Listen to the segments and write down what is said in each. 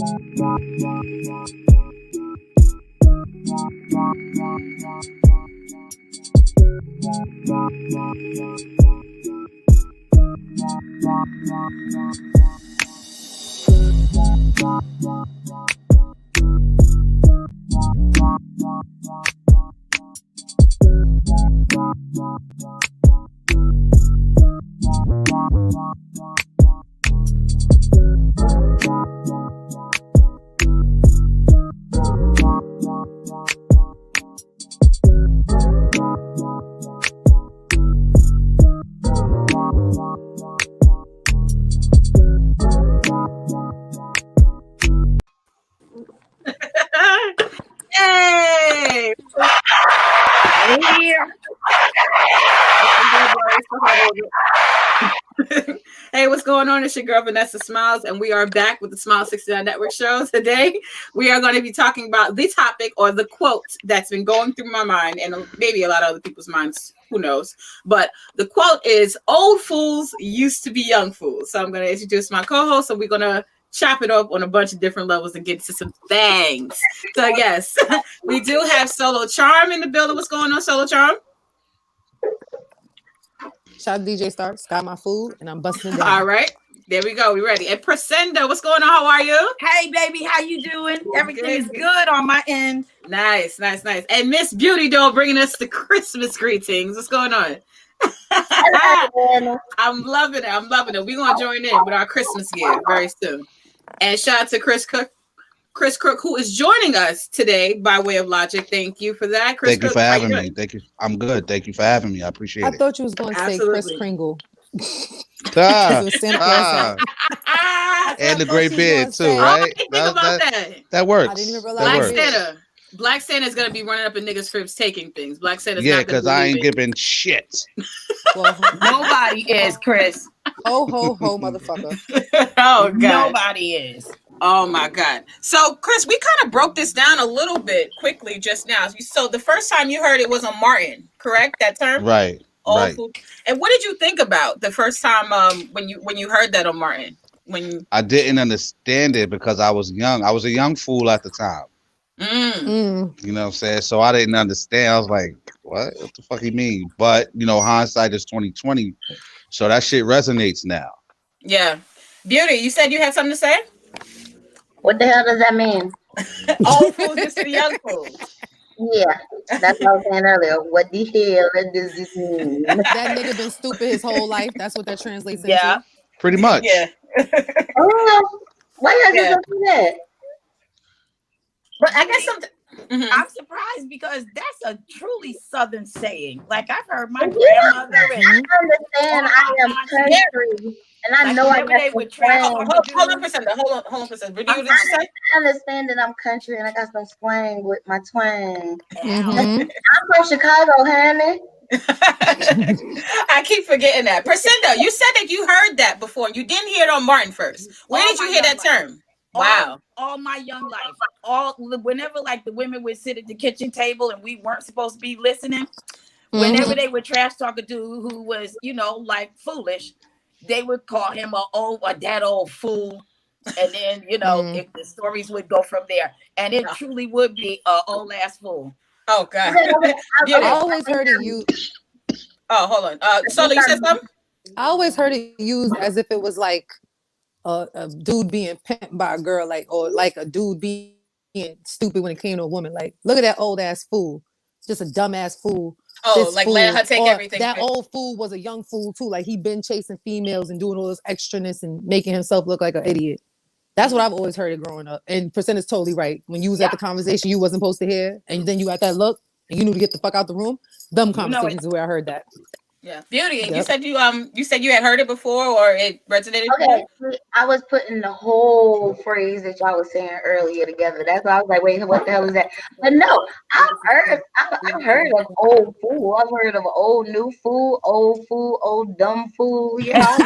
Hey! Hey, what's going on? It's your girl Vanessa Smilez, and we are back with the Smile 69 Network show. Today, we are going to be talking about the topic or the quote that's been going through my mind and maybe a lot of other people's minds. Who knows? But the quote is, "Old fools used to be young fools." So I'm going to introduce my co-host, and we're going to chop it up on a bunch of different levels and get to some things. So yes, we do have Solo Charm in the building. What's going on, Solo Charm? Shout out to DJ Starks, got my food, and I'm busting it down. All right, there we go. We ready. And Presenda, what's going on? How are you? Hey, baby, how you doing? Everything is good on my end. Nice. And Miss Beauty Doll bringing us the Christmas greetings. What's going on? I'm loving it. We're going to join in with our Christmas gift very soon. And shout out to Chris Cook, who is joining us today by way of Logic. Thank you for that, Chris. Thank you for having me. Thank you. I'm good. Thank you for having me. I appreciate it. I thought you was going to say Chris Kringle. And the great beard too, right? That works. I didn't even realize Black Santa is gonna be running up in niggas' cribs taking things. Black Santa's because I ain't giving shit. Well, nobody is, Chris. Ho ho ho, motherfucker. Oh God, nobody is. Oh my God. So Chris, we kind of broke this down a little bit quickly just now. So the first time you heard it was on Martin, correct? That term, right? Right. And what did you think about the first time when you heard that on Martin? I didn't understand it because I was young. I was a young fool at the time. You know what I'm saying? So I didn't understand. I was like, what the fuck he mean? But hindsight is 2020. So that shit resonates now. Yeah. Beauty, you said you had something to say? What the hell does that mean? Old fools just the young fools. Yeah, that's what I was saying earlier. What the hell does this mean? That nigga been stupid his whole life. That's what that translates into. Yeah. Pretty much. Yeah. Why y'all just do that? But I guess I'm surprised because that's a truly Southern saying. Like I've heard my grandmother. I understand. I am country, and I know I got some swang. Hold on for a second. I understand that I'm country, and I got some swang with my twang. Mm-hmm. I'm from Chicago, honey. I keep forgetting that. Presenda, you said that you heard that before. You didn't hear it on Martin first. Where did you hear that term? Wow. All my young life. Whenever like the women would sit at the kitchen table and we weren't supposed to be listening, whenever they would trash talk a dude who was, like foolish, they would call him that old fool. And then, if the stories would go from there. And it truly would be an old ass fool. Oh God. I always heard it used. Oh, hold on. Solo, you said something? I always heard it used as if it was like a dude being pimped by a girl, or like a dude being stupid when it came to a woman. Like, look at that old ass fool, just a dumb ass fool. Oh, like letting her take everything. That old fool was a young fool too. Like he been chasing females and doing all this extraness and making himself look like an idiot. That's what I've always heard it growing up. And Percent is totally right. When you was at the conversation you wasn't supposed to hear, and then you got that look, and you knew to get the fuck out the room. Dumb conversations is where I heard that. Yeah, Beauty. Yep. You said you had heard it before, or it resonated. Okay, I was putting the whole phrase that y'all was saying earlier together. That's why I was like, wait, what the hell is that? But no, I've heard of old fool. I've heard of old new fool, old dumb fool. Yeah,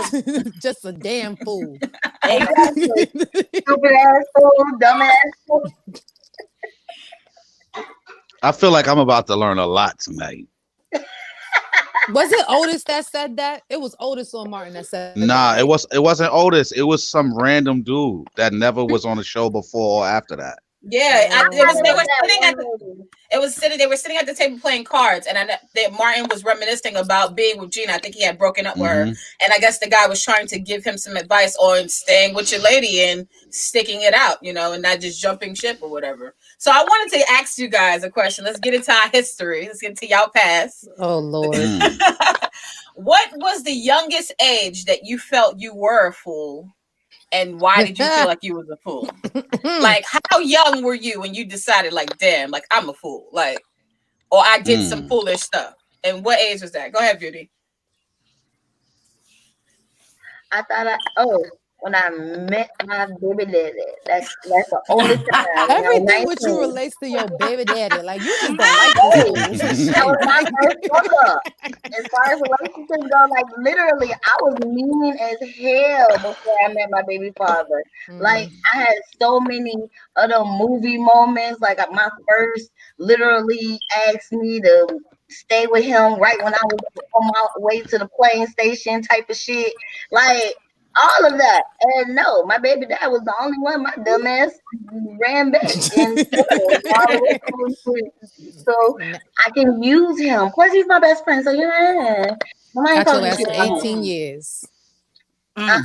just a damn fool. Exactly. Stupid ass fool, dumb ass fool. I feel like I'm about to learn a lot tonight. Was it Otis that said that? It was Otis or Martin that said that. Nah, Right? it wasn't Otis. It was some random dude that never was on the show before or after that. Yeah, I it was. thought it They was were that sitting at one the. lady. It was sitting. They were sitting at the table playing cards, and Martin was reminiscing about being with Gina. I think he had broken up with her, Mm-hmm. and I guess the guy was trying to give him some advice on staying with your lady and sticking it out, and not just jumping ship or whatever. So I wanted to ask you guys a question. Let's get into our history. Let's get into y'all past. Oh Lord. Mm. What was the youngest age that you felt you were a fool? And why did you feel like you was a fool? Like, how young were you when you decided, like, damn, like, I'm a fool? Like, or I did some foolish stuff. And what age was that? Go ahead, Beauty. I thought when I met my baby daddy. That's the only time when I was Everything with you 19. relates to your baby daddy. Like you just don't like this Hey, fool. that was my first hookup. As far as relationships go, like literally, I was mean as hell before I met my baby father. Like I had so many other movie moments. Like my first literally asked me to stay with him right when I was on my way to the plane station type of shit. Like all of that. And no, my baby dad was the only one my dumb ass ran back and so I can use him. Plus, he's my best friend. So yeah, nobody Got your talking ass shit for about him. 18 years. No,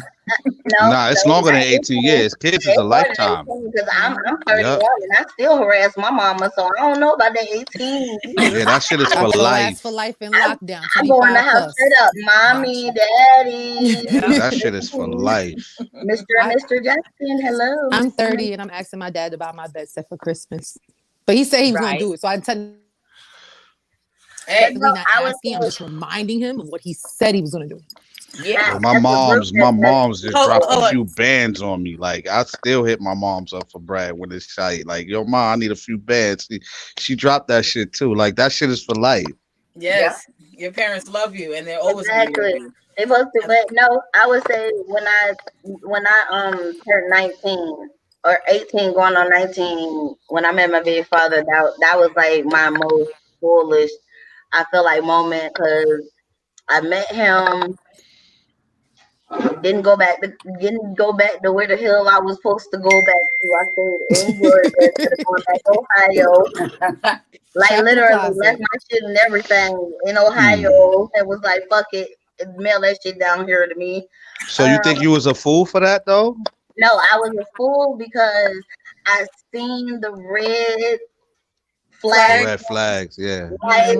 Nah, it's longer than 18 years. Kids is a lifetime. Because I'm 31 Yep. and I still harass my mama. So I don't know about that 18 years. Yeah, that shit is for Got your ass life. for life in lockdown. I go in the 25 house plus. straight up, mommy, daddy, That shit is for life. Mr. and Mr. Jackson. Hello. I'm Mr. 30 and I'm asking my dad to buy my bed set for Christmas. But he said he was gonna do it. So I'm technically Hey, no, not I was asking, I'm just reminding him of what he said he was gonna do. Yeah. My mom's just Hold dropped a on. few bands on me. Like I still hit my mom's up for Brad when it's tight. Like, yo, mom, I need a few bands. She dropped that shit too. Like that shit is for life. Yes, your parents love you, and they're always going to love exactly. you. They supposed to, but no, I would say when I turned 19 or 18, going on 19, when I met my baby father, that was like my most foolish, I feel like, moment because I met him. Didn't go back to where the hell I was supposed to go back to. I stayed in Georgia instead of going back to Ohio. Like Trapped in the literally closet. left my shit and everything in Ohio and was like, fuck it, mail that shit down here to me. So you think you was a fool for that though? No, I was a fool because I seen the red flag Red flags, yeah. like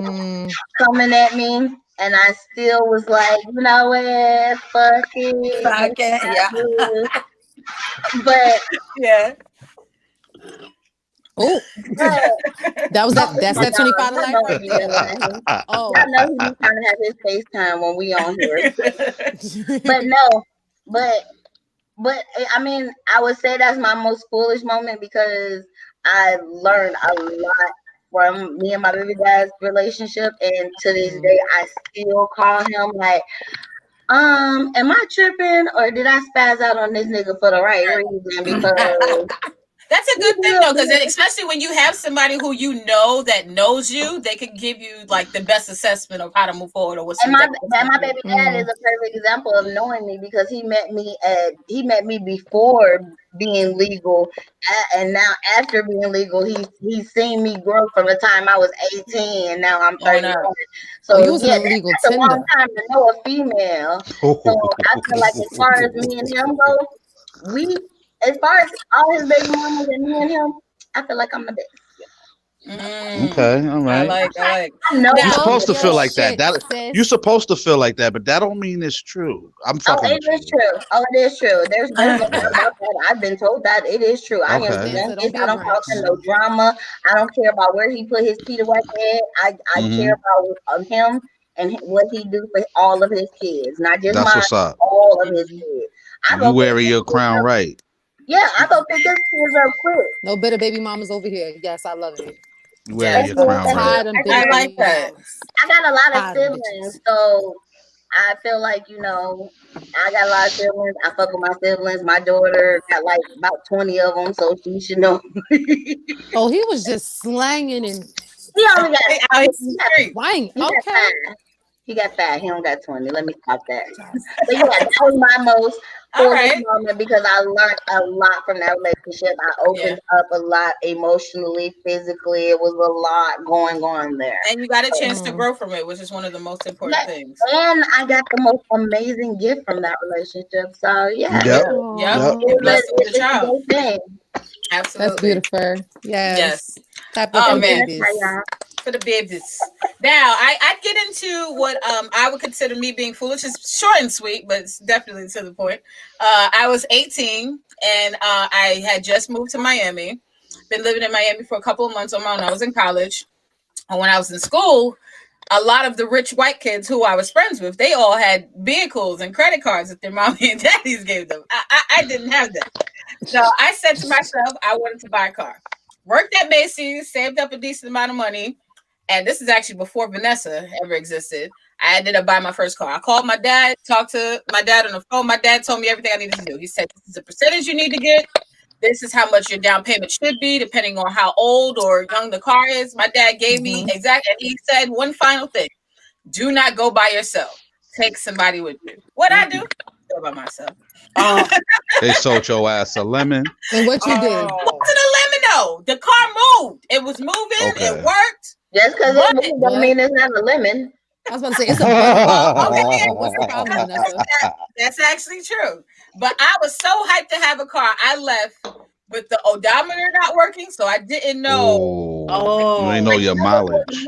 coming at me, and I still was like, you know what, fuck it. Okay. Yeah. But Yeah. Oh, that's that 25 to life right there. Oh, I know he's trying to have his FaceTime when we on here. But no, but I mean, I would say that's my most foolish moment because I learned a lot from me and my baby dad's relationship, and to this day, I still call him like, am I tripping or did I spaz out on this nigga for the right reason? Because That's a good thing though, because especially when you have somebody who you know that knows you, they can give you like the best assessment of how to move forward or what's. And my baby dad is a perfect example of knowing me because he met me before being legal, and now after being legal, he's seen me grow from the time I was 18 and now I'm 31. So you was yeah, in a legal that's tender. a long time to know a female. So I feel like as far as me and him go, as far as all his baby mamas and me and him, I feel like I'm the best. Okay, all right. I like. No, You're supposed to feel like shit, that. You're supposed to feel like that, but that don't mean it's true. I'm fucking with you. true. Oh, it is true. There's no doubt about that. I've been told that it is true. I am young. I don't cause him no drama. I don't care about where he put his feet away at. I care about him and what he do for all of his kids, not just That's mine. what's up. All of his kids. You wearing your crown right. Yeah, I go pick his kids up quick. No bitter baby mamas over here. Yes, I love it. You wearing your crown right. I like that. I got a lot of siblings, so I feel like, I got a lot of siblings. I fuck with my siblings. My daughter got like about 20 of them, so she should know. Oh, he was just slanging and he only got wang. Okay. He got fat. He don't got 20. Let me stop that. But yeah, that was my most All foolish right. moment because I learned a lot from that relationship. I Yeah. opened up a lot emotionally, physically. It was a lot going on there. And you got a chance to Mm. grow from it, which is one of the most important Yeah, things. and I got the most amazing gift from that relationship. So yeah, Yep. Yep. Yep. He it was blessed you with a it's a child. great thing. That's Absolutely. beautiful. Yes. Yes. Clap it Oh for the And man. that's how babies. y'all. For the babies. Now, I'd get into what I would consider me being foolish. It's short and sweet, but it's definitely to the point. I was 18 and I had just moved to Miami. Been living in Miami for a couple of months on my own. I was in college. And when I was in school, a lot of the rich white kids who I was friends with, they all had vehicles and credit cards that their mommy and daddies gave them. I didn't have that. So I said to myself, I wanted to buy a car. Worked at Macy's, saved up a decent amount of money. And this is actually before Vanessa ever existed. I ended up buying my first car. I called my dad, talked to my dad on the phone. My dad told me everything I needed to do. He said, this is the percentage you need to get. This is how much your down payment should be, depending on how old or young the car is. My dad gave me exactly, and he said one final thing. Do not go by yourself. Take somebody with you. What I do? Go by myself. They sold your ass a lemon. And what you did? It wasn't a lemon though. The car moved. It was moving. It Okay. worked. Just because But it moved don't mean it's not a lemon. I was about to say it's a button. well, okay, yeah, What's the problem, Vanessa? that's actually true. But I was so hyped to have a car. I left with the odometer not working, so I didn't know. Oh, you ain't know your mileage.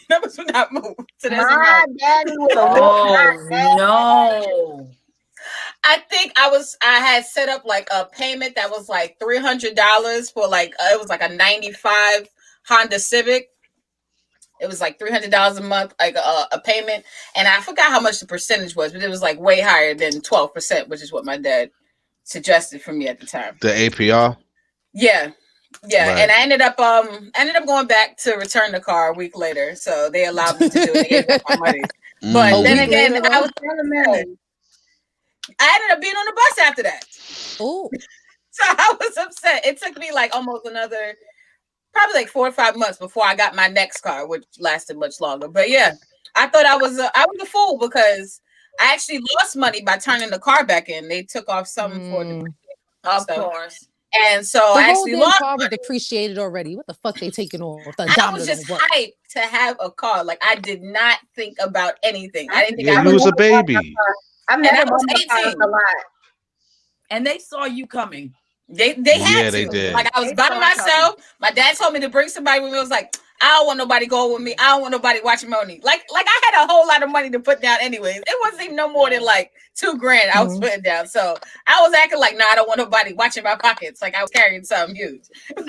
Numbers would not move. So that's My about. daddy would have whooped my ass. no. I think I had set up like a payment that was like $300 for like it was like a 95 Honda Civic. It was like $300 a month, like a payment, and I forgot how much the percentage was, but it was like way higher than 12%, which is what my dad suggested for me at the time. The APR. Yeah, yeah, Right. and I ended up going back to return the car a week later, so they allowed me to do it. They gave me my money, but A then week again, later, I ended up being on the bus after that. Oh, So I was upset. It took me like almost another, probably like 4 or 5 months before I got my next car, which lasted much longer. But yeah, I thought I was a fool because I actually lost money by turning the car back in. They took off something for the Of stuff. course. And so the I whole actually damn lost car was money. depreciated already. What the fuck they taking off? The I odometer was just don't work. hyped to have a car. Like I did not think about anything. I didn't think Yeah, I you was. was a baby. I've And never I bought was my car 18. a lot. And they saw you coming. They Yeah, had they to. did. Like I was They by saw it myself. My dad told me to bring somebody with me. I was like, I don't want nobody going with me. I don't want nobody watching money. Like I had a whole lot of money to put down anyways. It wasn't even no more than like $2,000 I was putting down. So I was acting like, nah, I don't want nobody watching my pockets. Like I was carrying something huge. I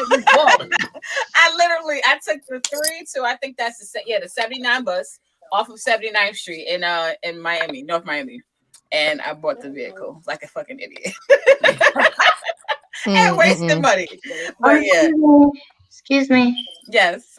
took the 3 to I think that's the 79 bus off of 79th Street in Miami, North Miami. And I bought the vehicle like a fucking idiot. And wasted money. But yeah. Excuse me. Yes.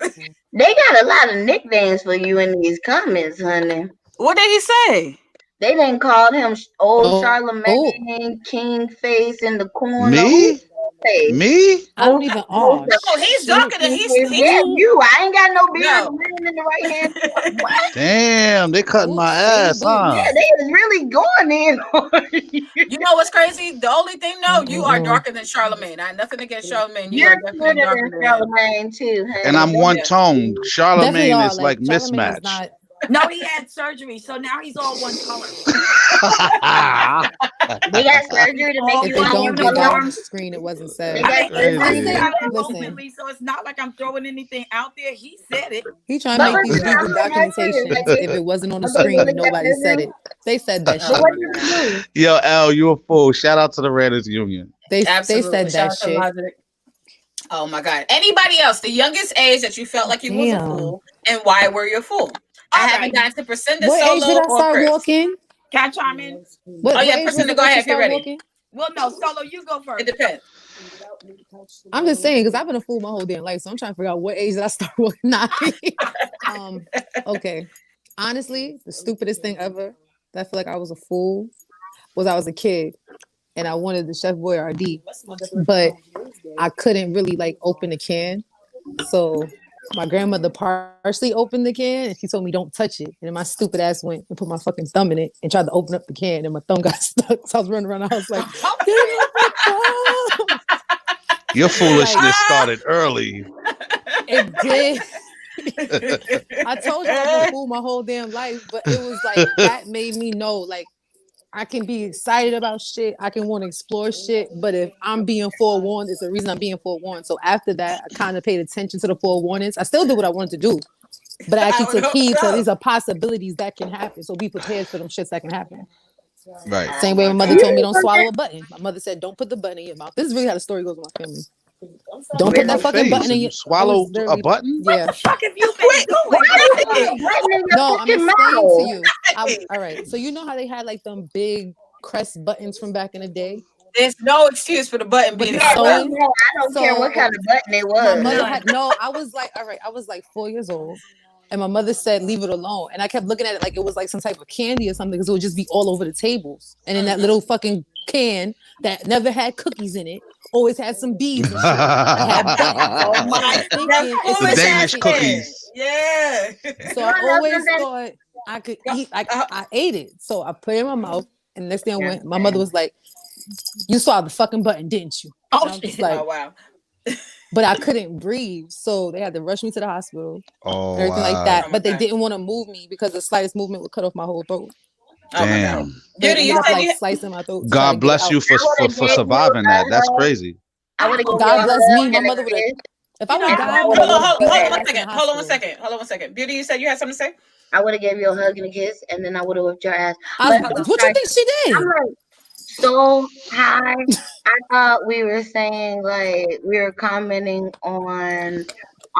They got a lot of nicknames for you in these comments, honey. What did he say? They didn't call him old Oh, Charlemagne, King Face in the corner. Me? Face? Me? I don't even. Oh, Oh, he's darker than he's Yeah, you. I ain't got no beard. No. Man in the right hand. What? Damn, they cutting my ass, huh? Yeah, they was really going in on you. You know what's crazy? The only thing, no, you are darker than Charlemagne. I have nothing against Charlemagne. You You're are definitely cuter darker than than him. Charlemagne too, honey. And I'm one Yeah. tone. definitely Charlemagne are. is like Charlemagne is mismatched. not. No, he had surgery, so now he's all one color. They got surgery to make Oh, If you it wow. don't one get that on color. the screen, it wasn't said. They got I surgery. Crazy. said it Listen. openly, so it's not like I'm throwing anything out there. He said it. He trying to But make these listen, legal I'm not sure. documentations. Like, If it wasn't on the but they screen, really got nobody said surgery. it. They said that But shit. what did you do? Yo, L, you a fool. Shout out to the Raiders Union. They Absolutely. said Shout that out to shit. Logic. Oh my God. Anybody else? The youngest age that you felt like you was a fool, and why were you a fool? I haven't gotten to Priscilla, What age did Solo, I or start Chris. walking? Can I chime in? What yeah, age was Priscilla, it go that ahead you if you're start ready. walking? Well, no, Solo, you go first. It depends. I'm just saying because I've been a fool my whole damn life, so I'm trying to figure out what age did I start walking. Nah. Okay. Honestly, the stupidest thing ever that I feel like I was a fool was I was a kid and I wanted the Chef Boyardee, but I couldn't really like open the can. So My grandmother partially opened the can and she told me don't touch it. And then my stupid ass went and put my fucking thumb in it and tried to open up the can and my thumb got stuck. So I was running around the house like, get off my thumb. Your foolishness started early. It did. I told you I've been fool my whole damn life, but it was like that made me know like I can be excited about shit. I can want to explore shit, but if I'm being forewarned, it's the reason I'm being forewarned. So after that, I kind of paid attention to the forewarnings. I still did what I wanted to do, but I actually took heed to these are possibilities that can happen. So be prepared for them shits that can happen. Right. Same way my mother told me don't swallow a button. My mother said don't put the button in your mouth. This is really how the story goes with my family. Don't put that fucking button in your swallow a button. Yeah. What the fuck have you been doing? No, I'm explaining to you. All right. So you know how they had like them big crest buttons from back in the day? There's no excuse for the button being sewing. I don't care what kind of button it was. My mother had I was like, all right, I was like 4 years old. And my mother said, leave it alone. And I kept looking at it like it was like some type of candy or something because it would just be all over the tables. And in that little fucking can that never had cookies in it, always had some beads and shit. I had oh my the Danish cookies. Yeah. So I always thought I could eat. I ate it. So I put it in my mouth. And the next thing I went, my mother was like, you saw the fucking button, didn't you? Oh, like, oh wow. But I couldn't breathe, so they had to rush me to the hospital. Everything like that. Oh, but they didn't want to move me because the slightest movement would cut off my whole throat. Damn. Dude, you said like slicing my throat. God bless you for surviving that. That's crazy. God bless me. My mother would have. If I would have died, hold on one second. Beauty, you said you had something to say? I would have gave you a hug and a kiss, and then I would have whipped your ass. What you think she did? I'm like, so high. I thought we were saying like we were commenting on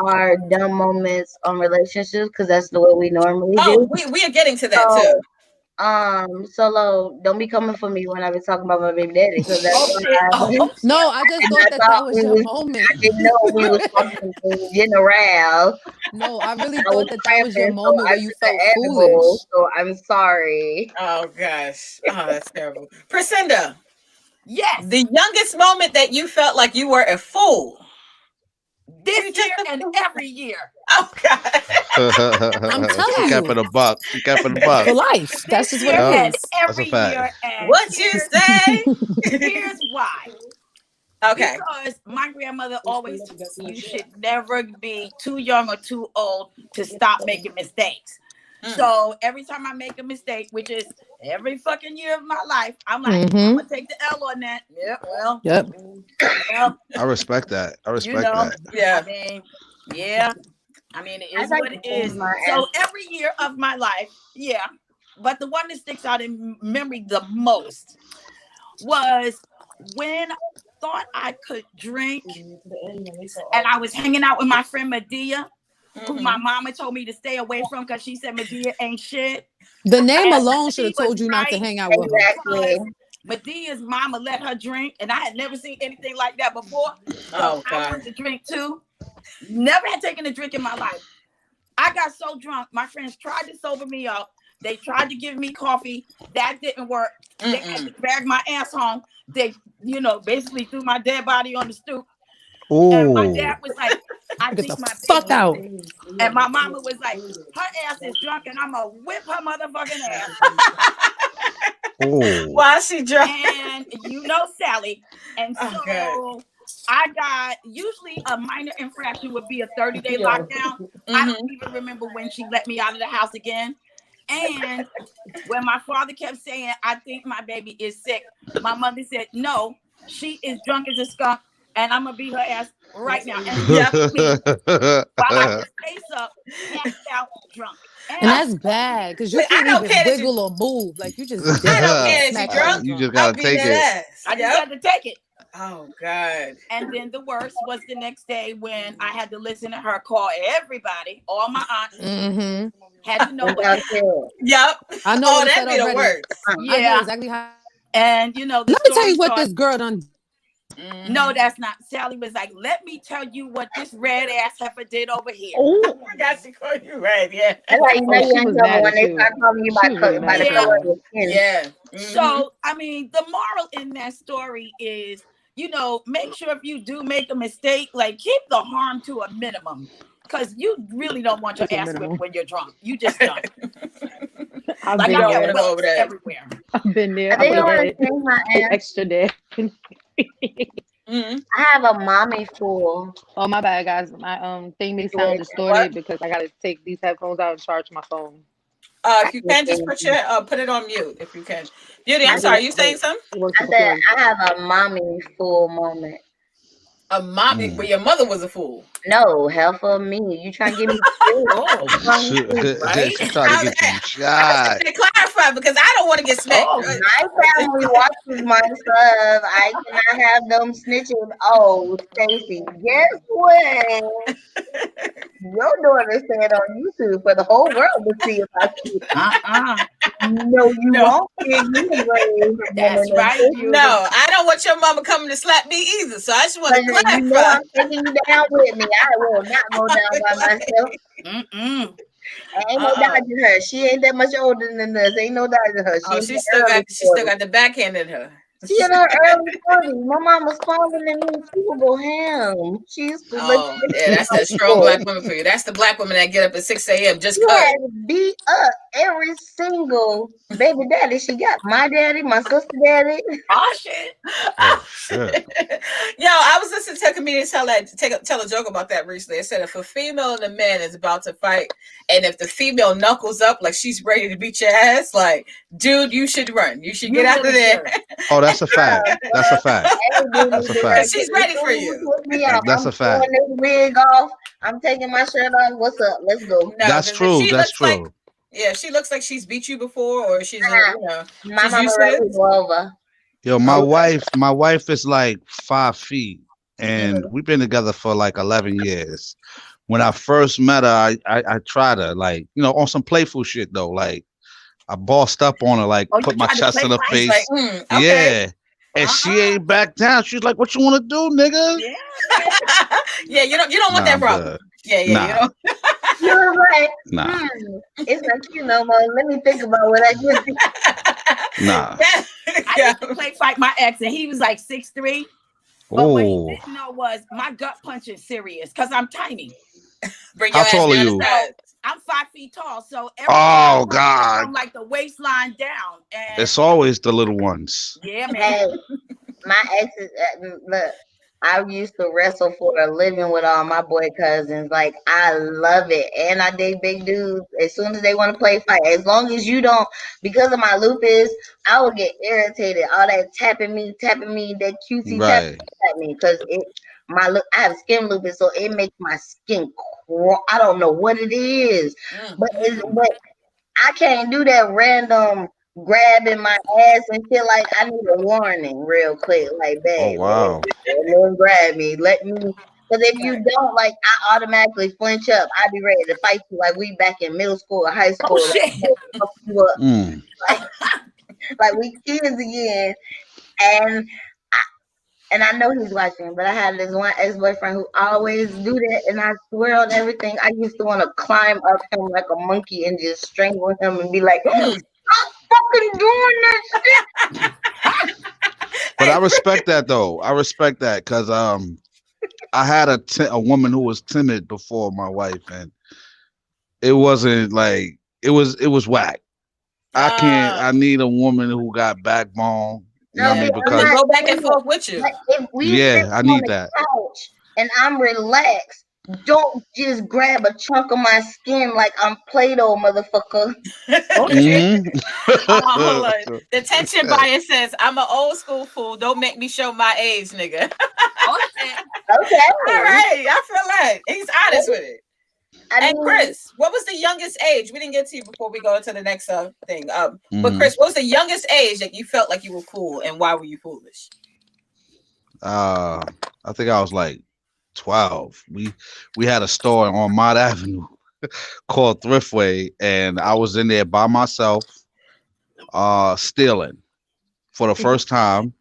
our dumb moments on relationships because that's the way we normally do. We are getting to that too. Solo, don't be coming for me when I've been talking about my baby daddy because that's no, I just thought that was your moment. I didn't know we was talking in general. No, I really thought that was your moment where you felt foolish. So I'm sorry. Oh gosh, that's terrible. Priscinda, yes, the youngest moment that you felt like you were a fool. This year and every year. Oh God. I'm telling you. Kept it a buck. For life. That's just what it is. Every year and what you say? Here's why. Okay. Because my grandmother always told me you should never be too young or too old to stop making mistakes. So every time I make a mistake, which is every fucking year of my life, I'm like, I'm gonna take the L on that. Yep. I respect that. That. Yeah. I mean, it is what it is. So every year of my life, but the one that sticks out in memory the most was when I thought I could drink, and I was hanging out with my friend Medea. Who my mama told me to stay away from because she said Medea ain't shit. The name alone should have told you not to hang out with her. Medea's mama let her drink, and I had never seen anything like that before. Oh, God. I wanted to drink too. Never had taken a drink in my life. I got so drunk. My friends tried to sober me up. They tried to give me coffee. That didn't work. They had to drag my ass home. They, basically threw my dead body on the stoop. Ooh. And my dad was like, I Get think the my fuck out. And my mama was like, her ass is drunk and I'm going to whip her motherfucking ass. Why is she drunk? And Sally. And so I got, usually a minor infraction would be a 30-day lockdown. I don't even remember when she let me out of the house again. And when my father kept saying, I think my baby is sick, my mother said, no, she is drunk as a skunk. And I'm gonna beat her ass right now. And me while I was face up, passed out, drunk. And that's bad because you can't even wiggle or move. Like you just. I don't care if you're drunk. You just gotta take it. I just had to take it. Oh God. And then the worst was the next day when I had to listen to her call everybody, all my aunts, had to know what. Yep. I know. Oh, that'd be the worst. Yeah. I know exactly how. And let me tell you what this girl done. No, that's not. Sally was like, let me tell you what this red ass heifer did over here. Oh, I forgot she called you red. Yeah. That's why you know you ain't trouble when they start calling you by the color of your skin. Yeah. So, I mean, the moral in that story is, make sure if you do make a mistake, like keep the harm to a minimum. Because you really don't want your ass whipped when you're drunk. You just don't. I've Like been I there. have welts everywhere. I've been there. I I've think I been want there. to change my answer. Extra there. Mm-hmm. I have a mommy fool. Oh my bad, guys. My thing may sound What? distorted because I gotta take these headphones out and charge my phone. If you can, just put it on mute if you can. Beauty, I'm It sorry, works- you saying something? It works I with said the I have a mommy fool moment. A mommy, where your mother was a fool. No, hell for me. You trying to get me Oh, She right? trying to get you I was shot. trying to clarify because I don't want to get smacked. Oh, My family watches my stuff. I cannot have them snitching. Oh, Stacy, guess what? Your daughter said on YouTube for the whole world to see if I see. No, you No. won't get you raised. That's right, Beauty. No, I don't want your mama coming to slap me either. So I just want to clarify. You know I'm taking you down with me. I will not go down by myself. Ain't no dodging her. She ain't that much older than us. Ain't no dodging her. She still got the backhand in her. She in her early 40s. My mom was smaller than me. She would go ham. She used to look. Yeah, that's that strong black woman for you. That's the black woman that get up at 6 a.m. just She cut. had to beat up every single baby daddy she got. My daddy, my sister daddy. Oh shit. Oh shit. Yo, I was listening to a comedian tell a joke about that recently. It said if a female and a man is about to fight, and if the female knuckles up like she's ready to beat your ass, like, dude, you should run. You should get out of there. Oh, that's a fact. That's a fact. That's a fact. She's ready for you. That's a fact. I'm throwing this wig off. I'm taking my shirt off. What's up? Let's go. No, That's true. That's true. She looks like she's beat you before, or she's my she's mama used ready to to go over. Yo, my wife is like 5 feet, and we've been together for like 11 years. When I first met her, I tried her, like, on some playful shit though. Like, I bossed up on her, like, put my chest in her face. Like, okay. Yeah. And she ain't back down. She's like, "What you want to do, nigga?" Yeah, you don't want that problem. Yeah, you don't. You're right. Nah. It's not you no more. Let me think about what I did. Nah. I used to play fight my ex, and he was like 6'3". But what he didn't know was my gut punch is serious because I'm tiny. How tall are you? I'm 5 feet tall, so oh God, from like the waistline down. And it's always the little ones. Yeah, man. Hey, my ex is look. I used to wrestle for a living with all my boy cousins. Like, I love it. And I dig big dudes. As soon as they want to play fight, as long as you don't, because of my lupus, I would get irritated. All that tapping me, that QC tapping at me. Because I have skin lupus, so it makes my skin crawl. I don't know what it is. But I can't do that random grabbing my ass and shit. Like, I need a warning real quick, like, babe. Oh wow. Don't grab me. Let me, because if you don't, like, I automatically flinch up. I be ready to fight you like we back in middle school or high school. Like we kids again. And I know he's watching, but I had this one ex-boyfriend who always do that, and I swear on everything, I used to want to climb up him like a monkey and just strangle him and be like, stop fucking doing that shit. But I respect that though. I respect that because I had a woman who was timid before my wife, and it wasn't like it was whack. I need a woman who got backbone. You know what I mean? Because go back and forth with you. Like, I need that. Couch and I'm relaxed. Don't just grab a chunk of my skin like I'm Play-Doh, motherfucker. Hold on. The tension buyer says, "I'm an old school fool. Don't make me show my age, nigga." Okay. All right. I feel like he's honest with it. And Chris, what was the youngest age? We didn't get to you before we go into the next thing. But Chris, what was the youngest age that you felt like you were cool, and why were you foolish? I think I was like 12. We had a store on Mott Avenue called Thriftway, and I was in there by myself, stealing for the first time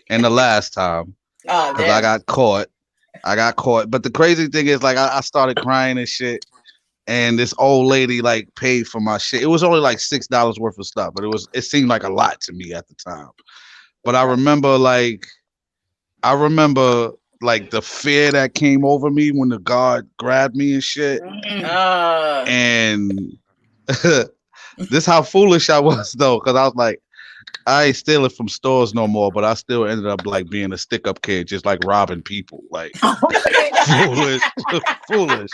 and the last time because I got caught. But the crazy thing is, like, I started crying and shit. And this old lady like paid for my shit. It was only like $6 worth of stuff, but it seemed like a lot to me at the time. But I remember like the fear that came over me when the guard grabbed me and shit. And this how foolish I was though, because I was like, I ain't stealing from stores no more, but I still ended up like being a stick up kid, just like robbing people. Like foolish, foolish,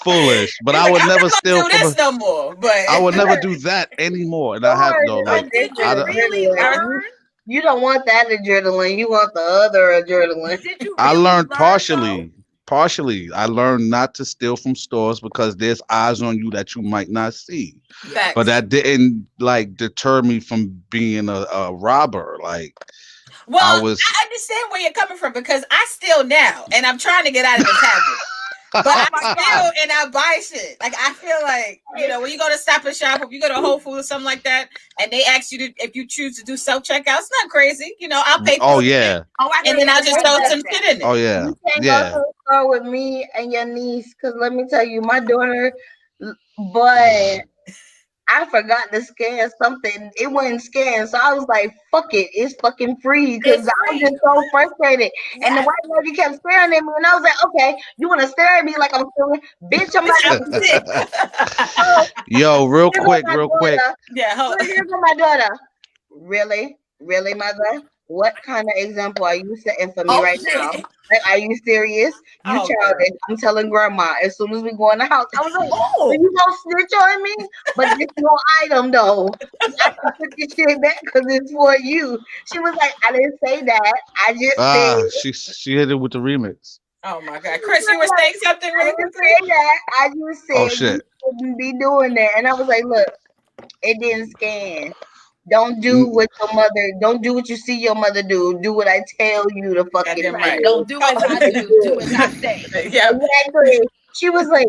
foolish. But He's I like, would I'm never not gonna steal do from this a. no more. But I would never do that anymore. And I have no Lord, like. But did I, you don't- really learn? You don't want that adrenaline. You want the other adrenaline. Did you I really learned learn partially. Partially, I learned not to steal from stores because there's eyes on you that you might not see. facts. But that didn't like deter me from being a robber. Like Well, I I was. understand where you're coming from because I steal now, and I'm trying to get out of this habit. But Oh I my steal God. and I buy shit. Like I feel like when you go to Stop and Shop, if you go to Whole Foods or something like that, and they ask you to if you choose to do self checkout, it's not crazy. I'll pay Oh for it, yeah. Oh, I and think then I'll everybody just throw does some that. shit in Oh it. yeah. You can't go Yeah. to the store with me and your niece, because let me tell you, my daughter, but I forgot to scan something. It wasn't scanned. So I was like, fuck it. It's fucking free. Because It's I was free. just so frustrated. And the Yes. white lady kept staring at me. And I was like, okay, you want to stare at me like I'm stealing? Bitch, I'm not going to sit. So Yo, real here goes quick, my real quick. daughter. Yeah, Here goes my daughter. Really? Really, mother? What kind of example are you setting for me Oh right now? shit. Like, are you serious? You Oh, girl. childish. I'm telling grandma as soon as we go in the house. I was like, so Oh. you gonna snitch on me? But this no item though. I can put this shit back because it's for you. She was like, I didn't say that. I just said She hit it with the remix. Oh my God, Chris, you were saying something I really didn't quickly. say that. I just Oh said you shit. shouldn't be doing that. And I was like, look, it didn't scan. Don't do N- what your mother. Don't do what you see your mother do. Do what I tell you to fucking Goddamn Right. right. do. Don't do as I do. Do as I say. Yeah, Exactly. She was like,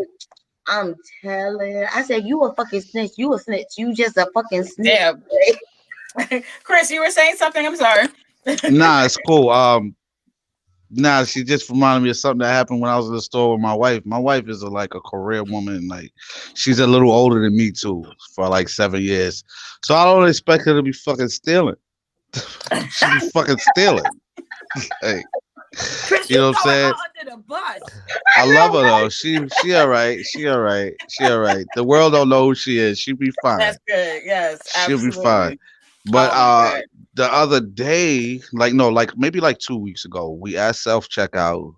I'm telling. I said, you a fucking snitch. You a snitch. You just a fucking snitch. damn. Chris, you were saying something. I'm sorry. Nah, it's cool. Nah, she just reminded me of something that happened when I was in the store with my wife. My wife is like a career woman. Like she's a little older than me too, for like 7 years. So I don't expect her to be fucking stealing. She be fucking stealing. Like, Chris, you you know what I'm throwing her saying? under the bus. I love her though. She all right. She all right. She all right. The world don't know who she is. She be fine. That's good. Yes, She'll be absolutely. fine. But Oh my God. the other day, like no, like maybe like 2 weeks ago, we at self checkout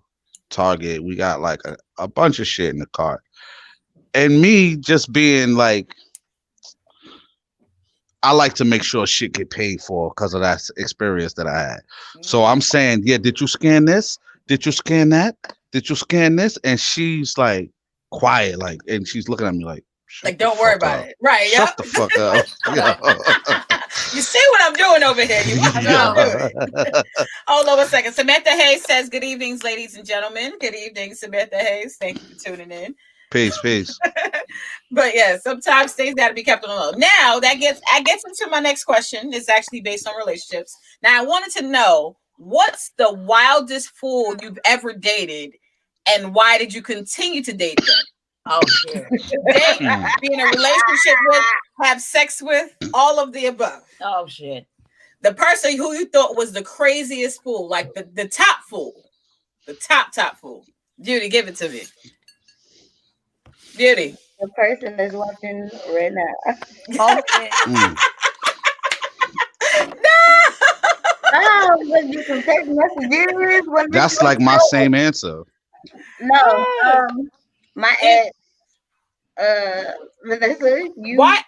Target. We got like a bunch of shit in the cart. And me just being like I like to make sure shit get paid for because of that experience that I had. So I'm saying, yeah, did you scan this? Did you scan that? Did you scan this? And she's like quiet, like, and she's looking at me like, shut Like, the don't worry fuck about up. it. Right. Shut Yep. the fuck up. You see what I'm doing over here. You watch what I'm doing. Hold on a second. Samantha Hayes says, good evenings, ladies and gentlemen. Good evening, Samantha Hayes. Thank you for tuning in. Peace, peace. But yeah, sometimes things got to be kept on the low. Now that gets into my next question. It's actually based on relationships. Now I wanted to know what's the wildest fool you've ever dated, and why did you continue to date them? Oh shit. Date, be in a relationship with, have sex with, all of the above. Oh shit. The person who you thought was the craziest fool, like the top fool, the top fool. Judy, give it to me. Beauty. The person that's watching right now. Oh shit. Oh, when you some text messages. When That's like my same answer. No, my ex, Vanessa, What?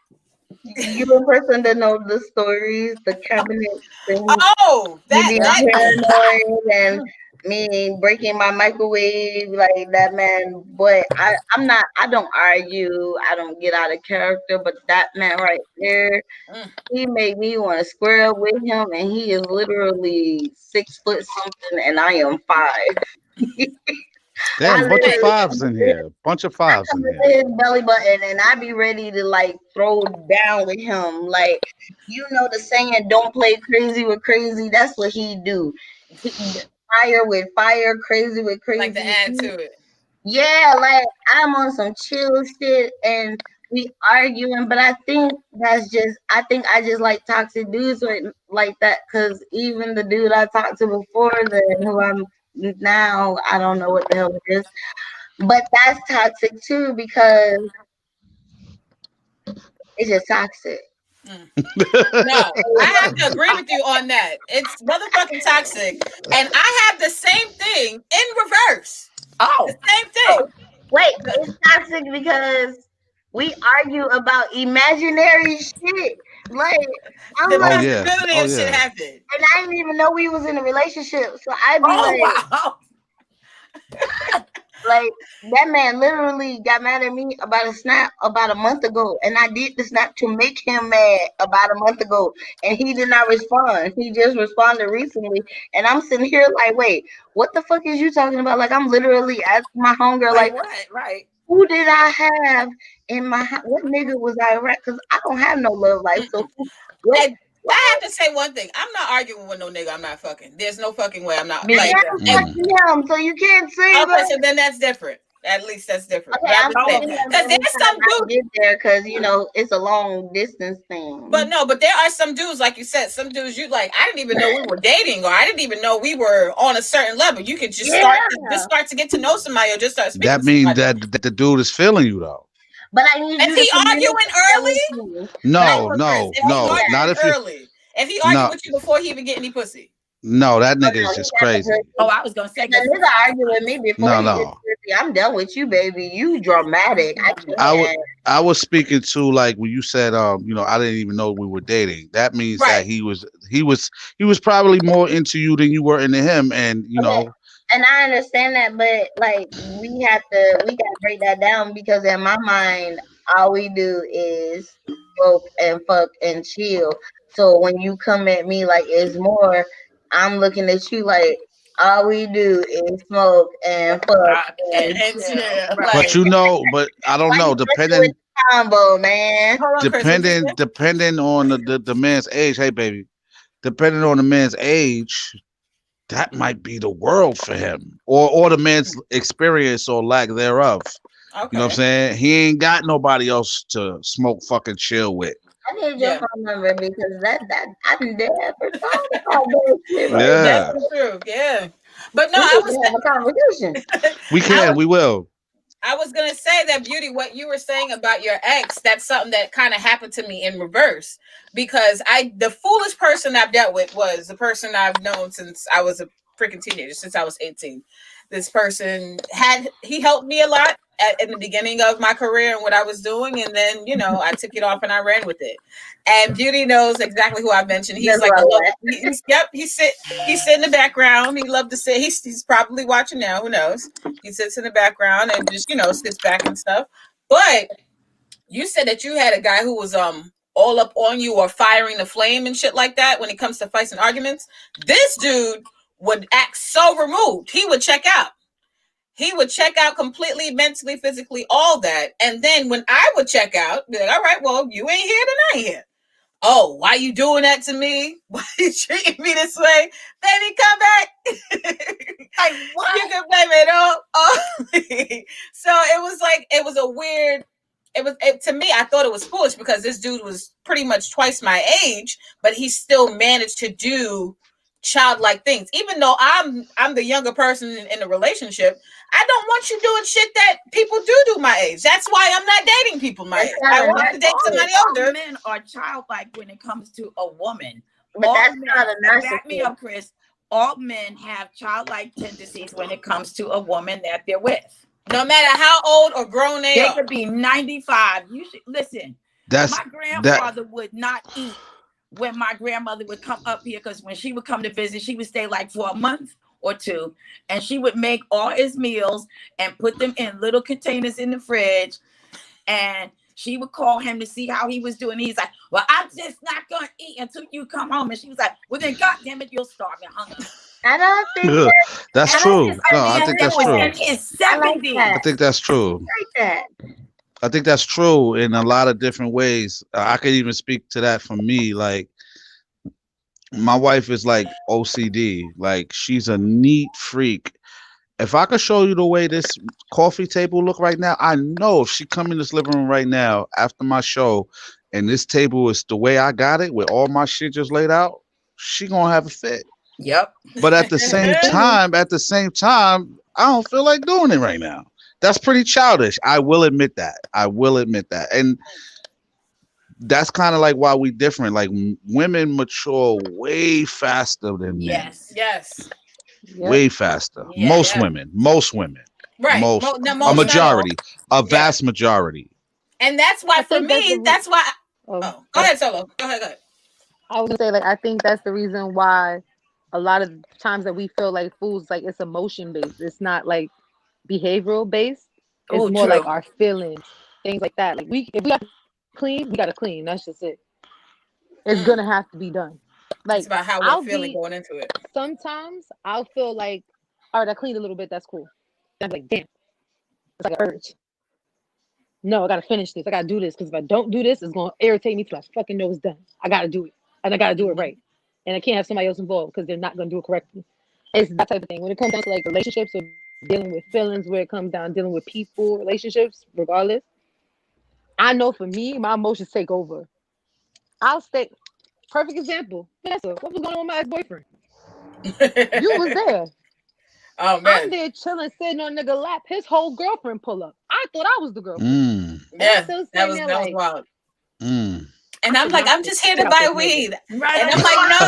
you a person that know the stories, the cabinet things, Oh, me being that paranoid and me breaking my microwave like that man. But I'm not. I don't argue. I don't get out of character. But that man right there, he made me want to square up with him, and he is literally 6 foot something, and I am 5. Damn, I bunch of literally fives in here. Bunch of fives in come here. to his belly button and I be ready to like throw down with him. Like, you know the saying, don't play crazy with crazy. That's what he do. Fire with fire, crazy with crazy. like to add to it. Yeah, like I'm on some chill shit and we arguing, but I think I just like toxic dudes like that because even the dude I talked to before then who I'm now I don't know what the hell it is. But that's toxic too because it's just toxic. No, I have to agree with you on that. It's motherfucking toxic. And I have the same thing in reverse. Oh, The same Oh, thing. wait, it's toxic because we argue about imaginary shit. Like I'm The Oh like, yeah. possibility Oh of shit yeah. happened. and I didn't even know we was in a relationship. So I'd be oh wow. like that man literally got mad at me about a snap about a month ago, and I did the snap to make him mad about a month ago, and he did not respond. He just responded recently, and I'm sitting here like, wait, what the fuck is you talking about? Like I'm literally asking my homegirl, Like like, what? Right. who did I have in my what nigga was I? Because I don't have no love life. So Mm-mm. what? And I have to say one thing. I'm not arguing with no nigga I'm not fucking. There's no fucking way I'm not Me But like now neither. I'm if Mm. fucking him, so you can't say okay, that. so then that's different. At least that's different. Okay, But I'm I'm just Oh, saying. fucking okay. him Because every there's time some I dudes. get there, because it's a long distance But thing. no, but there are some dudes, like you said, some dudes you like. I didn't even know we were dating, or I didn't even know we were on a certain level. You could just Yeah, start to get to know somebody, or just start speaking That to means somebody. that the dude is feeling you though. but I need If you to he arguing communicate that with early, me. But I No, know Chris, no, if he no. that. Not arguing if you. early, if he arguing No, with you before he even get any pussy, no. That Oh nigga is no, he just got the crazy. Oh, pussy. I was gonna say If a because nigga argue with me before No, he gets no. pussy, I'm done with you, baby. You dramatic. I I would. can't. I was speaking to like when you said, I didn't even know we were dating. That means that right? he was probably more into you than you were into him, and Okay, and I understand that, but like we gotta break that down because in my mind, all we do is smoke and fuck and chill. So when you come at me like it's more, I'm looking at you like all we do is smoke and fuck and And chill. chill, right. but like but I don't Why know. you messing with the combo, man? hold on, Chris, what you say? Depending on the man's age. Hey, baby. Depending on the man's age, that might be the world for him, or the man's experience or lack thereof. You know what I'm Okay, saying? He ain't got nobody else to smoke fucking chill with. I need your yeah, phone number because that I never thought about that shit like that's Yeah, that. the truth. Yeah, but no, We need to have a conversation. we I can, we will. I was gonna say that beauty, what you were saying about your ex, that's something that kind of happened to me in reverse. Because the foolish person I've dealt with was the person I've known since I was a freaking teenager, since I was 18. This person he helped me a lot in the beginning of my career and what I was doing, and then I took it off and I ran with it. And Beauty knows exactly who I mentioned. He's That's like what I a low. want. Yep. He sit in the background. He loved to sit. He's probably watching now. Who knows? He sits in the background and just sits back and stuff. But you said that you had a guy who was all up on you or firing the flame and shit like that when it comes to fights and arguments. This dude would act so removed. He would check out. He would check out completely, mentally, physically, all that. And then when I would check out, be like, all right, well, you ain't here tonight here. Oh, why you doing that to me? Why you treating me this way? Baby, come back. Like what? You can blame it all on me. So it was a weird. To me. I thought it was foolish because this dude was pretty much twice my age, but he still managed to do childlike things. Even though I'm the younger person in the relationship, I don't want you doing shit that people do my age. That's why I'm not dating people my That's age. I not a want to date somebody All older. men are childlike when it comes to a woman. But All that's men, not a and back me narcissist. up, Chris. All men have childlike tendencies when it comes to a woman that they're with. No matter how old or grown they They are. could be 95. You should listen. That's My that. grandfather would not eat when my grandmother would come up here because when she would come to visit, she would stay like for a month or two, and she would make all his meals and put them in little containers in the fridge, and she would call him to see how he was doing. He's like, well, I'm just not gonna eat until you come home. And she was like, well, then God damn it, you'll starve and hunger. I don't think that. That's I And don't this true. is think a No, I man think that that's was true. in his I like 70s. that. I think that's true. Like that. I think that's true in a lot of different ways. I could even speak to that for me. Like my wife is like OCD. Like she's a neat freak. If I could show you the way this coffee table look right now, I know if she come in this living room right now after my show, and this table is the way I got it with all my shit just laid out, she gonna have a fit. Yep. But at the same time, I don't feel like doing it right now. That's pretty childish. I will admit that. And that's kind of like why we different. Like women mature way faster than men. Yes. Way faster. Yeah. Most women. Right. A majority. A vast majority. And that's why for me, that's why. Go ahead, Solo. Go ahead. I was gonna say, like, I think that's the reason why a lot of times that we feel like fools, like it's emotion based. It's not like behavioral based. It's more like our feelings, things like that. Like if we got to clean, we got to clean. That's just it. It's gonna have to be done. Like it's about how we're feeling going into it. Sometimes I'll feel like, all right, I cleaned a little bit. That's cool. I'm like, damn, it's like an urge. No, I gotta finish this. I gotta do this because if I don't do this, it's gonna irritate me till I fucking know it's done. I gotta do it, and I gotta do it right, and I can't have somebody else involved because they're not gonna do it correctly. It's that type of thing. When it comes down to like relationships or dealing with feelings, where it comes down dealing with people, relationships, regardless. I know for me, my emotions take over. I'll stay. Perfect example. Vanessa, what was going on with my ex-boyfriend? You was there. Oh man. I'm there chilling, sitting on nigga lap. His whole girlfriend pull up. I thought I was the girlfriend. Yeah, that was wild. And I'm like, I'm just here to buy weed. Right. And I'm like, no.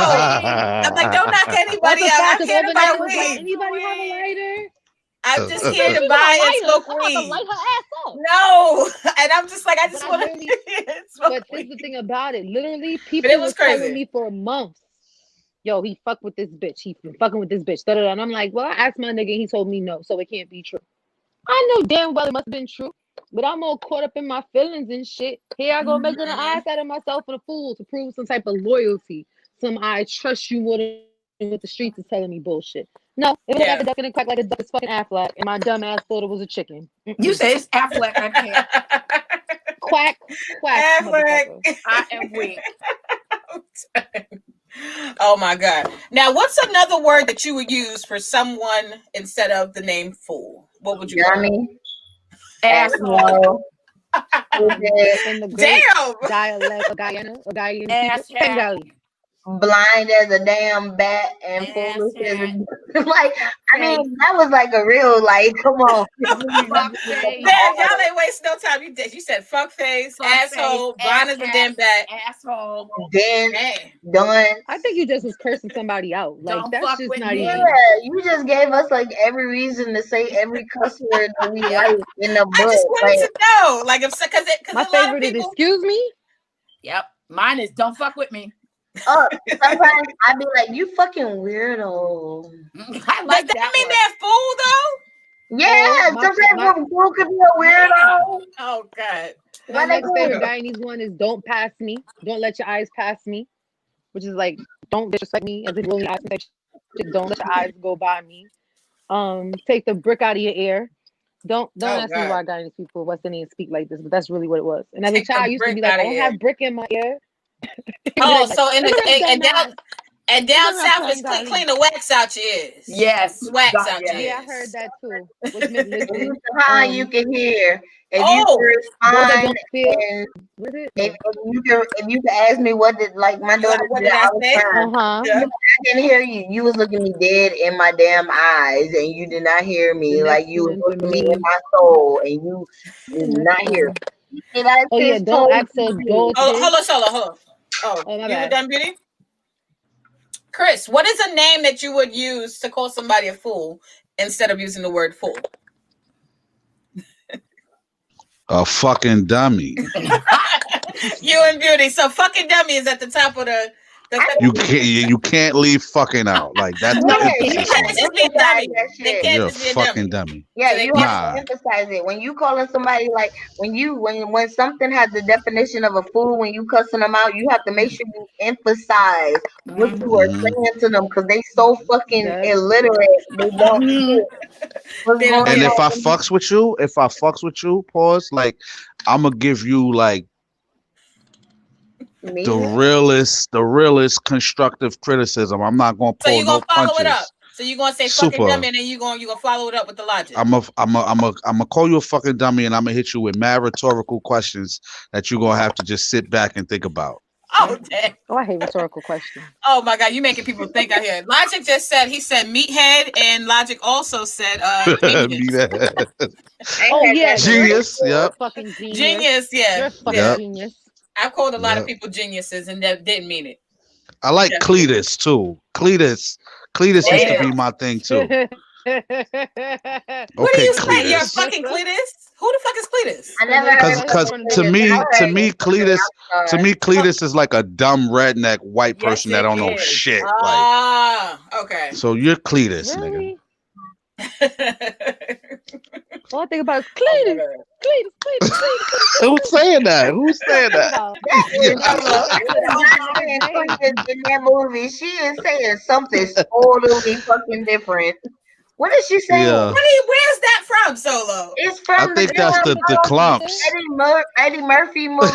I'm like, don't knock anybody out. I'm here to buy weed. Like, anybody have a lighter? I'm just here to buy and smoke weed. To light her ass up. No. And I'm just like, I just want to smoke But weed. here's the thing about it. Literally, people were telling me for months, yo, he fucked with this bitch. He been fucking with this bitch. Da-da-da. And I'm like, well, I asked my nigga, he told me no, so it can't be true. I know damn well it must have been true, but I'm all caught up in my feelings and shit. Here I go making an ass out of myself and a fool to prove some type of loyalty. Some I trust you more than what the streets is telling me bullshit. No, it was like a duck and quack like a duck. It's fucking Affleck, and my dumb ass thought it was a chicken. You say it's Affleck. I can't. Quack. Affleck. I am weak. Oh my God. Now, what's another word that you would use for someone instead of the name fool? What would you call it? Asshole. In the great Damn. dialect of Guyana, Bengali. Blind as a damn bat and foolish as a like. I mean, that was like a real like. Come on, man, y'all ain't waste no time. You said fuck face, asshole, blind as a damn bat, asshole, done. I think you just was cursing somebody out. Like Don't that's just not me. even. Yeah, you just gave us like every reason to say every cuss word that we like in the book. I just wanted to know, like, if because my favorite is excuse me. Yep, mine is don't fuck with me. Oh, sometimes I'd be like, you fucking weirdo. I like Does that mean they're fool though? Yeah, sometimes a fool could be a weirdo. Oh God. My next favorite Guyanese one is don't pass me. Don't let your eyes pass me. Which is like don't disrespect me as if you only ask me shit. Don't let your eyes go by me. Take the brick out of your ear. Don't ask me why Guyanese people West Indians speak like this, but that's really what it was. And as a child I used to be like, I don't have brick in my ear. Oh, so down south is clean the wax out your ears. Yes, wax out your ears. Yeah, I heard that too. Which meant listen, you can hear. If you respond, if you can ask me what did like my daughter did all the time. I didn't hear you. You was looking me dead in my damn eyes, and you did not hear me. Like you was looking me in my soul, and you did not hear. Oh yeah, don't act so dull. Hold on. Oh, you were done, Beauty? Chris, what is a name that you would use to call somebody a fool instead of using the word fool? A fucking dummy. You and Beauty. So fucking dummy is at the top of the you can't leave fucking out. Like that's no, you can't just be dummy. They can't You're just be a fucking dummy. Yeah, you have to emphasize it. When you calling somebody like when something has the definition of a fool, when you cussing them out, you have to make sure you emphasize what you are saying to them because they so fucking illiterate. They don't And if I fucks with you, pause, like I'm gonna give you like the realest constructive criticism. I'm not gonna pull no punches. Follow it up. So you're gonna say fucking dummy, and then you're gonna follow it up with the logic. I'm gonna call you a fucking dummy, and I'm gonna hit you with mad rhetorical questions that you're gonna have to just sit back and think about. Oh, damn. Oh, I hate rhetorical questions. Oh my God, you making people think out here. Logic just said he said meathead, and Logic also said genius. Oh yeah, Genius. Yep. fucking genius. Genius, yeah. You're a fucking yeah. genius. I've called a lot of people geniuses and that didn't mean it. I like Cletus too. Cletus used to be my thing too. What do you say? You're fucking Cletus? Who the fuck is Cletus? I never heard Because to me, Cletus is like a dumb redneck white person that don't know shit. Okay. So you're Cletus, really? nigga. All I think about is Cletus. Who's saying that? Who's saying that? In that movie, she is saying something totally fucking different. What is she saying? Yeah. Where's that from, Solo? It's from I think that's the Clumps. Eddie Murphy movie.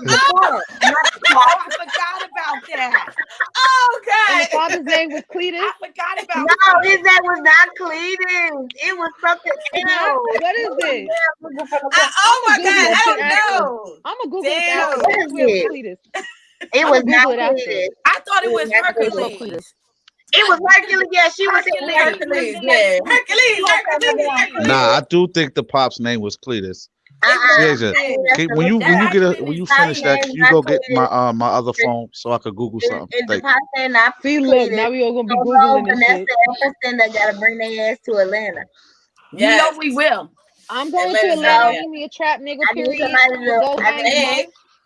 The Clumps. I forgot about that. Oh God! And the father's name was Cletus. I forgot about No, his name was not Cletus. It was something else. What is it? Oh my God! I don't know. I'm gonna Google Damn. it. What is Cletus? It was not Cletus. I thought it was Hercules. It was Hercules. Yeah, she was Hercules. Yeah. Hercules. Nah, I do think the pop's name was Cletus. When you finish that, can you go get my my other phone so I could Google something? See, look, now we all gonna be Googling this shit. That gotta bring their ass to Atlanta. You know we will. I'm going to Atlanta. Give me a trap nigga. Period.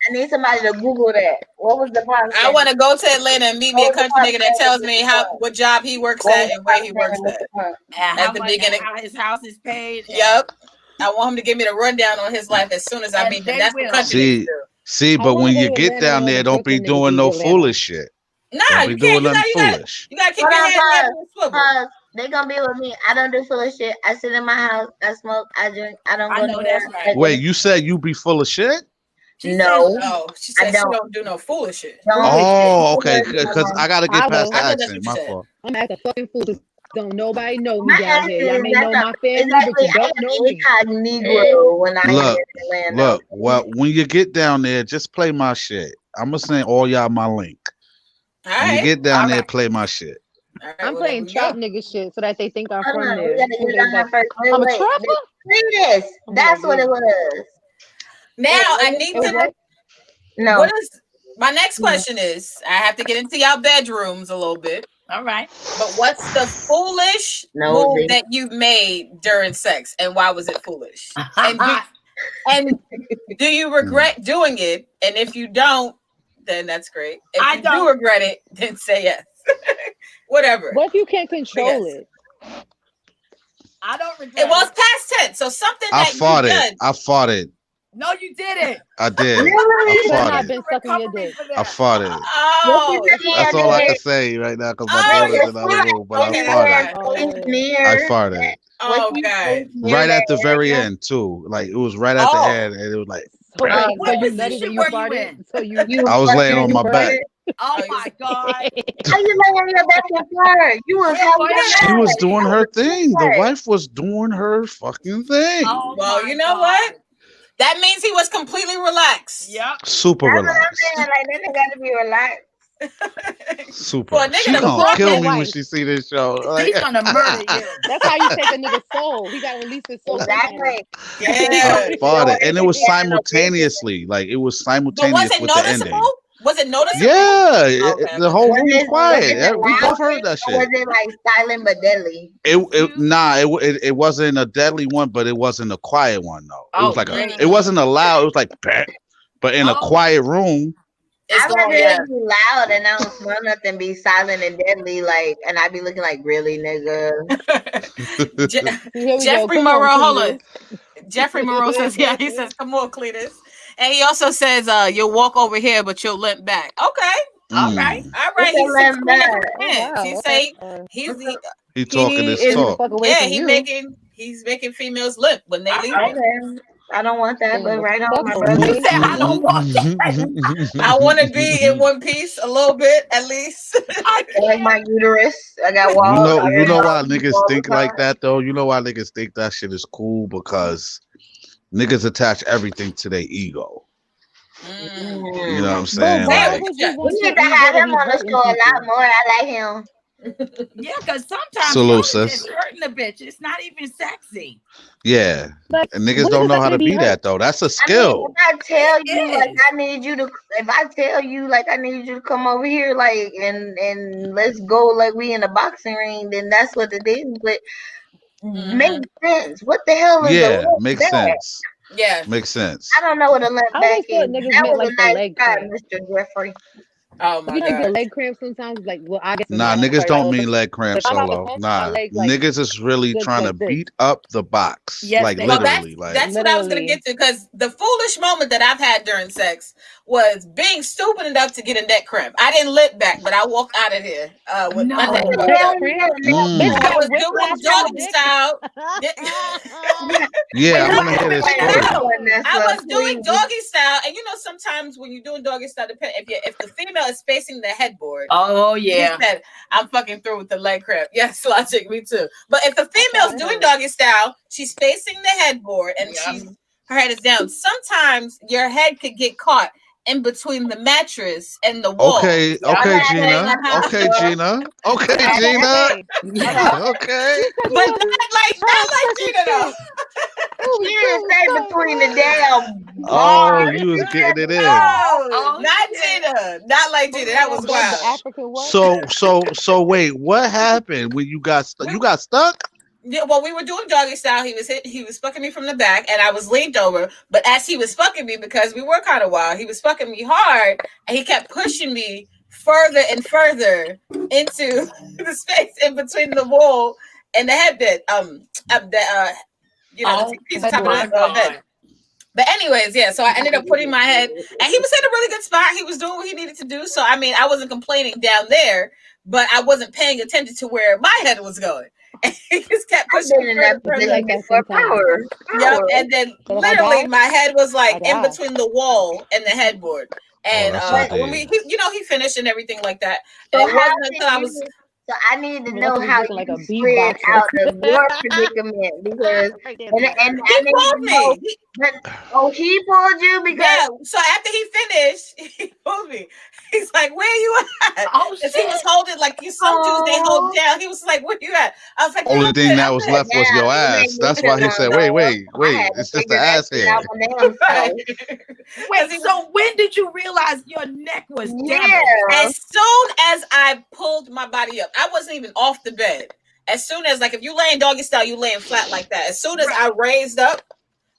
I need somebody to Google that. What was the problem? I want to go to Atlanta and meet me a country nigga that tells me what job he works at and where he works at the beginning. How his house is paid. Yep. I want him to give me the rundown on his life as soon as I meet him. That's the country. See, but when you get down there, don't be doing no foolish shit. Nah, you can't. You gotta keep your head in the swivel. They gonna be with me. I don't do foolish shit. I sit in my house. I smoke. I drink. I don't go nowhere. Right. Wait, you said you be full of shit? No, she said she don't do no foolish shit. Oh, okay. Because I gotta get past the accent. My fault. I'm at the fucking fool. Don't nobody know me down here. Y'all may know my family, but you don't know me. Negro when I look. Well, when you get down there, just play my shit. I'm gonna send all y'all my link. When you get down there, play my shit. Right, I'm playing trap nigga shit so that they think I'm from there. I'm a trapper. This. That's what it was. Now I need to know. What is my next question? Is I have to get into y'all bedrooms a little bit. All right. But what's the foolish move that you've made during sex, and why was it foolish? And do you regret doing it? And if you don't, then that's great. If you do regret it, then say yes. Whatever. What if you can't control it? I don't regret it. Was past tense, so something that you done. I fought it. No, you didn't. I did. Really? I fought it. Oh, that's all I can say right now because my daughter's in the other room. But I fought it. I fought it. Oh God! Right at the very end too. Like it was right at the end, and it was like. What position were you in? I was laying on my back. Oh my God! How you laying on your back and flirt? You was She was doing her thing. The wife was doing her fucking thing. Oh, well, you know what? That means he was completely relaxed. Yep. Super relaxed. Like that got to be relaxed. Super. She gonna kill me when she see this show. Like, he's gonna murder you. That's how you take a nigga's soul. He gotta release his soul. Exactly. I fought it, and it was simultaneously. Like it was simultaneous with the ending. Was it noticeable? Yeah, the whole room was quiet. We both heard that shit. Was it like silent but deadly? It wasn't a deadly one, but it wasn't a quiet one though. It was like it wasn't a loud. It was like, but in a quiet room. I'd rather it be loud and I don't smell nothing, be silent and deadly, like, and I'd be looking like, really, nigga. Jeffrey Moreau, hold on. Jeffrey Moreau says, he says, come on, Cletus. And he also says, you'll walk over here, but you'll limp back. Okay. All right. He say he's talking his talk. Yeah, he's making females limp when they leave. Okay. I don't want that, but right on, my brother. You said I don't want that. I want to be in one piece a little bit, at least. Like my uterus. I got walls. You know why niggas think like that, though? You know why niggas think that shit is cool? Because niggas attach everything to their ego. You know what I'm Mm. saying? But why Like, would you We want need your to ego have to him be on the hurting show a lot people? more. I like him. Yeah, because sometimes salute, y'all are sis. just hurting a bitch. It's not even sexy. Yeah. But And niggas when don't is it know how okay to to be be hurt? that though. That's a I mean, skill. if I tell It you like is. I need you to, if I tell you like I need you to come over here, like and let's go like we in a boxing ring, then that's what it is. But makes sense. What the hell is a Yeah, limp makes back? sense. Yeah. Makes sense. I don't know what a limp I back always is. thought niggas That meant was like a the nice leg try, cramp. Mr. Jeffrey. Oh You my know, like the god. leg cramp sometimes, like, well, I guess it's Nah, mine. I'm niggas sorry, don't like, mean leg cramp if I'm out the solo. punch, my Nah. legs like Niggas is really good trying to like this. beat up the box. Yes, Like they Well, are. literally. Like that's what I was gonna Literally. get to, because the foolish moment that I've had during sex was being stupid enough to get a neck cramp. I didn't lip back, but I walked out of here with my No. neck A What the fucked neck hell up. you cramp? get a neck Bitch, I got was whiplash doing from the doggy dick. style. yeah, I Wait, wanna wait, hear wait, this wait, story. no. Vanessa, I was please. doing doggy style, and sometimes when you're doing doggy style, depend if the female is facing the headboard. Oh You yeah. said I'm fucking through with the leg cramp. Yes, Logic, me too. But if the female's it doing hurt. doggy style, she's facing the headboard and Yeah. her head is down. Sometimes your head could get caught in between the mattress and the wall. Okay, Yeah. okay, I've had Gina. that Okay, before. Gina. Okay, I've had Gina. Okay. Yeah. Okay. But not like Gina though. Oh, She didn't say between the damn Oh, bars. you was getting it in. No, Oh, not shit. Gina. Not like Gina. That was the wild. African what? So wait, what happened when you got stuck? You got stuck? Yeah, well, we were doing doggy style. He was fucking me from the back, and I was leaned over. But as he was fucking me, because we were kind of wild, he was fucking me hard, and he kept pushing me further and further into the space in between the wall and the headbed. The Oh piece of top of my the bed. God. But anyways, yeah. So I ended up putting my head, and he was in a really good spot. He was doing what he needed to do. So I mean, I wasn't complaining down there, but I wasn't paying attention to where my head was going. And he just kept I've pushing been me in that further. position like that before. sometimes. Power. Yep. And then So if I literally die, my head was like I in die. between the wall and the headboard. And that's so when deep. he finished and everything like that. So And it how wasn't did until I you? was So I need to I mean, know that's me how looking like you a slid beatboxer. out of your predicament because, Right there, and bitch. and he I need pulled to know. me. But he pulled you because Yeah. So after he finished, he pulled me. He's like, "Where you at?" Oh Because he shit. was holding like some dudes they hold oh down. He was like, "Where you at?" I was like, "No, Only I'm thing good. that I'm was good." left was damn, your you made ass. me That's feel why he said, unknown. wait, I had to it's just the figure that ass shit hair. out my damn self. Wait, so when did you realize your neck was damaged? Yeah. As soon as I pulled my body up, I wasn't even off the bed. As soon as, like, if you laying doggy style, you laying flat like that. As soon as I raised up,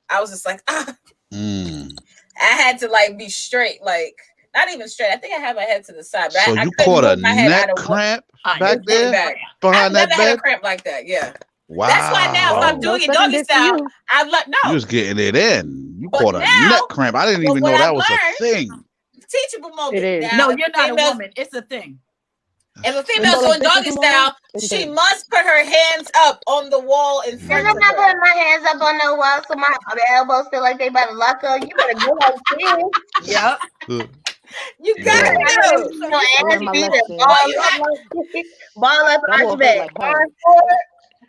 I was just like, ah. Mm. I had to like be straight, like not even straight. I think I had my head to the side, but So I you couldn't caught a move my head neck out of what cramp I back know. there back. I've behind never that had a bed? cramp like that. Yeah. Wow. That's why now if I'm No doing it sucking doggy dick for style, you. I've let You no. was getting it in. You But caught a now, neck cramp. I didn't even what know that I've was a learned, thing. teachable moment. It is. Now, No, if you're a not a female's woman. It's a thing. if a When female's those doing doggy bitches style, move, it's she good. must put her hands up on the wall in Cause front I'm of not her. putting my hands up on no wall so my elbows feel like they about to lock up. You better go like this. Yep. You You got better Yeah. not to. let me So know you I ass learned my beat lesson. it. Ball But you up, have ball up, That arch will hurt back. like hell. Arm forward.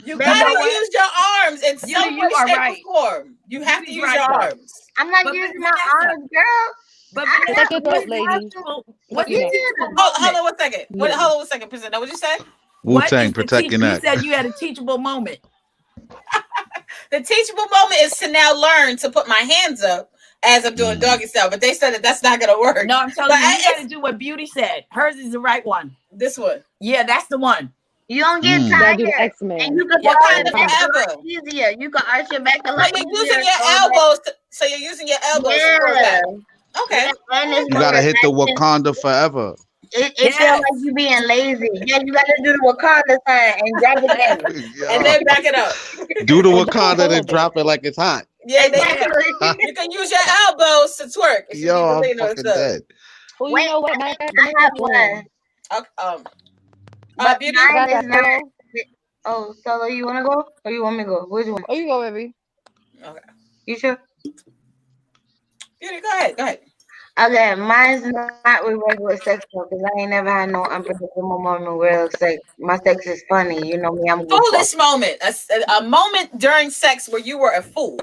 you Back gotta know what? use your arms in You- some you way, are shape, right. or form. You have to She's use right, your though. arms. I'm not But using my Vanessa, arms, girl. But I Vanessa, Check your what's throat, the lady. teachable? Check What's your the neck. teachable Hold on moment? one second. Yeah. Hold on one second, Priscilla. What'd you say? What Wu-Tang, is the protect your You neck. said you had a teachable moment. The teachable moment is to now learn to put my hands up as I'm doing doggy style, but they said that that's not gonna work. No, I'm telling But you, you got to do what Beauty said. Hers is the right one. this one. Yeah, that's the one. You don't get Mm. You gotta do the tired. X-Men. And you can What throw kind it of back a lot forever? easier. You can arch your back a So lot you're easier. using your throw it back. elbows. So you're using your elbows to throw it Yeah. back. Okay. Yeah, and it's You more gotta hit the relaxing. Wakanda forever. It Yes. feels like you being lazy. Yeah, you gotta do the Wakanda sign and drop it down. And Yeah. then back it up. Do the And don't Wakanda hold and it. drop it like it's hot. Yeah, Exactly. you can use your elbows to twerk if you Yo, need to I'm lean on fucking stuff. dead. Well, you Wait, know what? Matter of fact, I have one. Okay, But Beauty. I mine got is that not. solo. Oh, Solo, you wanna go? Or you want me to go? Which one? Oh, you go, baby. Okay. You sure? Beauty, go ahead. Go ahead. Okay, mine's not with regular sex though, because I ain't never had no unpredictable moment where sex. My sex is funny, you know me. I'm good. Foolish moment. A moment during sex where you were a fool.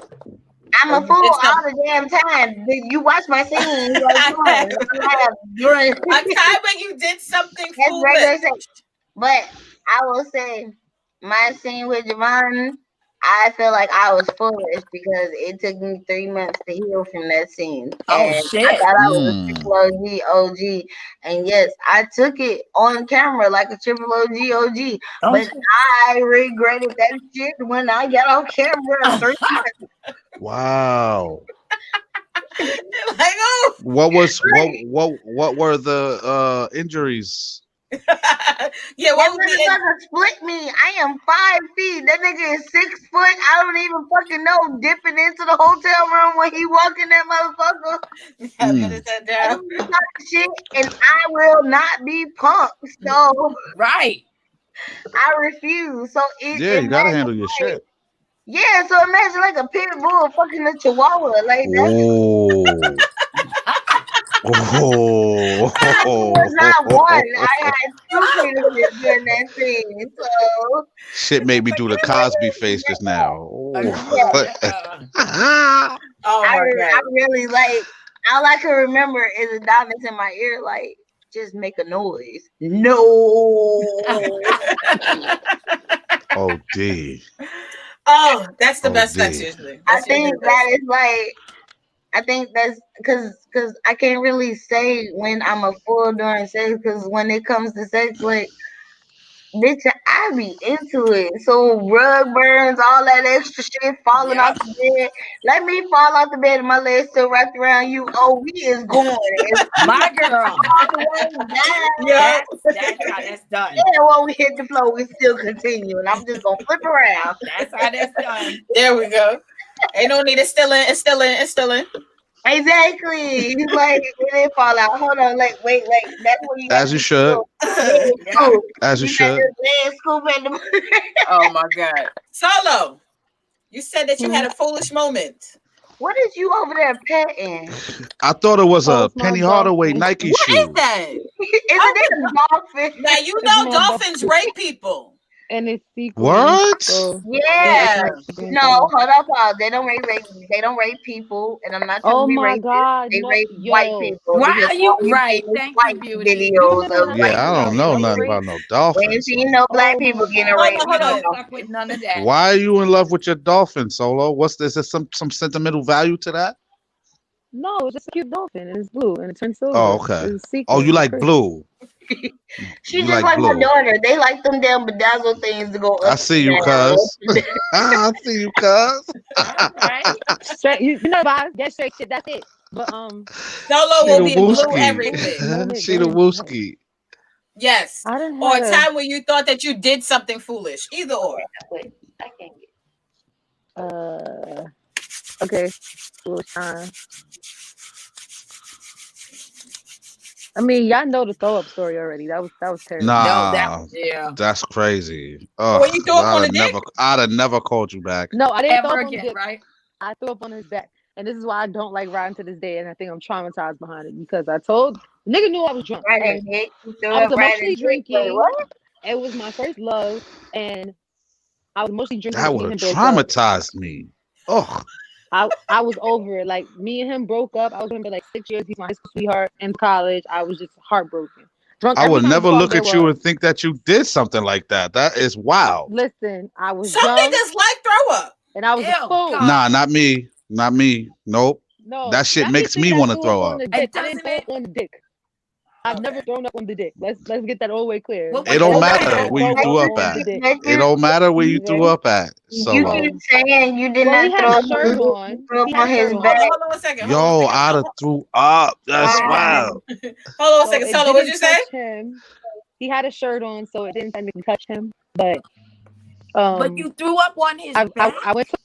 I'm a fool all the damn time. You watch my scenes. Like, come on. A time when you did something That's regular foolish. sex. But I will say, my scene with Javon, I feel like I was foolish because it took me 3 months to heal from that scene. Oh, And shit. I thought I was a triple OG. And yes, I took it on camera like a triple OG. Oh, but I regretted that shit when I got on camera 3 months. Wow. Like, oh. What were the injuries? Yeah, that motherfucker split me. I am 5 feet. That nigga is 6 foot. I don't even fucking know. Dipping into the hotel room when he walking that motherfucker. Down. Shit, and I will not be punked. So right. I refuse. So you gotta handle your shit. Yeah, so imagine like a pit bull fucking a chihuahua. Like that. I was not one. I had 2 penises during that scene. So shit made me do the Cosby face just now. I really like. All I can remember is Adonis in my ear, like, just make a noise. No. Oh, D. Oh, that's the best sex usually. I think that is like. I think that's because I can't really say when I'm a fool during sex, because when it comes to sex, like, bitch, I be into it. So rug burns, all that extra shit falling off the bed. Let me fall off the bed and my legs still wrapped around you. Oh, we is going. My girl. All the way down. That's how that's done. Yeah, when we hit the floor, we still continue. And I'm just going to flip around. That's how that's done. There we go. Ain't no need. It's still in. It's still in. It's still in. Exactly. He's like, it didn't fall out. Hold on, like, wait. That's what you got. As you should. As you should. Oh my God. Solo, you said that you had a foolish moment. What is you over there petting? I thought it was a Penny Hardaway Nike shoe. What is that? Isn't it a dolphin? Now you know dolphins rape people. And it's secret. What? So yeah. No, hold up, Paul. They don't rape people, and I'm not trying to be racist. God, they rape white people. Why are you right? Thank you, Beauty. Videos of yeah, I don't know nothing about no dolphins. When you know black people getting raped. With none of that. Why are you in love with your dolphin, Solo? What's this? Is there some sentimental value to that? No, it's just a cute dolphin, and it's blue, and it turns silver. Oh, okay. Oh, you like blue? She just like my daughter. They like them damn bedazzled things to go up. I see you, cuz. I see you, cuz. Straight, you know, get straight shit. That's it. But Solo will be blue everything. She the wooski. Yes. Or a time when you thought that you did something foolish. Either or. I can't get. Okay. Foolish time. I mean, y'all know the throw up story already. That was terrible. Nah, that's crazy. Oh, when you threw up on the dick? I'd have never called you back. No, I didn't throw up on again, the dick. Right? I threw up on his back, and this is why I don't like riding to this day. And I think I'm traumatized behind it because I told nigga knew I was drunk. Right. I was emotionally drinking. It was my first love, and I was mostly drinking. That would have traumatized me. Oh. I was over it. Like, me and him broke up. I was with him for like 6 years. He's my high school sweetheart in college. I was just heartbroken. Drunk. I would never look at you and think that you did something like that. That is wild. Listen, I was some young, niggas like throw up. And I was a fool. Nah, not me. Not me. Nope. No. That shit makes me want to throw up. I didn't throw up on the dick. I've never thrown up on the dick. Let's get that all the way clear. It don't matter where you threw up at. It don't matter where you threw up at. So you keep saying you did not throw up on his back. Hold on a second. Yo, I'd have threw up. That's wild. Hold on a second. Solo, what'd you say? He had a shirt on, so it didn't technically touch him. But you threw up on his back. I went to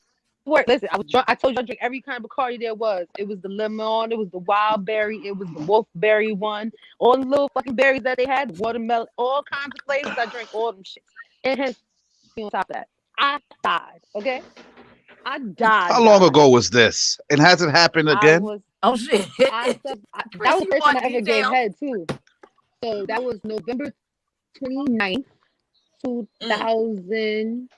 work. Listen, I was drunk. I told you I drink every kind of Bacardi there was. It was the lemon, it was the wild berry, it was the wolfberry one, all the little fucking berries that they had, watermelon, all kinds of flavors. I drank all them shit. And hence, on top of that, I died. Okay, I died. How long ago was this? And has it happened again? Oh shit! That was the first time I ever gave head too. So that was November 29th, 2010.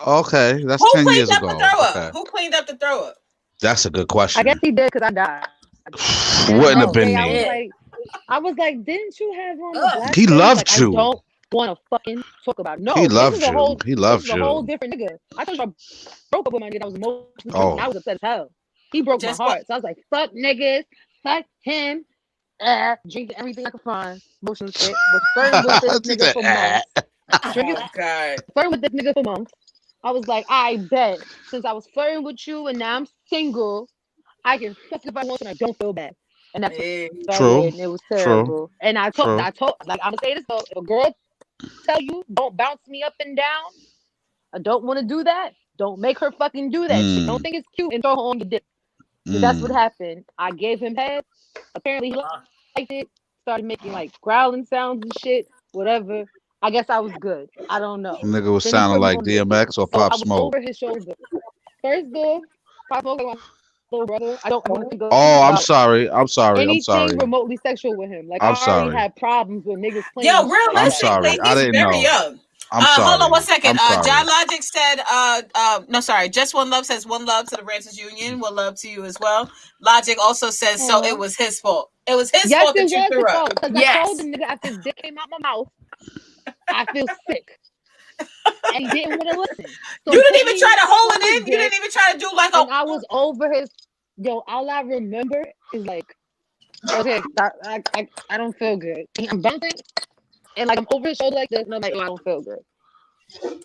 Okay, that's Who 10 cleaned years up the ago. throw up? Okay, Who cleaned up the throw up? that's a good I question. guess he did because I died. And the Wouldn't have next been day me. I was like, didn't you have on the Ugh. black He face? Like, loved I you. don't want to fucking talk about it. He No, loved you. He this loved is a whole you. different nigga. I told you I broke up with my nigga. I was emotionally drunk and I Oh, was upset as hell. He broke my Just what? heart. So I was like, fuck niggas, fuck him, drinking everything I could find, emotional shit. Was flirting with this she nigga said, for "Ah." months. Drinking, Oh God. flirting with this nigga for months. I was like, I bet since I was flirting with you and now I'm single, I can fuck if I want and I don't feel bad. And that's Hey. what I True, did, and it was true, terrible. And true. like I'm gonna say this though: if a girl tell you don't bounce me up and down, I don't want to do that. Don't make her fucking do that shit. Don't Mm, think it's cute and throw her on the dick. Because that's what mm. happened. I gave him head. Apparently he liked it. Started making like growling sounds and shit. Whatever. I guess I was good. I don't know. Nigga was Then he sounding put me like on the dick. DMX or So Pop I was Smoke. over his shoulder. First door, Pop Smoke like my little brother. I don't want to think Oh, I'm about sorry. I'm sorry. I'm anything sorry. remotely sexual with him. Like I'm I already sorry. had problems with niggas playing Yo, and shit like I'm that. realistically, sorry. I he's didn't very know. young. I'm Hold on one sorry. second. I'm sorry. John Logic said, no, sorry. Just One Love says one love to the Ranchers Union. One love to you as well. Logic also says, so it Aw. was his fault. It was his Yes, fault it that you was his threw up. fault. Because I told the Yes. nigga after his dick came out my mouth, I feel sick. And he didn't want to listen. So You he didn't put even me try to hold on it his in. You dick, didn't even try to do like and a. I was over his. Yo, all I remember is like, okay, I don't feel good. And I'm bouncing, and like I'm over his shoulder like this, and I'm like, oh, I don't feel good.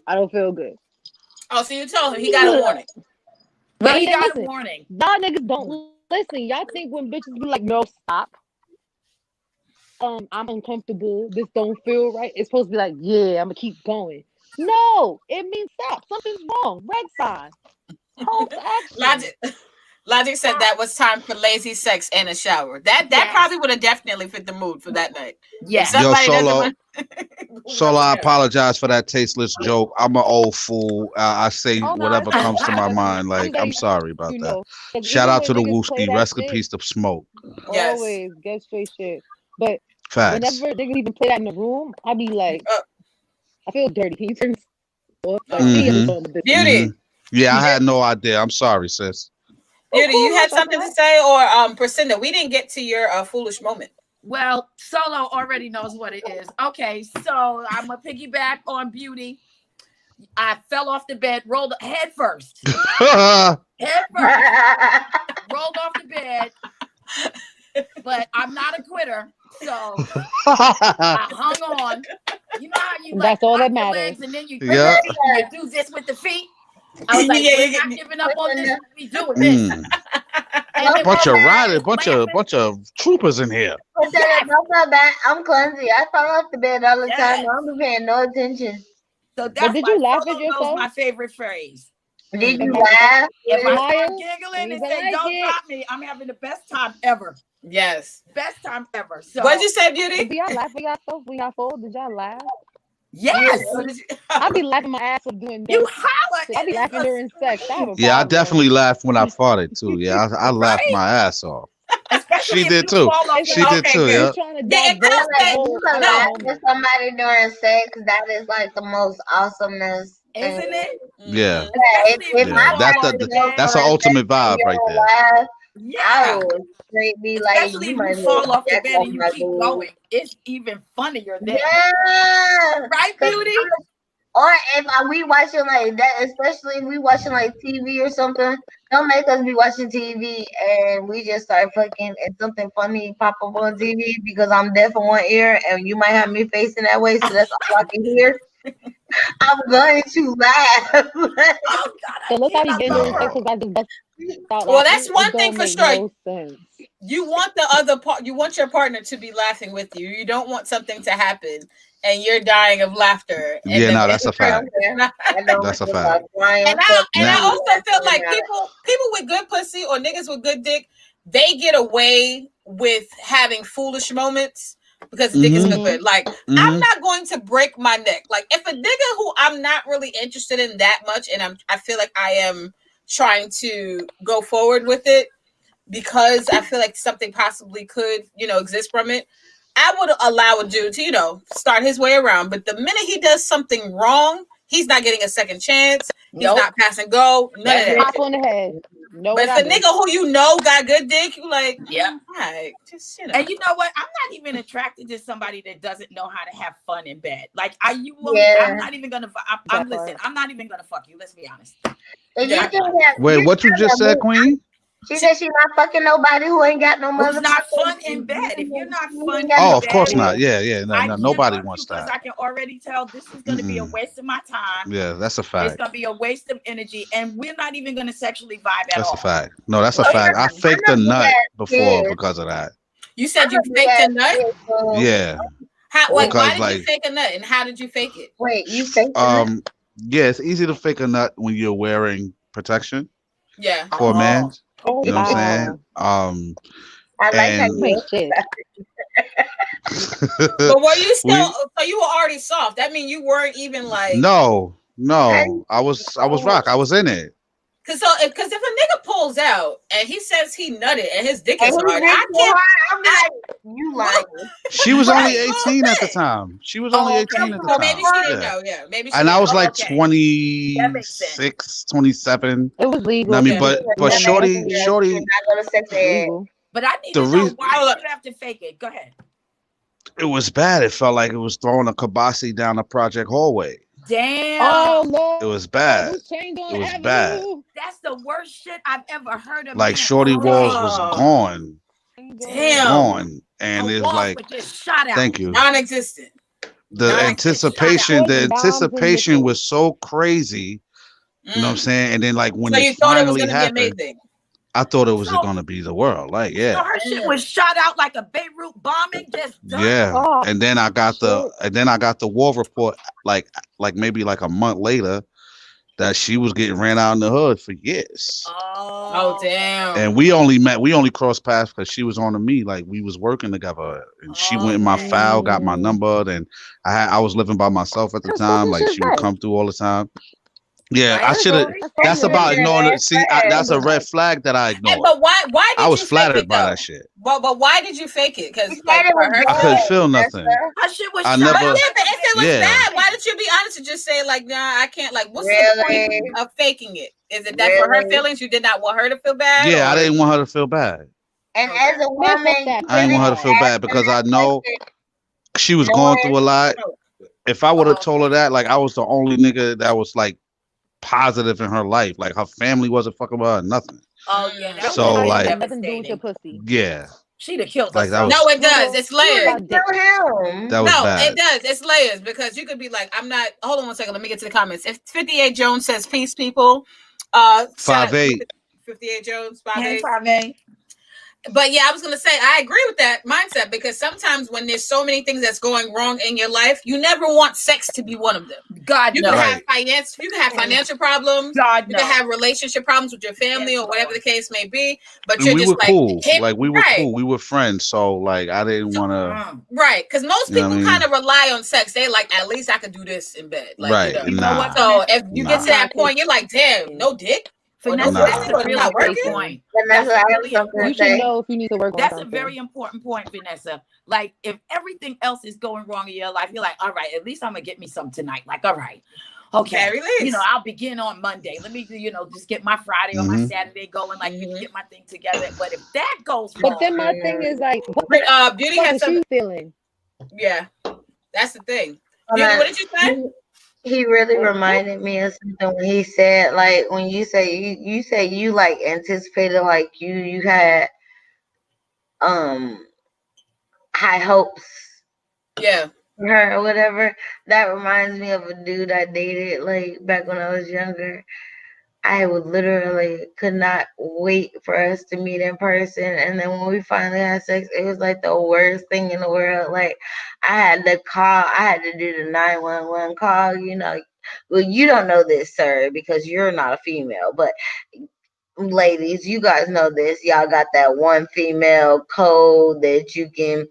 I don't feel good. Oh, so you told him he got a warning. Well, And he he didn't got a listen. warning. Y'all niggas don't listen. Y'all think when bitches be like, no, stop. I'm uncomfortable. This don't feel right. It's supposed to be like, yeah, I'm gonna keep going. No, it means stop. Something's wrong. Red sign. Call to action. Logic said that was time for lazy sex and a shower. That Yes. probably would have definitely fit the mood for that night. If Yes. Yo, somebody doesn't Solo. want Solo, I apologize for that tasteless joke. I'm an old fool. I say Oh no, whatever it's fine. comes to my I'm mind. Like, I'm letting sorry about you that. know. 'Cause Shout even out when to the niggas play Wooski. that Rest in shit, peace to Smoke. Yes. always get straight shit. But Facts. whenever niggas even play that in the room, I be like, I feel dirty. Can you turn this off? Like, Oh. me and Mm-hmm. this on the bitch. Beauty. Mm-hmm. Yeah, I had no idea. I'm sorry, sis. Beauty, cool, you had no stress something at to all. say, or Priscinda? We didn't get to your foolish moment. Well, Solo already knows what it is. Okay, so I'm gonna piggyback on Beauty. I fell off the bed, rolled head first. Head first. Rolled off the bed. But I'm not a quitter. So I hung on. You know how you like That's all that lock your matters. legs and then you Yeah. do this with the feet? I was like, Yeah, we're you not get- giving up on this. We doing this. Mm. And then Bunch of one riders, laughing. bunch of troopers in here. But Yes. don't feel bad. I'm clumsy. I fall off the bed all the Yes. time. I don't be paying no attention. So But that's did why you laugh Solo at knows yourself? my favorite phrase. Did If you I- if I- laugh? If I Smile, start giggling and I say, like don't it. drop me, I'm having the best time ever. Yes. Best time ever. So What'd you say, But Beauty? do y'all laugh at yourself when y'all fall? Did y'all laugh? yes, What did you- I be laughing my ass off doing you dumb holler. shit. I be and laughing it's during sex. I have a Yeah, I problem. definitely laughed when I farted too. Yeah, I laughed Right? my ass off. especially She if did you too. fall off It's the She like did Okay, too. good. Yeah. you trying to Yeah, it divert does the say- whole You can No. laugh moment. at somebody during sex. That is like the most awesomeness. Isn't thing. it? Yeah. Yeah, Especially if Yeah. my That, partner that, goes that's on an a ultimate sex and vibe you right don't there. laugh, I Yeah. would straight be like, Especially you if might you as well fall off the jack bed off and you my keep dude. going. It's even funnier then. Yeah. Right, 'Cause Beauty? Or if we watching like that, especially if we watching like TV or something, don't make us be watching TV and we just start fucking and something funny pop up on TV because I'm deaf in one ear and you might have me facing that way, so that's all I can hear. I'm going to laugh. Oh God, So I look how can't. he I getting love during her. sex because I just bust out Well, laughing. that's one It thing don't for make sure. no sense. You want the other part. You want your partner to be laughing with you. You don't want something to happen and you're dying of laughter. And Yeah, then no, that's a I fact. don't care. I don't That's a give fact. flying And fuck I Now- also feel laughing like about it. people with good pussy or niggas with good dick, they get away with having foolish moments because the dick is Mhm. good. Like I'm Mhm. not going to break my neck. Like if a nigga who I'm not really interested in that much, and I feel like I am trying to go forward with it because I feel like something possibly could, exist from it. I would allow a dude to, start his way around. But the minute he does something wrong, he's not getting a second chance. He's Nope. not passing go. None That's of it. that. Pop on the head. No, But if a nigga who you know got good dick, you like, Yeah. all right, just And you know what? I'm not even attracted to somebody that doesn't know how to have fun in bed. Like, are you? Yeah. I'm not even gonna. I'm listen. I'm not even gonna fuck you. Let's be honest. And you Yeah. think that Wait, what you just said, Queen? She said she's not fucking nobody who ain't got no Who's motherfucking. not fun in bed? If you're not fun in Oh, of bed, course not. Yeah. I No, can't nobody fuck wants you because that. I can already tell this is going to be a waste of my time. Yeah, that's a It's fact. going to be a waste of energy, and we're not even going to sexually vibe at That's all. a fact. No, that's a So, fact. I faked a know you nut had before kids. because of that. You said I you know you faked a had nut. kids, so- Yeah. How? Like, why Because, did you fake a nut, and how did you fake it? Wait, you faked a nut? Yeah, it's easy to fake a nut when you're wearing protection Yeah. for a man. Oh, You know what I'm wow. saying? I like how and- you Wait, shit. But were you still? We- So you were already soft. That means you weren't even like. No. I was rock. I was in it. Because if a nigga pulls out and he says he nutted and his dick and is he hard, dick I so can't. hard, I'm like, you lying. She was Right. only 18 at the time. She was only 18 at the So time. maybe she didn't Yeah. know. Yeah, maybe. She And I didn't was know. like Okay. 26, 27. It was legal. I mean, Yeah. but shorty, Did not go to sex ed. legal. but I need The to know reason- why did you have to fake it? Go ahead. it was bad. It felt like it was throwing a kibasi down a project hallway. Damn. Oh, Lord. It was bad. Who's chained on It was Avenue? bad. That's the worst shit I've ever heard of. Like man. shorty walls was gone, Damn. gone, and Her it was walls like, were just shot out. thank you. Non-existent. The Nice. anticipation, the Bombs and anticipation missiles. was so crazy. You know what I'm saying? And then like when So it you thought it was finally going to be happened, amazing. I thought it was So- gonna be the world. Like, So yeah. her shit was shot out like a Beirut bombing, just done. Yeah. Oh, And then I got the war report like maybe like a month later that she was getting ran out in the hood for years. Oh damn. And we only crossed paths because she was on to me. Like we was working together, and she went in my file, got my number. And I was living by myself at the time. Like she would come through all the time. Yeah, I should have. That's about ignoring it. See, that's a red flag that I Hey, ignored. but why did I was you flattered fake it, by though? that shit. But why did you fake it? Because You said it was I bad. couldn't feel nothing. Her shit was I shot never- out. yeah, but if it was Yeah. bad, why did you be honest and just say like, nah, I can't? Like, what's the Really? point of faking it? Is it that for her Really? feelings? You did not want her to feel bad? Yeah, I or- didn't want her to feel bad. And as a woman, I didn't want her to feel bad because I know she was going through a lot. If I would have told her that, like I was the only nigga that was like positive in her life, like her family wasn't fucking with her, nothing. Oh yeah, that So, was like- nothing to do with your pussy. Yeah, she'd have killed Like, that herself. was- No, it does. It's layers. Tell him. that was No, bad. it does. It's layers because you could be like, I'm not. Hold on one second. Let me get to the comments. If 58 Jones says peace, people. 5'8". 58 Jones, Hey, 5'8". Fave. But yeah, I was gonna say I agree with that mindset because sometimes when there's so many things that's going wrong in your life, you never want sex to be one of them. God You no. can Right. have finance. You can have financial problems. God You no. can have relationship problems with your family Yes, or whatever the case may be. But And you're we just were like, cool. hit- Like we were right. cool. We were friends. So like I didn't want to. Right, because most You know people what I mean? kind of rely on sex. They like, at least I could do this in bed. Like, Right. You know. Nah. what? So if you get Nah. to that point, you're like, damn, no dick. Vanessa, Nah. that's a Nah. really Not good working. point. Vanessa, I have really something You to should say. know if you need to work on That's a something. very important point, Vanessa. Like, if everything else is going wrong in your life, you're like, all right, at least I'm gonna get me some tonight. Like, all right, okay, Very least. you know, I'll begin on Monday. Let me, just get my Friday or my Mhm. Saturday going. Like, Mhm. get my thing together. But if that goes But wrong, then my thing is like, what the Beauty fuck has is some. she feeling? Yeah, that's the thing. Hold Beauty, on. what did you say? He really reminded me of something when he said, like, when you say you say you like anticipated, like you had high hopes Yeah. for her or whatever. That reminds me of a dude I dated like back when I was younger. I would literally could not wait for us to meet in person. And then when we finally had sex, it was like the worst thing in the world. Like I had to do the 911 call, you know. Well, you don't know this, sir, because you're not a female, but ladies, you guys know this. Y'all got that one female code that you can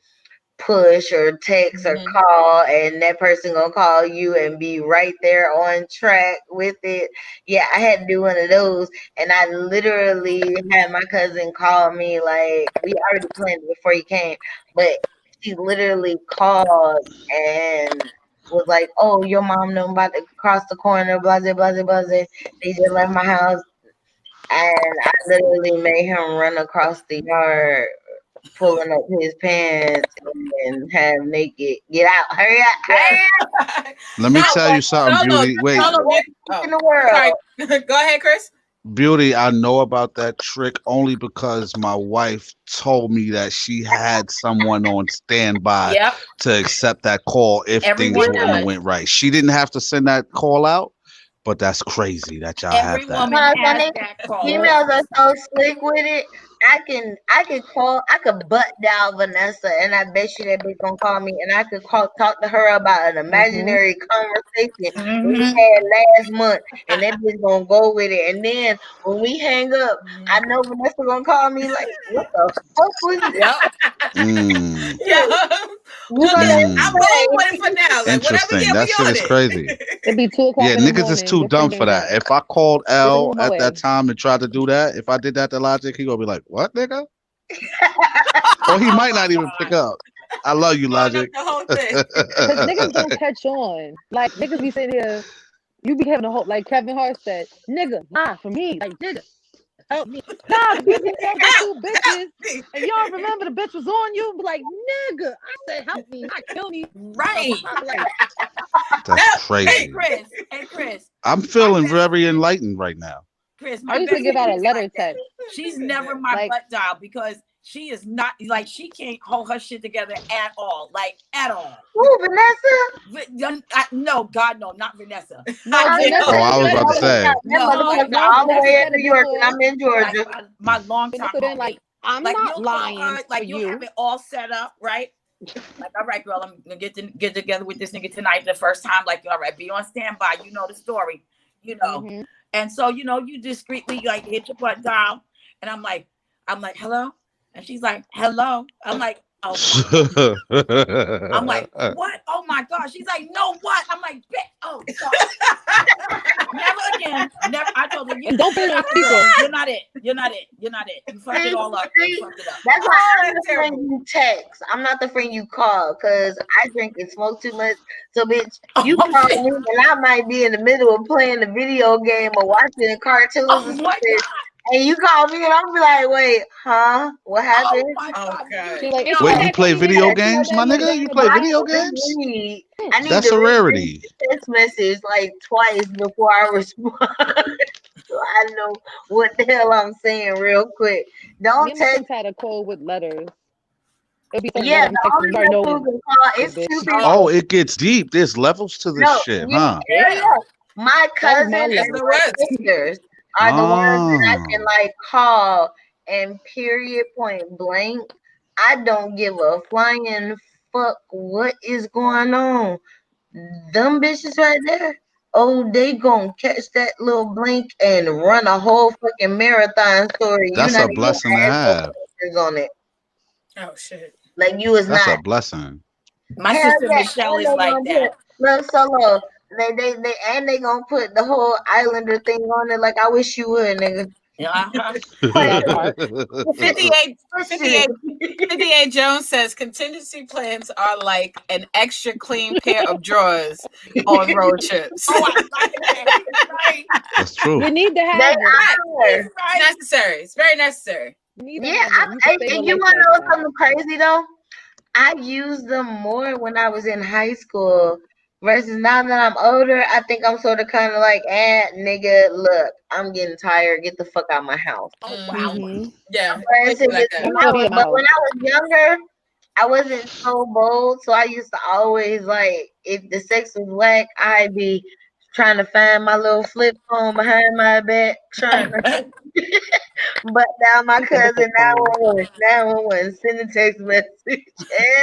push or text or Mhm. call, and that person gonna call you and be right there on track with it. Yeah, I had to do one of those, and I literally had my cousin call me. Like, we already planned it before he came, but she literally called and was like, "Oh, your mom know I'm about to cross the corner, blah blah blah blah." They just left my house, and I literally made him run across the yard, pulling up his pants and have naked. Get out! Hurry up! Hurry up! Let me tell you something, Beauty. Wait, In the world. Sorry. Go ahead, Chris. Beauty, I know about that trick only because my wife told me that she had someone on standby Yep. to accept that call if Everyone things does. went right. She didn't have to send that call out, but that's crazy that y'all Every have that. woman has that call. Females are so slick with it. I can butt dial Vanessa, and I bet you that bitch gonna call me, and I could talk to her about an imaginary conversation we had last month, and that bitch gonna go with it. And then when we hang up, I know Vanessa gonna call me like, "What the fuck was it?" I'm going with it for now. Like, interesting. That shit is crazy. It'd be 2 o'clock. Yeah, in the niggas morning, is too your dumb friend for that. ain't If I called L my at way. that time and tried to do that, if I did that to Logic, he gonna be like, "What, nigga?" Or he might not even pick up. I love you, Logic. The whole thing. Because niggas don't catch on. Like, niggas be sitting here, you be having a whole, like Kevin Hart said, nigga, nah, for me, like, nigga, help me. Nah, the bitch got 2 bitches, and y'all remember the bitch was on you, be like, nigga, I said, help me, not kill me. Right. Like, That's crazy. Hey, Chris. I'm feeling very enlightened right now. Chris, I my used to best give out a friend is letter like that. text. She's never my Like- butt dial because she is not like she can't hold her shit together at all. Like at all. Who, Vanessa? No, God, no, not Vanessa. No, Vanessa. Oh, I was about to say. That motherfucker all the way in New York, and I'm in Georgia. Like my long time Vanessa been like, I'm like not you'll lying call her, for like you'll you. have it all set up, right? Like, all right, girl, I'm gonna get together with this nigga tonight. The first time, like, all right, be on standby. You know the story, you know. Mhm. And so, you know, you discreetly like hit your butt dial, and I'm like, hello, and she's like, hello. I'm like, oh, I'm like, what? Oh my gosh. She's like, no, what? I'm like, bitch. Oh, sorry. Never again. Never. I told her, Don't put it on speaker. You're not it. You're not it. You're not it. You fucked it all up. You fucked it up. That's why I'm the friend you text. I'm not the friend you call because I drink and smoke too much. So, bitch, you call me and I might be in the middle of playing a video game or watching cartoons or something. And you call me and I'll be like, wait, huh? What happened? Oh, God. She's like, Wait, you play video games, my nigga? You play video games? I need That's to a read rarity. this message like twice before I respond. So I know what the hell I'm saying real quick. Don't text. had a call with letters. It'll be Yeah, the only people who can call it's 2 people. Oh, it gets deep. There's levels to this shit, huh? Yeah. My cousin and my sisters are the ones that I can like call, and period, point blank, I don't give a flying fuck what is going on. Them bitches right there, oh, they gonna catch that little blink and run a whole fucking marathon story. That's a blessing to have. On it. Oh shit! Like you is That's not. a blessing. My sister Michelle is like that. Look, Solo. They and they gonna put the whole Islander thing on it. Like I wish you would, nigga. 58 Jones says contingency plans are like an extra clean pair of drawers on road trips. That's true. You need to have it's necessary. It's very necessary. Yeah, and you want to know something crazy though? I used them more when I was in high school versus now that I'm older. I think I'm sort of kind of like, nigga, look, I'm getting tired. Get the fuck out of my house. Oh wow. Yeah. But when I was younger, I wasn't so bold, so I used to always like, if the sex was whack, I'd be trying to find my little flip phone behind my back, trying to. But now my cousin 911 send a text message.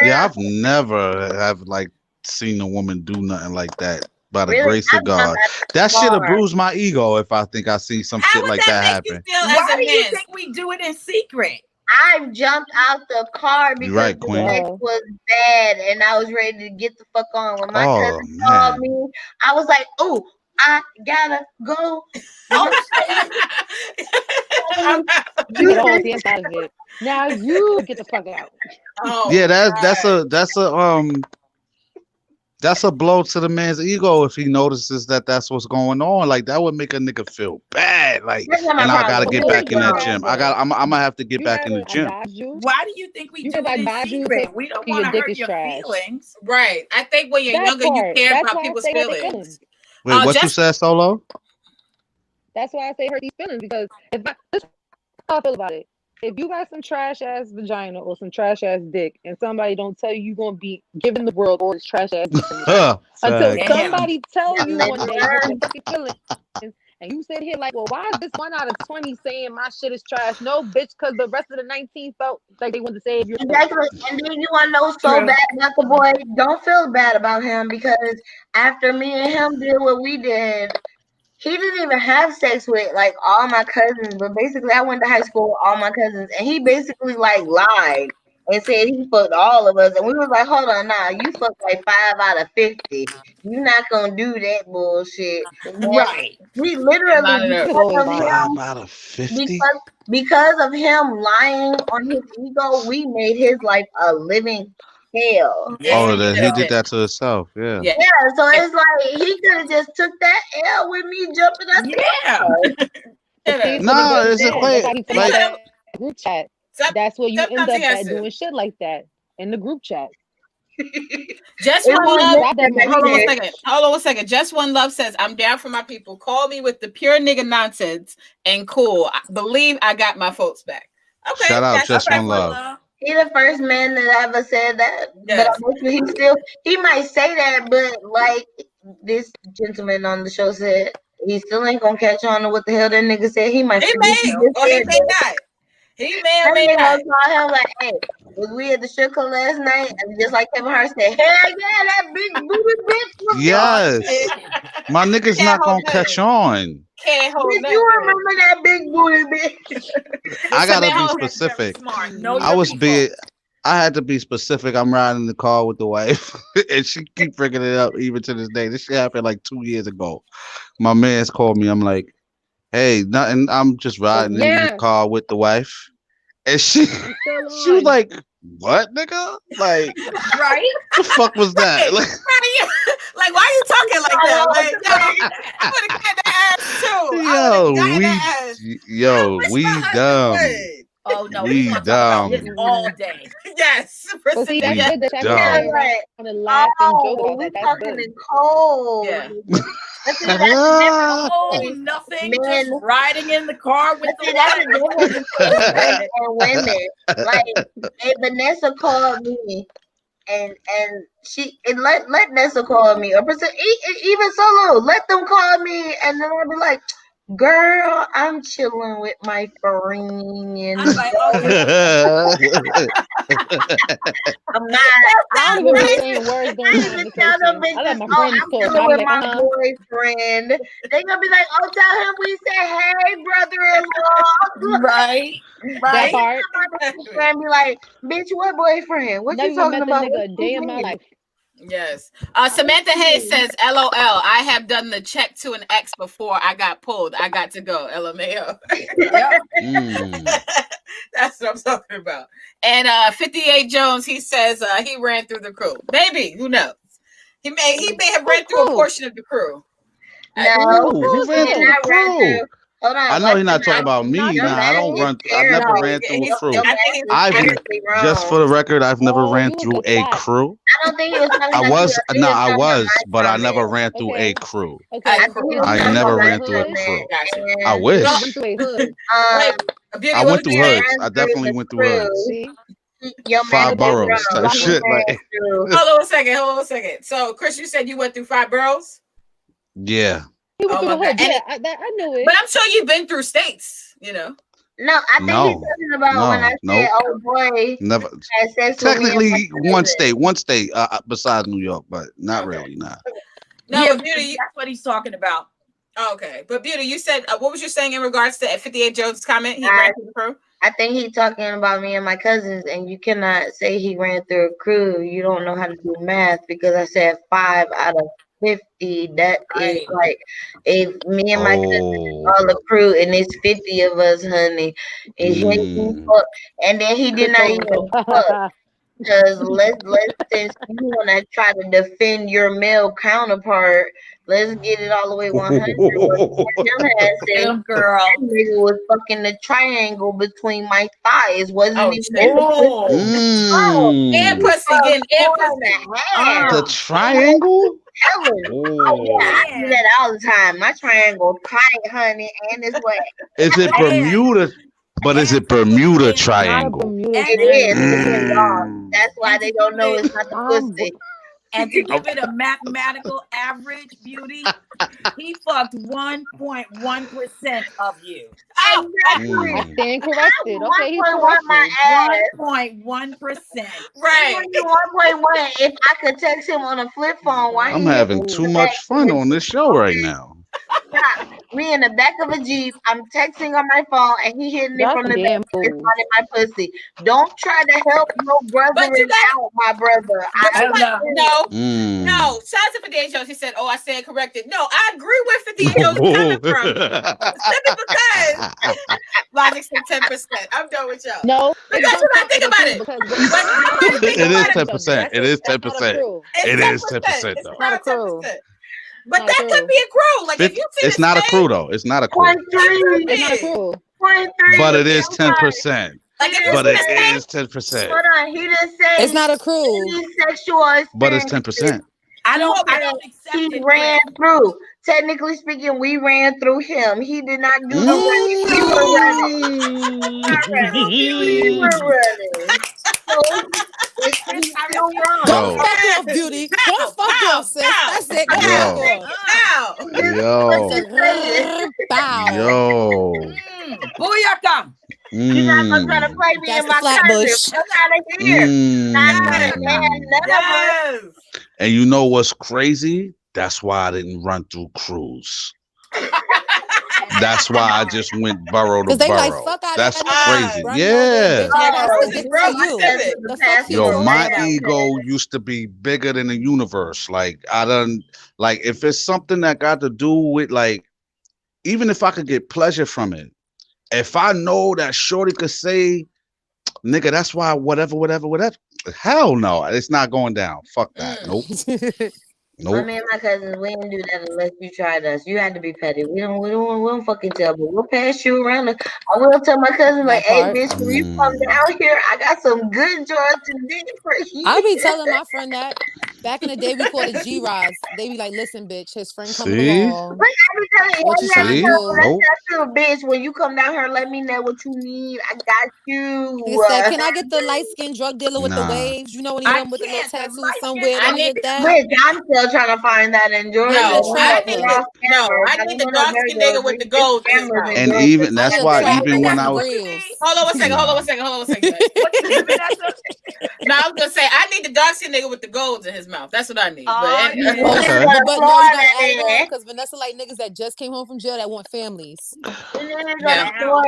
Yeah, I've never have like seen a woman do nothing like that. By the grace of God, that shit have bruised my ego if I think I see some shit like that happen. Why do you think we do it in secret? I jumped out the car because right, the Queen. sex was bad and I was ready to get the fuck on. When my cousin called me, I was like, "Oh, I gotta go." Now you get the fuck out. Yeah, that's That's a blow to the man's ego if he notices that that's what's going on. Like that would make a nigga feel bad. Like, That's not my and I gotta problem. get back in that gym. Um, I'm gonna have to get You back got in the it. I gym. got you. Why do you think we You do can it in got you. secret? We don't want Your to dick hurt is your trash. feelings. Right. I think when you're That younger, you part. care That's about why I people's say hurt their feelings. feelings. Wait, what you Just said, Solo? That's why I say hurt these feelings because if this is how I feel about it. If you got some trash ass vagina or some trash ass dick, and somebody don't tell you you're gonna be giving the world all this trash ass dick in return, until Facts. Damn. somebody tell you one day with listen, your fucking feelings, and you sit here like, well, why is this 1 out of 20 saying my shit is trash? No, bitch, because the rest of the 19 felt like they wanted to save your feelings. exactly. And then you want to know so True. bad about the boy. Don't feel bad about him because after me and him did what we did, he didn't even have sex with like all my cousins. But basically, I went to high school with all my cousins, and he basically like lied and said he fucked all of us. And we was like, hold on, nah, you fucked like 5 out of 50. You're not gonna do that bullshit. And Right. we a literally lot of Niggas nerve. because always of lying. him 5 out of 50. because of him lying on his ego, we made his life a living hell. And Oh, Yeah. he then he deserved did it. that to himself. Yeah. Yeah. Yeah, so it's like he could have just took that L with me jumping out the Yeah. car. But see, Deserved that's what he No, doesn't it's a know. That's quick. why he put it. out Like, that group chat. Some- That's where you end Sometimes up he has at to. doing shit like that in the group chat. Just It one was love. Stop that just Hold on one that bullshit. second. Hold on one second. Just one love says, I'm down for my people. Call me with the pure nigga nonsense and cool. I believe I got my folks back. Okay, shout out, that's just Okay, one one love. love. he the first man that ever said that. But yes. I'm sure he might say that, but like this gentleman on the show said, he still ain't gonna catch on to what the hell that nigga said. He might He forget he may just or he said may that. not. He may or That may nigga not. gonna call him like, hey, was we at the strip club last night? And just like Kevin Hart said, hell yeah, that big booty bitch was Oh, Yes. shit. My nigga's Can't not hold gonna catch nothing. on. Can't hold Bitch, nothing. you remember that big booty bitch? I gotta man, be hold on. That's very specific. smart. Know I your was people. be I had to be specific. I'm riding in the car with the wife, and she keep bringing it up even to this day. This shit happened like 2 years ago. My man's called me. I'm like, hey, nothing. I'm just riding in the Yeah, car with the wife, and she I'm still she was on. like, what, nigga? Like, Right? the fuck was that? Hey, Like, like, why are you talking like I that? know Like, what yo, I would have got that ass too. I would have yo, gotten that ass. I wish my we husband dumb. would. Oh no, we We gonna talk about this dumb. all day. Yes, But see, proceed. that's We Yes, good that y'all can Yeah, play dumb. around like, and laugh and joke oh, about we that. That's talking good. in code. yeah. But see, that's the difference Oh, between nothing. Just men. riding in the car with But the see, that's the wife. difference between men and women. Like, hey, Vanessa called me, and she and let Nessa call me, or even solo, let them call me, and then I'll be like, girl, I'm chilling with my I'm friends. like, okay. I'm not. I I don't even be ain't saying words I during the ain't even tell them conversation. I let bitches, my oh, friends I'm talk. chilling I'm with like, my boyfriend. They gonna be like, oh, tell him we said, hey, brother-in-law. Right. that Right. part. My boyfriend be like, bitch, what boyfriend? What Never you even talking met the about? nigga What a you day in my mean? life. Yes. Samantha Hayes says, LOL, I have done the check to an ex before I got pulled. I got to go. LMAO. Yep. Mm. That's what I'm talking about. And 58 Jones, he says he ran through the crew. Maybe, who knows? He may have ran through a portion of the crew. No, Who he ran did through the not run crew? through. Hold I on, know watch he's your not talking mouth. about me. Not Your the Nah, I math don't crew. is run. I've terrible. never No, ran through a he's, crew. Your I math think he's, is I, seriously Just for wrong. the record, I've never Oh, ran you was through a a shot. crew. I don't think he was talking I about you. was I think he no, was I talking about was, my but I never comment. ran through a Okay. crew. Okay. I I think crew. he was I talking You about never went through my a ran through a hood. crew. comment. Gotcha. I And You Well, went wish. through a hood. wait, he Beauty, I what went was through you didn't saying? hoods. run I through definitely the went through hoods. crew. See? Your math Five But that's is boroughs wrong. type why He he shit. ran Like, through. Hold on a second. Hold on a second. So, Chris, you said you went through 5 boroughs? yeah. he went Oh through my the God. hood. Yeah, I knew But it. I'm sure you've been through states, you know. No, I think he's No. talking about when I No. said, Nope. oh boy, Never. had sex with me and my Technically, cousin. one state besides New York, but not Okay. really. Nah. No, Yeah, but Beauty, that's what he's talking about. okay. But Beauty, you said, what was you saying in regards to 58 Jones' comment? He I ran through the crew? I think he's talking about me and my cousins, and you cannot say he ran through a crew. You don't know how to do math because I said 5 out of 50. That is Right. like if me and my cousins Oh. all a crew, and it's 50 of us, honey. And he Mm. fuck, and then he did not Chris even told him fuck. so. Because since you want to try to defend your male counterpart, let's get it all the way 100. What him had said, girl. that nigga was fucking the triangle between my thighs. Wasn't Oh, even And Mm. pussy again, and four and pussy. a half. The triangle? Oh yeah, I do Man. that all the time. My triangle tight, honey, and it's wet. Is it Bermuda? But is it Bermuda Not a Triangle? Bermuda It is. Triangle. Mm. That's why And they to don't give know it- it's not the pussy. And to give it a mathematical average, beauty, he fucked 1.1% of you. Exactly. I stand corrected. Okay, he's 1.1 my corrected. ass. 1.1%. Right. 1.1. If I could text him on a flip phone, why I'm he hit having me too in the back much of fun a on this Jeep? show right now. Stop. We in the back of a Jeep. I'm texting on my phone and he hitting it That's from a the back. damn It's fool. not in my pussy. Don't try to help your brother But you got out, my brother. I don't know. no. Shout out to Fidel Jones. He said, "Oh, I stand corrected." No, I agree with Fidel Jones coming from. Simply because Logic said 10%. I'm done with y'all. No, Because you gotta think about it. Because But you gotta think It is about it. 10%. It is That's not a 10%. crew. It is 10% It's though. Not a around crew. 10%. But Not a that could crew. be a crew. Like if you see It's the not a same, crew though. It's not a crew. 0.3. It's not a crew. 0.3. But it is I'm sorry. 10%. like if you But see it the same, is 10%. Hold on. He didn't say It's not a crew. any sexual But it's experiences. 10%. I don't He accept it. ran through. Technically speaking, we ran through him. He did not do the running. We were running. We were running. So it's still wrong. Go Yo. fuck off, beauty. Go fuck off, sis. That's it. Go Yo. fuck off. How? Yo. Bow. Yo. Booyaka. You're not gonna try to play me That's in the my Flatbush. cousin. Fuck out of here. Not man, none of us. Yes. And you know what's crazy? That's why I didn't run through crews. That's why I just went borough to Because they like, borough. fuck out That's of here. crazy. Run your way, Yeah. bitch. I got Oh, to get to you. The fuck you Yo, doing? my ego used to be bigger than the universe. Like I done, like if it's something that got to do with like, even if I could get pleasure from it, if I know that Shorty could say, nigga, that's why whatever. Hell no, it's not going down. Fuck that. Nope. Me and my cousins, we didn't do that unless you tried us. You had to be petty. We don't fucking tell, but we'll pass you around. I will tell my cousin, like, hey, bitch, when you come down here, I got some good Georgia dick for you. I'll be telling my friend that. Back in the day, we called it G-Rods. They be like, listen, bitch, his friend coming along. But I be telling you, What you trying to do? Nope. Bitch, when you come down here, let me know what you need. I got you. He said, can I get the light-skinned drug dealer with the waves? You know when you hit him with the little tattoo somewhere? Let me get that. Bitch, I'm still trying to find that in Georgia. I need the dark-skinned nigga with the gold. And even that's why even when I was hold on one second. No, I was gonna say I need the dark-skinned nigga with the golds in his mouth. That's what I need. But no, you gotta add it on because Vanessa like niggas that just came home from jail that want families. Yeah. No.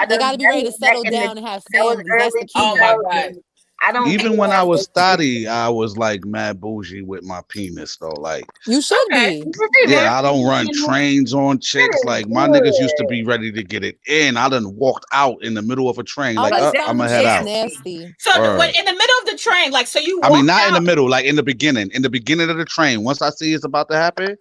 They gotta be ready to settle down and have families. That's the key. Oh my god. I don't. Even when I was thotty, I was like mad bougie with my penis though. Like you should be. Yeah, I don't run trains on chicks. Like my niggas used to be ready to get it in. I done walked out in the middle of a train. Like I'm gonna head out. Nasty. So when in the middle of the train, like so you. I mean, not in the middle. Like in the beginning. In the beginning of the train. Once I see it's about to happen.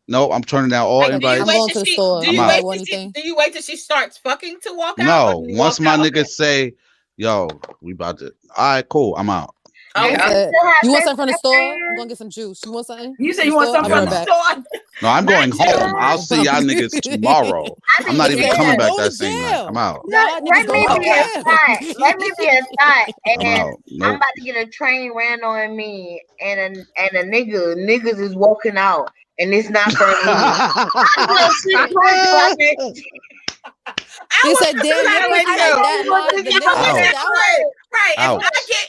No, I'm turning down all invites. I'm going to the store. Do you wait till she starts fucking to walk out? No, once my niggas say, yo, we about to. All right, cool. I'm out. Okay. You want something from the store? I'm gonna get some juice. You want something? You say you want something from the store? No, I'm going home. I'll see y'all niggas tomorrow. I'm not even coming back that same night. I'm out. Let me be a thought. And I'm about to get a train ran on me, and a niggas is walking out, and it's not for me. He said, "Damn, you're like that." Right.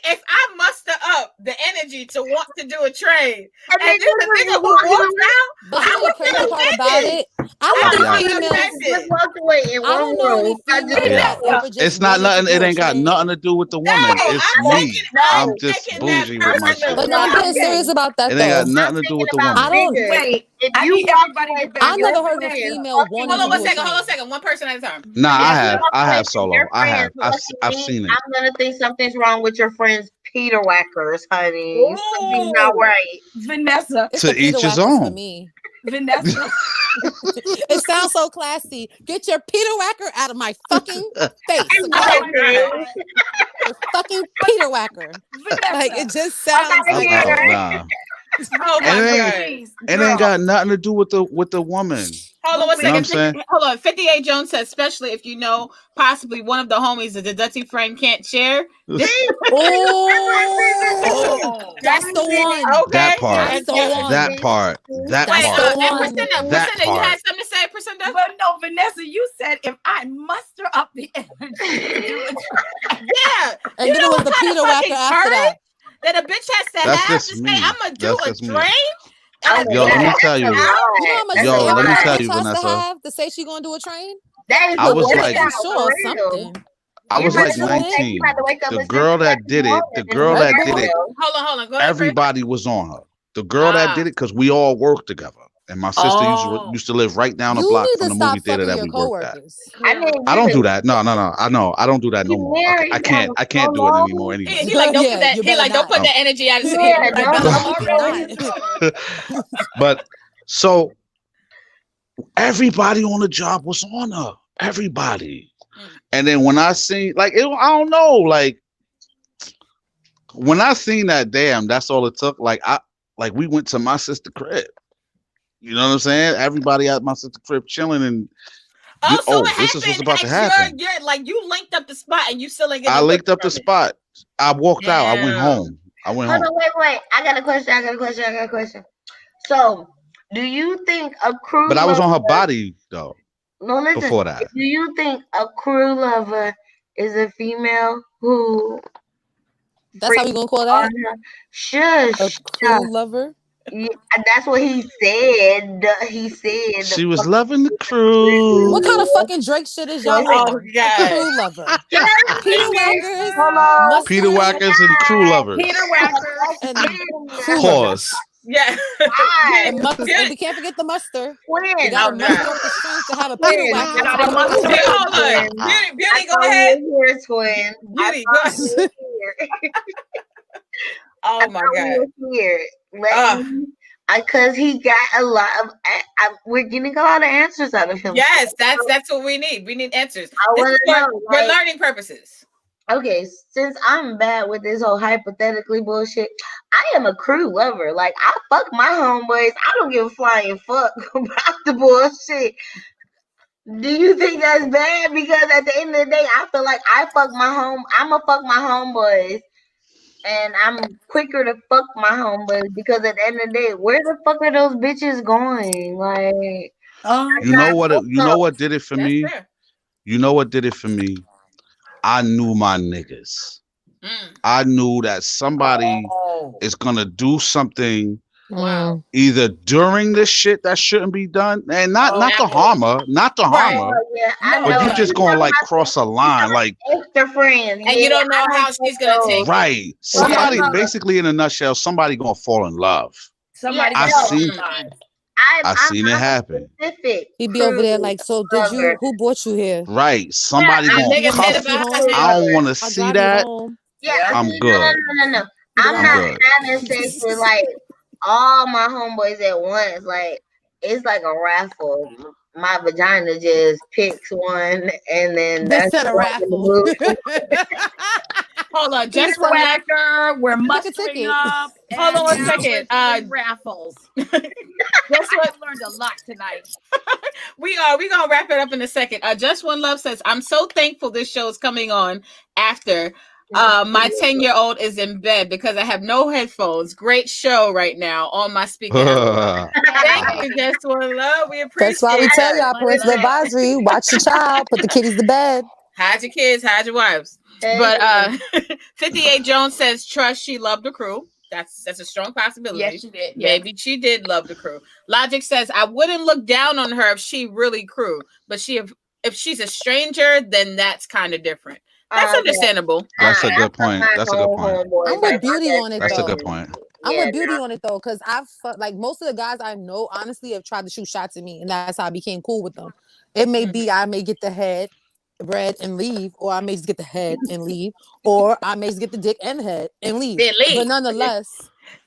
If I muster up the energy to want to do a trade, and this nigga who walks out, but the crazy part about it, I I'll be don't honest. think females. Just walked away in I one don't know any room. I just females that Yeah. ever just It's not wanted to nothing. It do a ain't got train. nothing to do with the No, woman. It's I'm no, me. taking I'm no. just taking that bougie with my personally. shit. But no, I'm being Okay. serious about that It ain't got though. nothing I'm to do thinking with the about woman. I don't. bigger. Wait, If I you need walk everybody away to from I back your up. never heard of a friends, female okay, wanting Hold to on one do a second. Hold on a train. second. One person at a time. Nah, if you I walk away have from your solo. I have. friends I've looking seen it. I'm gonna think something's wrong with your friends' Peter whackers, honey. Something's not Oh, right. Vanessa, It's To the Peter each his whackers for own. me. Vanessa. It sounds so classy. Get your Peter whacker out of my fucking face. Oh Okay? my God. Your fucking Peter whacker. Like it Vanessa. just sounds Okay, like yeah. Nah. Oh my And it god. Please, It girl. ain't got nothing to do with the woman. Hold on one You know what I'm second. saying? Hold on. 58 Jones says, especially if you know possibly one of the homies that the dirty friend can't share. oh, that's the one. Okay. That part. That's the Yeah. one. That part. That Wait, That's part. the and one. Priscilla, That Priscilla, you part. had something to say, Priscilla? But no, Vanessa, you said if I muster up the energy to do it. Yeah. And You then know it was what the kind Peter of whacker fucking after that. that a bitch has to That's have just to say, me. I'm gonna do That's a just me. drain? Oh, And Yo, let me yeah, tell that's you. a lot. You know how much That's Yo, a stamina let me lot. a tell bitch you, has to Vanessa. have to say she gonna do a train? That is I a was More like- than workout, sure for real. something. I You was better like go say you 19. about to wake up The at girl 6 that o'clock did in the it, morning the and girl do Red that Bull. did it, hold on. Go ahead, Chris. everybody was on her. The girl that did it, because we all worked together. And my sister used to live right down the You block need from to the stop movie theater fucking that your we worked at. coworkers. I mean, I don't do that. No. I know. I don't do that no You more. married, I can't. you I can't have do it a anymore. He, Anyway. he like don't Yeah, put that. you He better like don't not. put that energy out. Yeah, You don't better don't fucking go not. But so everybody on the job was on her. Everybody. And then when I seen I don't know, like when I seen that, damn, that's all it took. We went to my sister crib. You know what I'm saying? Everybody at my sister crib chilling and this is what's about to happen. You're like you linked up the spot and you still ain't I getting linked up the spot. I walked out. I went Damn. home. Hold on, wait. I got a question. So, do you think a crew But I was lover, on her body though. no, listen, Before that. do you think a crew lover is a female who That's how we gonna call on that? her? Shush. A crew lover? Yeah, that's what he said. He said She was loving the crew. What kind of fucking Drake shit is y'all Oh on? god. Crew lover. Peter whackers. Hello. Peter Whackers and crew lovers. Peter Whacker. And crew Pause. Yeah. And muster. And we can't forget the muster. We Twin. gotta Oh, muster God. up the strength to have a Peter Twin. whacker. I to got a make muster. it Beauty, through. hold on. Beauty, go I ahead. saw you here, twin. Beauty, I go saw you here. Oh my god. I here. Let me, because he got a lot of. We're getting a lot of answers out of him. Yes, that's what we need. We need answers. I want to know. For Like, learning purposes. okay, since I'm bad with this whole hypothetically bullshit, I am a crew lover. Like, I fuck my homeboys. I don't give a flying fuck about the bullshit. Do you think that's bad? Because at the end of the day, I feel like I'ma fuck my homeboys. And I'm quicker to fuck my homeboys because at the end of the day, where the fuck are those bitches going? Like, You know what did it for That's me? fair. You know what did it for me? I knew my niggas. Mm. I knew that somebody is gonna do something Wow. either during this shit that shouldn't be done, and not to harm her, yeah, I know. but you just gonna like cross a line, like extra friends, And you don't know how she's gonna take it. right. Somebody basically in a nutshell, somebody gonna fall in love. Somebody I got seen time. I seen it happen. He be over there like, so did you? Who brought you here? Right. Somebody Yeah, gonna nigga said cuff. about I don't want to I'll see drive you that. home. Yeah, I'm see, good. No. I'm I'm not good. having sex with like all my homeboys at once. Like, it's like a raffle. My vagina just picks one, and then This that's is a raffle. Hold on, just Peter one last. Whacker. We're Book a mustering ticket. up. Hold on one and now second. we're doing raffles. Just I what learned a lot tonight. we gonna wrap it up in a second. Just One Love says, I'm so thankful this show is coming on after my 10-year-old is in bed because I have no headphones. Great show right now on my speaker. Thank you, Just One Love. We appreciate That's why we tell y'all it. parental advisory. Watch your child. Put the kitties to bed. Hide your kids, hide your wives. But 58 Jones says, trust, she loved the crew. That's a strong possibility. Yes, she did. Yeah. Maybe she did love the crew. Logic says, I wouldn't look down on her if she really crew, but if she's a stranger, then that's kind of different. That's understandable. That's a good point. That's a good point. I'm with Beauty on it. That's though. a good point. I'm with Beauty on it though, because I've like most of the guys I know, honestly, have tried to shoot shots at me, and that's how I became cool with them. It may be I may get the head, bread, and leave, or I may just get the head and leave, or I may just get the dick and the head and leave. But nonetheless,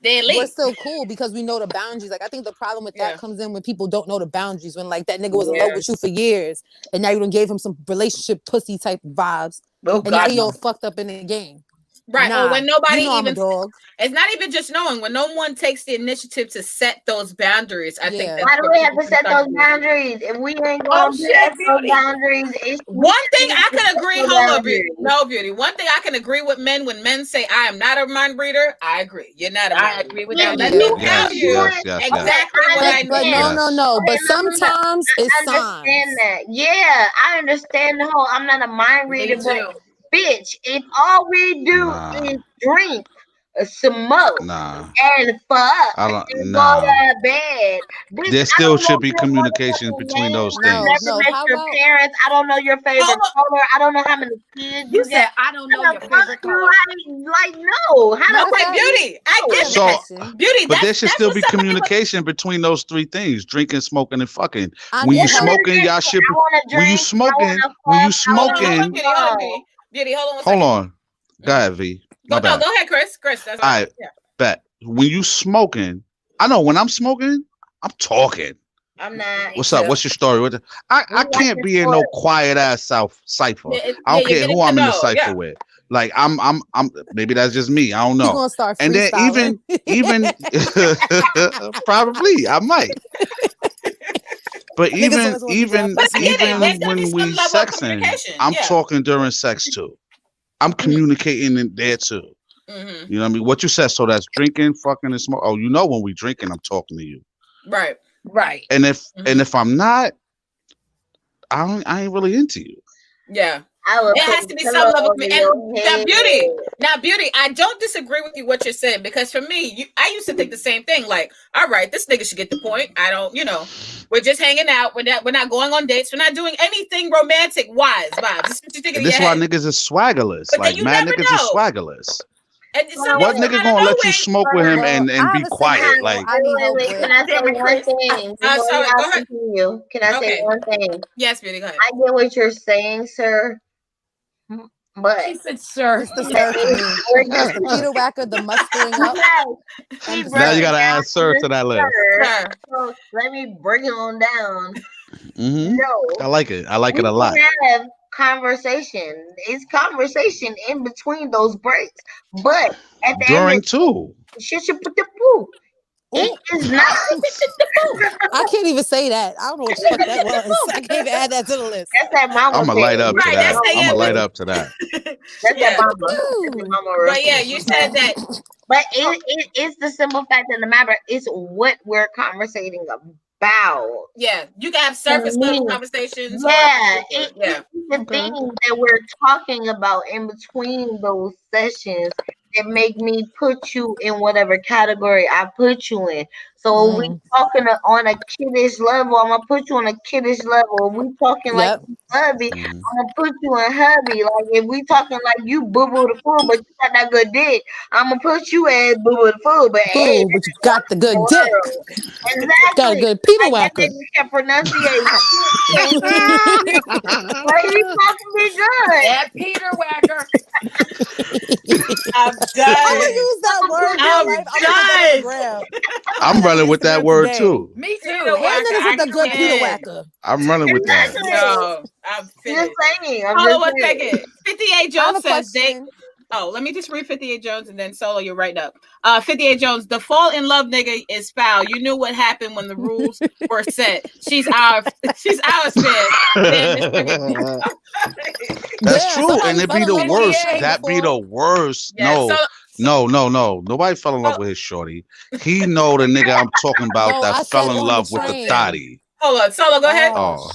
we're still cool because we know the boundaries. Like I think the problem with that comes in when people don't know the boundaries. When like that nigga was in love with you for years, and now you done gave him some relationship pussy type vibes, and now he all fucked up in the game. Right. Or when nobody even dog. It's not even just knowing when no one takes the initiative to set those boundaries. I think that's why do we have to set those boundaries? If we ain't going to set those boundaries, one thing I can agree. Hold on, Beauty. No, Beauty. One thing I can agree with men when men say I am not a mind reader. I agree. You're not a mind reader. I agree with that. Let me tell you exactly what I mean. But no. But sometimes it's signs. I understand that. Yeah, I understand the whole. I'm not a mind reader, but. Bitch, if all we do is drink, smoke, and fuck, and go to bed, bitch, there still should be communication between those things. Never met your parents. I don't know your favorite color. I don't know how many kids you said. I don't know your favorite color. Like no, how okay, Beauty. I get that. Beauty, but there should still be communication between those three things: drinking, smoking, and fucking. When you smoking, y'all should. When you smoking, Beauty, hold on. Go ahead, V. Go ahead, Chris. That's all right. Bet. When you smoking, I know when I'm smoking, I'm talking. I'm not. What's up? What's your story? I can't be in no quiet ass cipher. I don't care who I'm in the cipher with. Like I'm maybe that's just me. I don't know. Gonna start and then even probably I might. But even when we sexing, I'm talking during sex too. I'm communicating in there too. You know what I mean? What you said. So that's drinking, fucking, and smoke. Oh, you know when we drinking, I'm talking to you. Right. And if I'm not, I ain't really into you. Yeah. It has to be some level of now beauty. I don't disagree with you what you're saying, because for me, I used to think the same thing. Like, all right, this nigga should get the point. I don't, we're just hanging out. We're not going on dates. We're not doing anything romantic wise vibes. This is what you think. This is why niggas is swaggerless. But like mad niggas is swaggerless. What nigga gonna let you smoke with him and be quiet? Like, can I say one thing? Can I say one thing? Yes, Beauty, go ahead. I get what you're saying, sir. But she said, "Sir, it's the sir for me. That's the Peter Whacker, the mustering up." Now you gotta add sir to that list. So let me bring it on down. No, I like it. I like it a lot. Have conversation. It's conversation in between those breaks, but at the during end too. Shit should put the poo. It is not. I can't even say that. I don't know what the fuck that was. I can't even add that to the list. That's that mama. I'm gonna light up to that. I'm gonna light up to that. That's that mama. But yeah, you said that. But it's the simple fact of the matter. It's what we're conversating about. Yeah, you can have surface level conversations. Yeah, it's the things that we're talking about in between those sessions that make me put you in whatever category I put you in. So we talking on a kiddish level, I'm gonna put you on a kiddish level. We talking like hubby, I'm gonna put you in hubby. Like if we talking like you boo boo the fool, but you got that good dick, I'm gonna put you as boo boo the fool. But hey, but you got the good dick. Exactly. Got a good Peter Whacker. You can pronunciate. But he fucking be good. That Peter Whacker. I'm done. I'm gonna use that word. I'm running with that word too. Me too. Niggas with the good Peter Whacker. I'm running with that. No, I'm finished. Hold on 1 second. 58 Jones says date. Oh, let me just read 58 Jones and then Solo, you're right up. 58 Jones, the fall in love nigga is foul. You knew what happened when the rules were set. She's ours, man. That's true, and it be the worst. That be the worst. Yeah, no. Nobody fell in love with his shorty. He know the nigga I'm talking about that fell in love with the thotty. Hold on, Solo, go ahead. Oh,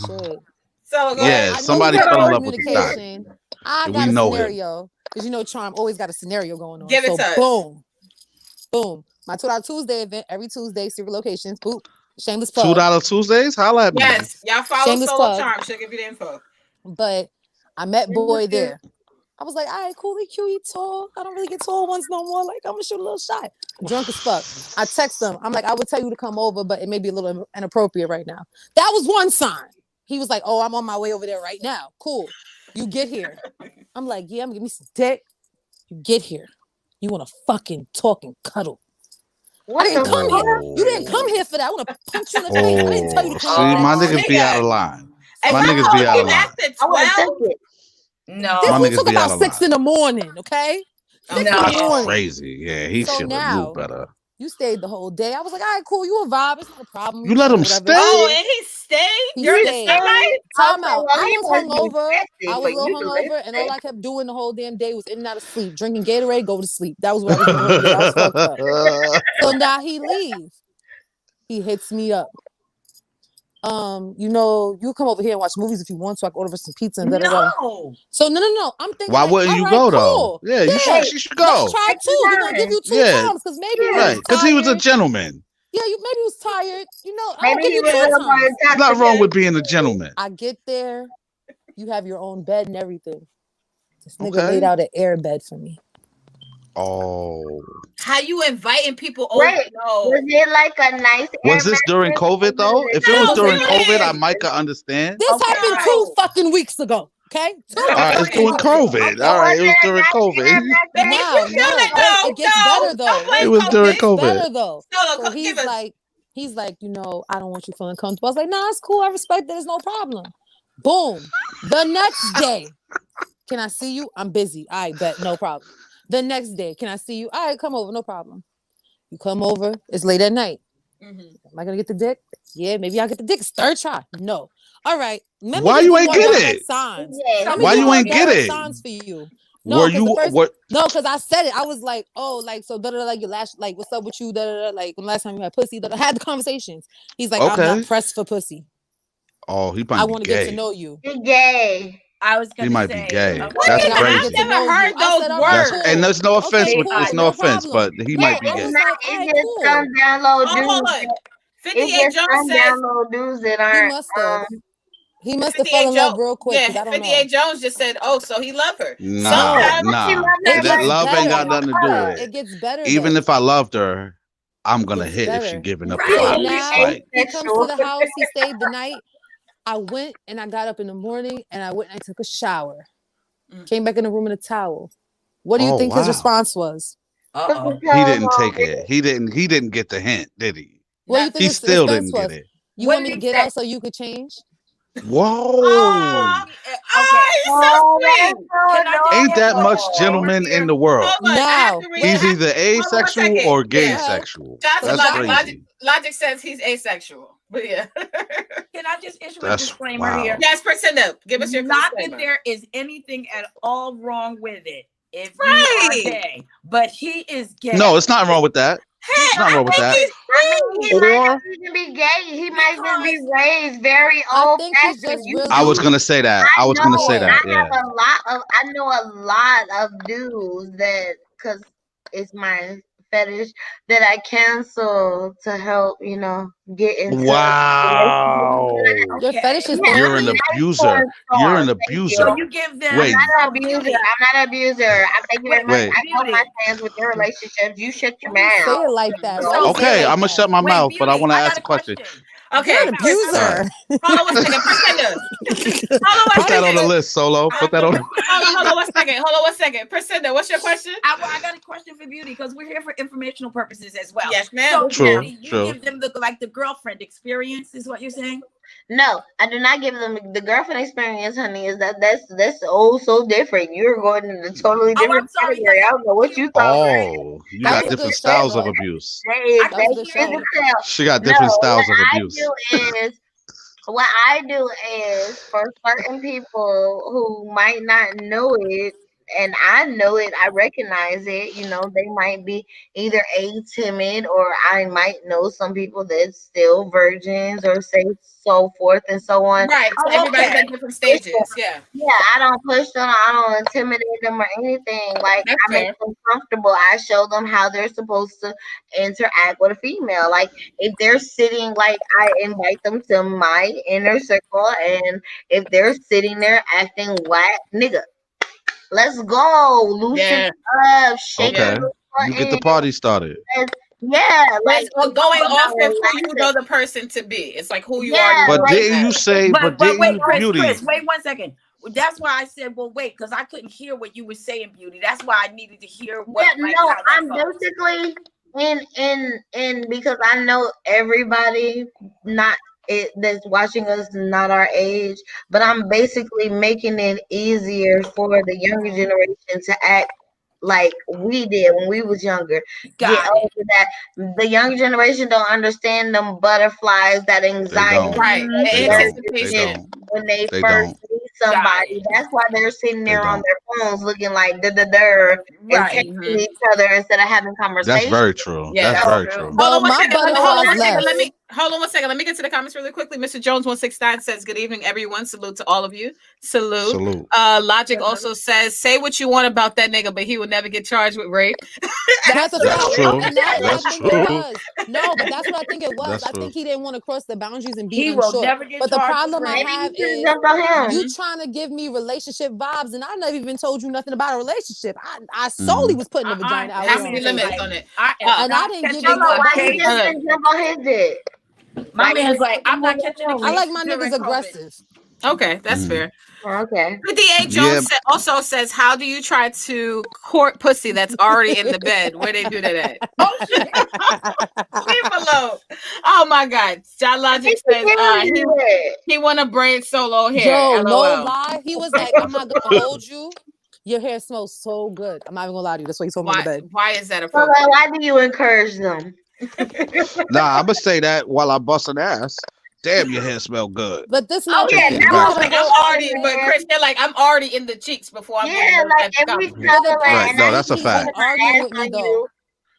Solo, go ahead. Somebody fell in love with the thotty. I got a scenario. Because Charm always got a scenario going on. Give it to us. Boom. Boom. My $2 Tuesday event every Tuesday, secret locations. Boop. Shameless plug. $2 Tuesdays? Holla at me. Yes, y'all follow Shameless Solo plug. Charm. She'll give you the info. But I met Boy there. I was like, all right, cool, he cute, he tall. I don't really get tall ones no more. Like, I'm gonna shoot a little shot. Drunk as fuck. I text him. I'm like, I would tell you to come over, but it may be a little inappropriate right now. That was one sign. He was like, oh, I'm on my way over there right now. Cool. You get here. I'm like, yeah, I'm gonna give me some dick. You get here. You wanna fucking talk and cuddle. What I didn't the come fuck? here. You didn't come here for that. I want to punch you in the face. I didn't tell you to come See, here for my that niggas shit. be out of line. And My I niggas told be out you of line. after I would have 12. took it. No. This My we niggas took be out about of 6 line. in the morning, okay? 6 No. in the That's morning. crazy. Yeah, he So should have now- knew better. You stayed the whole day. I was like, all right, cool. You a vibe. It's not a problem. You let chill, him whatever. stay? Oh, and he stayed He during the stayed. stay night? Time Okay, out. well, I he was must be hungover. sexy I for was a little you to hungover, live and all there. I kept doing the whole damn day was in and out of sleep, drinking Gatorade, go to sleep. That was what I was doing the whole day. I was fucked up. So now he leaves. He hits me up. You come over here and watch movies if you want, so I can order some pizza and da da da. No. So no. I'm thinking, Why like, wouldn't all you right, go cool. though? Yeah, you Yeah. should. She should Let's go. try Take 2. your We're gonna give you 2 Yeah. times because maybe Yeah. he was Right, because he was a tired. gentleman. Yeah, maybe he was tired. I'll Maybe give he you was 2 looking for times. It's not wrong with being a gentleman. I get there, you have your own bed and everything. This nigga Okay. laid out an air bed for me. Oh. How you inviting people over? Wait, No. was it like a nice Was air this during mattress? COVID though? If it No, was during man. COVID, I might could understand. This Okay. happened 2 fucking weeks ago. Okay? 2 All right, it's fucking during weeks ago. COVID. Okay. All right, it was Was it a during nice COVID. air mattress? Babe, Now, you no, feel it? wait, it gets better though. Don't blame It was during COVID. It's COVID. better though. Solo, So give he's us. like, I don't want you feeling comfortable. I was like, nah, it's cool. I respect that. It's no problem. Boom. The next day, can I see you? I'm busy. I bet, no problem. The next day, can I see you? All right, come over, no problem. You come over. It's late at night. Am I gonna get the dick? Yeah, maybe I'll get the dick. It's 3rd try. No. All right. Let me Why give you you ain't more get direct it? signs. Yeah. Let me Why give you more ain't get direct it? signs for you. No, Were 'cause you the first- what? No, because I said it. I was like, oh, like, so, like, your last, like, what's up with you? Like, when last time you had pussy? I had the conversations. He's like, I'm Okay. not pressed for pussy. Oh, he I might be want to get to gay. know you. He gay. I was He gonna might say. be gay. Okay. That's And I wanna crazy. get to know Never heard you. I said, those all right, words. cool. And there's no offense Okay, with cool, there's no no offense, problem. but he Yeah, might be I gay. was it's not. like, all It right, just cool. some down low Oh, hold dudes. on. It 58 just Jones some says. down low dudes that He aren't. must have. He must have fell 58 in love Jones. real quick Yeah, because I don't 58 know. Jones just said, "Oh, so he loved her." Nah, Sometimes nah. It That gets love ain't got better. nothing to do with It it. gets better. Even though. if I loved her, I'm gonna Gets hit if she better. giving up Right. So vibes. now Like, he comes to the house. He stayed the night. I went and I got up in the morning and I went and I took a shower. Came back in the room in a towel. What do you oh think his wow, response was? Uh-oh. he didn't take it. He didn't get the hint, did he? What do you think He his still response didn't get was? it. You What want me did to he get say? out so you could change? Whoa, Okay. he's so sweet. Can I just ain't that issue a much disclaimer gentlemen here? in the world? Hold on, I have No. to read. He's either Hold on one asexual second. or gay Yeah. sexual. Johnson That's Logic, crazy. Logic says he's asexual. But yeah. Can I just issue a That's disclaimer wow. here? Yes, Priscilla, give us your Not disclaimer. that there is anything at all wrong with it if you Right. are gay, but he is gay. No, it's not wrong with that. It's not wrong with that. He might Or not even be gay. He might just be raised very I old think he's fashioned. just really. I was gonna say that. I was gonna say that. I Yeah. have I know a lot of dudes that, because it's my fetish, that I cancel to help, get into. Wow. Your fetish is Yeah, You're an I'm abuser. You're an abuser. So you give them. Wait. I'm not an abuser. I'm not an abuser. I thank you very much. Wait. I know my fans with your relationships. You shut your Why you mouth. say it like that? Why So you say Okay, it like I'm gonna that? shut my Wait, mouth, but I Beauty, want to I got ask a question. Okay, You're an abuser. Hold on one second. Priscilla. Put that on the list, Solo. Put that on. Hold on 1 second. Hold on 1 second. Priscilla, what's your question? I got a question for Beauty because we're here for informational purposes as well. Yes, ma'am. So True, Beauty, you true. give them the girlfriend experience, is what you're saying? No, I do not give them the girlfriend experience, honey. That's oh so different. You're going in a totally different I'm sorry, category. I don't know what you talking about. Oh, you That got was a different good styles show, of though. abuse. That is That was a good show. physical. She got different styles of abuse. What I do is for certain people who might not know it, and I know it, I recognize it. They might be either timid, or I might know some people that's still virgins, or say so forth and so on. Right. So Oh, everybody's okay. at different stages. Yeah. Yeah, I don't push them. I don't intimidate them or anything. Like, That's I make fair. them comfortable. I show them how they're supposed to interact with a female. Like, if they're sitting, like, I invite them to my inner circle, and if they're sitting there acting whack, nigga, let's go, loosen Yeah. up, shake a Okay, little you get the button. party started. Yeah, like, It's going off of who you relax know it. the person to be. It's like who you are. Yeah, You know But what like, you didn't have. you say? But But didn't wait, you, Chris, Beauty? wait 1 second. That's why I said, well, wait, because I couldn't hear what you were saying, Beauty. That's why I needed to hear what, yeah, like, no, how that I'm goes. basically in because I know everybody not that's watching us not our age, but I'm basically making it easier for the younger generation to act like we did when we was younger. Get Got it. over that. The younger generation don't understand them butterflies, that They anxiety, don't. Right. that The They don't. They nervousness anticipation. don't. when they They first don't. meet Got somebody. it. That's why they're sitting They there on don't. their phones looking like da and Right. texting each other instead of having That's conversations. very true. Yeah, That's that's So, very true. true. Hold Well, on one my second. Hold on butterflies one second. left. Hold on one second. Let me get to the comments really quickly. Mr. Jones 169 says, "Good evening, everyone. Salute to all of you. Salute." Salute. Logic also says, "Say what you want about that nigga, but he will never get charged with rape." That's a That's fact. true. And that's what I That's think it true. was. No, but that's what I think it was. That's I true. think he didn't want to cross the boundaries and be He will unsure. never get But the charged with problem I rape. maybe have you should is jump on him. you trying to give me relationship vibes, and I never even told you nothing about a relationship. I solely Mhm. was putting the vagina out How here on many the limits table. on it? I am Uh, And I not didn't give catching you Hold on, no a why you boundaries. just case. didn't jump on his dick? My Why you man's didn't like, jump I'm not on catching a him? I case like my during niggas COVID. aggressive. Okay, that's Mhm. fair. Okay. 58 Yeah. Jones also says, "How do you try to court pussy that's already in the bed? Where they do that at?" Oh shit. Leave alone. Oh my God. John Logic says, he want to braid solo hair. Yo, no LOL. lie. He was like, I'm not gonna hold you. Your hair smells so good. I'm not even gonna lie to you. That's why he told me on the bed. Why is that So appropriate? then why do you encourage them? Nah, I'm gonna say that while I bust an ass. Damn, your hair smell good. But this Oh, my Yeah, thing. that We was could Like have I'm both. already, but Chris, they're like, I'm already in the cheeks before I'm getting yeah, those like types if of we compliments. cuddling Right. and No, I that's a keep fact. putting my Arguing ass with me on though. you,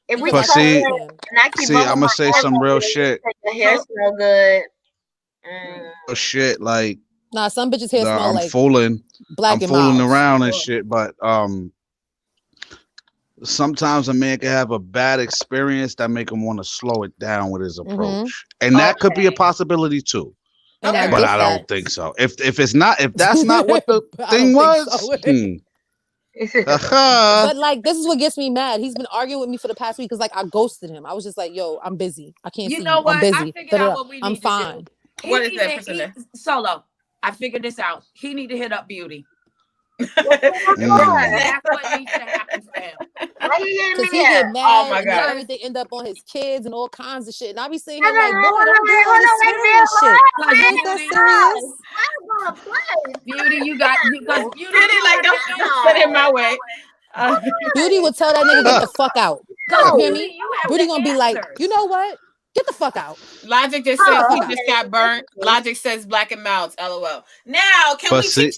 if we Because I But see, trust cuddling him. and I keep see, I'm bumping gonna my say ass some on real you, shit. your hair smell good. Real shit. Like Nah, some bitches hair smell I'm like fooling. black I'm and fooling miles. around and shit. But sometimes a man can have a bad experience that make him want to slow it down with his approach, and that could be a Okay. possibility too. And I Okay. But get I that. don't think so. If it's not, if that's not what the I thing don't think was, so. aha. But like, this is what gets me mad. He's been arguing with me for the past week because like I ghosted him. I was just like, "Yo, I'm busy. I can't You see know you. I'm what? I busy. figured out Da-da-da. what we I'm need to fine." do. What is that, Priscilla? Solo. I figured this out. He need to hit up Beauty. Mm. That's what needs to happen for him. Why you getting Because me he at? get Oh mad my and then God. everything end up on his kids and all kinds of shit. And I be sitting No, here no, like, no, boy, don't do all hold this on, wait, serious shit. Because It ain't that Beauty, serious. I'm gonna play. Beauty, you got because Beauty, Beauty, like, don't put it my way. Beauty would tell that nigga, get the fuck out. because You hear Beauty, me? you have Beauty the gonna be like, answers. you know what? Get the fuck out. Logic just Get says the he fuck out. just got burnt. Logic says black and mouths. LOL. Now, can But we see, teach?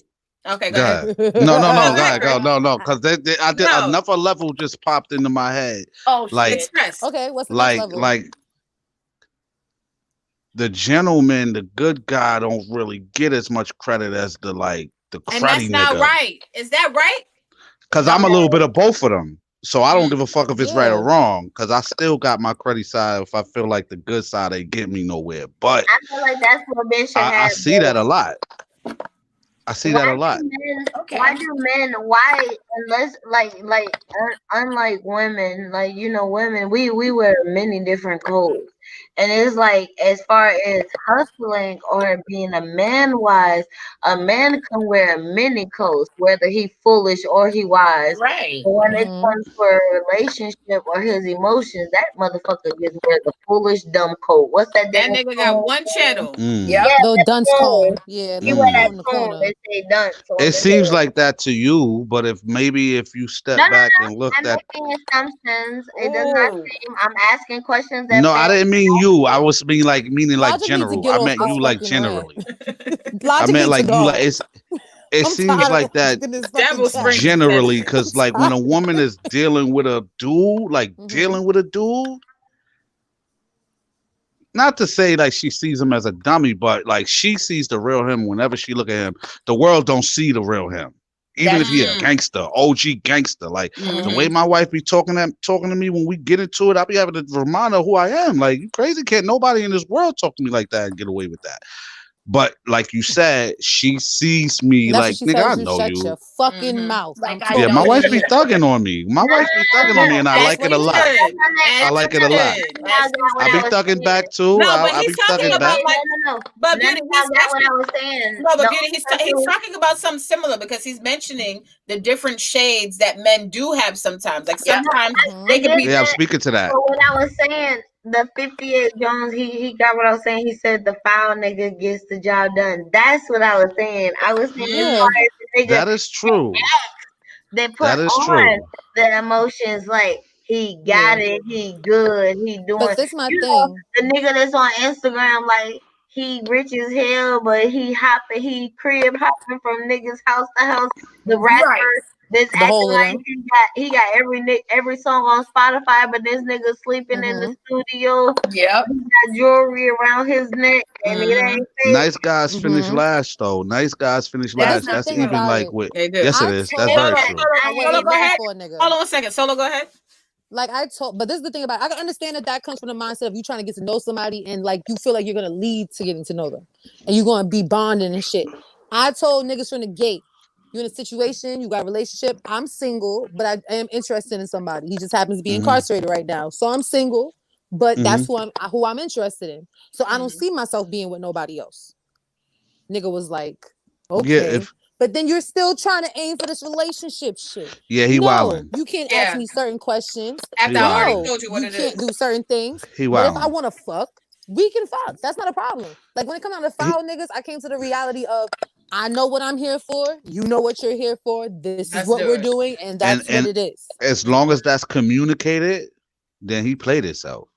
Okay, go go ahead. ahead. No, No, go go ahead, ahead, go. Chris. No, because I did No. another level just popped into my head. Oh Like, shit. Express. Okay, what's the next level? like the gentleman, the good guy, don't really get as much credit as the And that's cruddy not nigga. right. Is that right? Because I'm a little bit of both of them. So I don't give a fuck if it's right or Yeah. wrong. Because I still got my cruddy side if I feel like the good side ain't get me nowhere. But I feel like that's what men should I have. see that a lot. I see that a lot. Okay. Why do men? Why unless unlike women, like women, we wear many different codes, and it's like as far as hustling or being a man wise, a man can wear many codes, whether he foolish or he wise. Right. But when it comes for a relationship or his emotions, that motherfucker just wears the foolish dumb coat. What's that? That Dennis nigga got Cone one thing? channel. Mm. Yep. Yeah, Little that dunce cone. cone. Yeah, He little wear cone that in the cone corner. that say dunce on It his seems head. like that to you, but if you step No, back and look I'm at making assumptions. It does not Oh. seem. I'm asking questions that no, I fit. didn't mean you. I was meaning like Logic needs to general. get I off meant this you like fucking rant. generally. I Logic meant needs to like you like go. it I'm seems tired of like that watching this fucking Devil chat. springs. generally, because like when a tired. woman is dealing with a dude, like Mhm. dealing with a dude, not to say like she sees him as a dummy, but like she sees the real him whenever she look at him. The world don't see the real him. Even if That's he a true. gangster, OG gangster, like the way Mhm. my wife be talking to me when we get into it, I be having to remind her who I am. Like, you crazy? Can't nobody in this world talk to me like that and get away with that. But like you said, she sees me And that's what like, she nigga, I tells you. know Shut your you. fucking Mhm. mouth. Like, I'm I Yeah, know my talking wife to be you. thugging on me. My wife be thugging on me, and I As like it he a lot. should. I As like he it a lot. should. Y'all As he got what I I be was thugging saying. back too. No, but I he's be talking thugging about back. like, No. but None beauty, of he's y'all got what actually I was saying. no, but The beauty, only he's person talking about something similar because he's mentioning the different shades that men do have sometimes. Like Yeah. sometimes Mhm. they could be. Yeah, I'm speaking to that. But what I was saying, the 58 Jones, he got what I was saying. He said the foul nigga gets the job done. That's what I was saying. I was saying as Yeah. far as the nigga That is true. they put That is on true. the emotions like he got Yeah. it, he good, he doing. But this my You know, thing. the nigga that's on Instagram like he rich as hell, but he crib hopping from niggas house to house. The Right. rapper that's The whole acting of like them. he got every song on Spotify, but this nigga sleeping in the Mhm. studio. Yep. He got jewelry around his neck, and it Mhm. ain't fake. Nice guys finish Mhm. last, though. Nice guys finish But this That's last. the not That's thing true. even about like it. with. They do. Yes, it I is. That's told very Solo, her true. I I wasn't Solo, hate go looking that. ahead. for a nigga. Hold on 1 second. Solo, go ahead. Like I told, but this is the thing about it. I can understand that comes from the mindset of you trying to get to know somebody and like you feel like you're gonna lead to getting to know them and you're gonna be bonding and shit. I told niggas from the gate, you're in a situation, you got a relationship. I'm single, but I am interested in somebody. He just happens to be Hmm. incarcerated right now, so I'm single, but Hmm. that's who I'm interested in. So I don't Mhm. see myself being with nobody else. Nigga was like, Yeah, okay. if But then you're still trying to aim for this relationship shit. yeah, he No, wildin'. you can't ask Yeah. me certain questions. He After I already wildin'. No, told you what you it can't is. do certain things. He But if I wildin'. want to fuck, we can fuck. That's not a problem. Like when it comes down to He, foul niggas, I came to the reality of I know what I'm here for. You know what you're here for. This is Let's what do we're it. doing, and and that's what and it is. as long as that's communicated, then he played himself.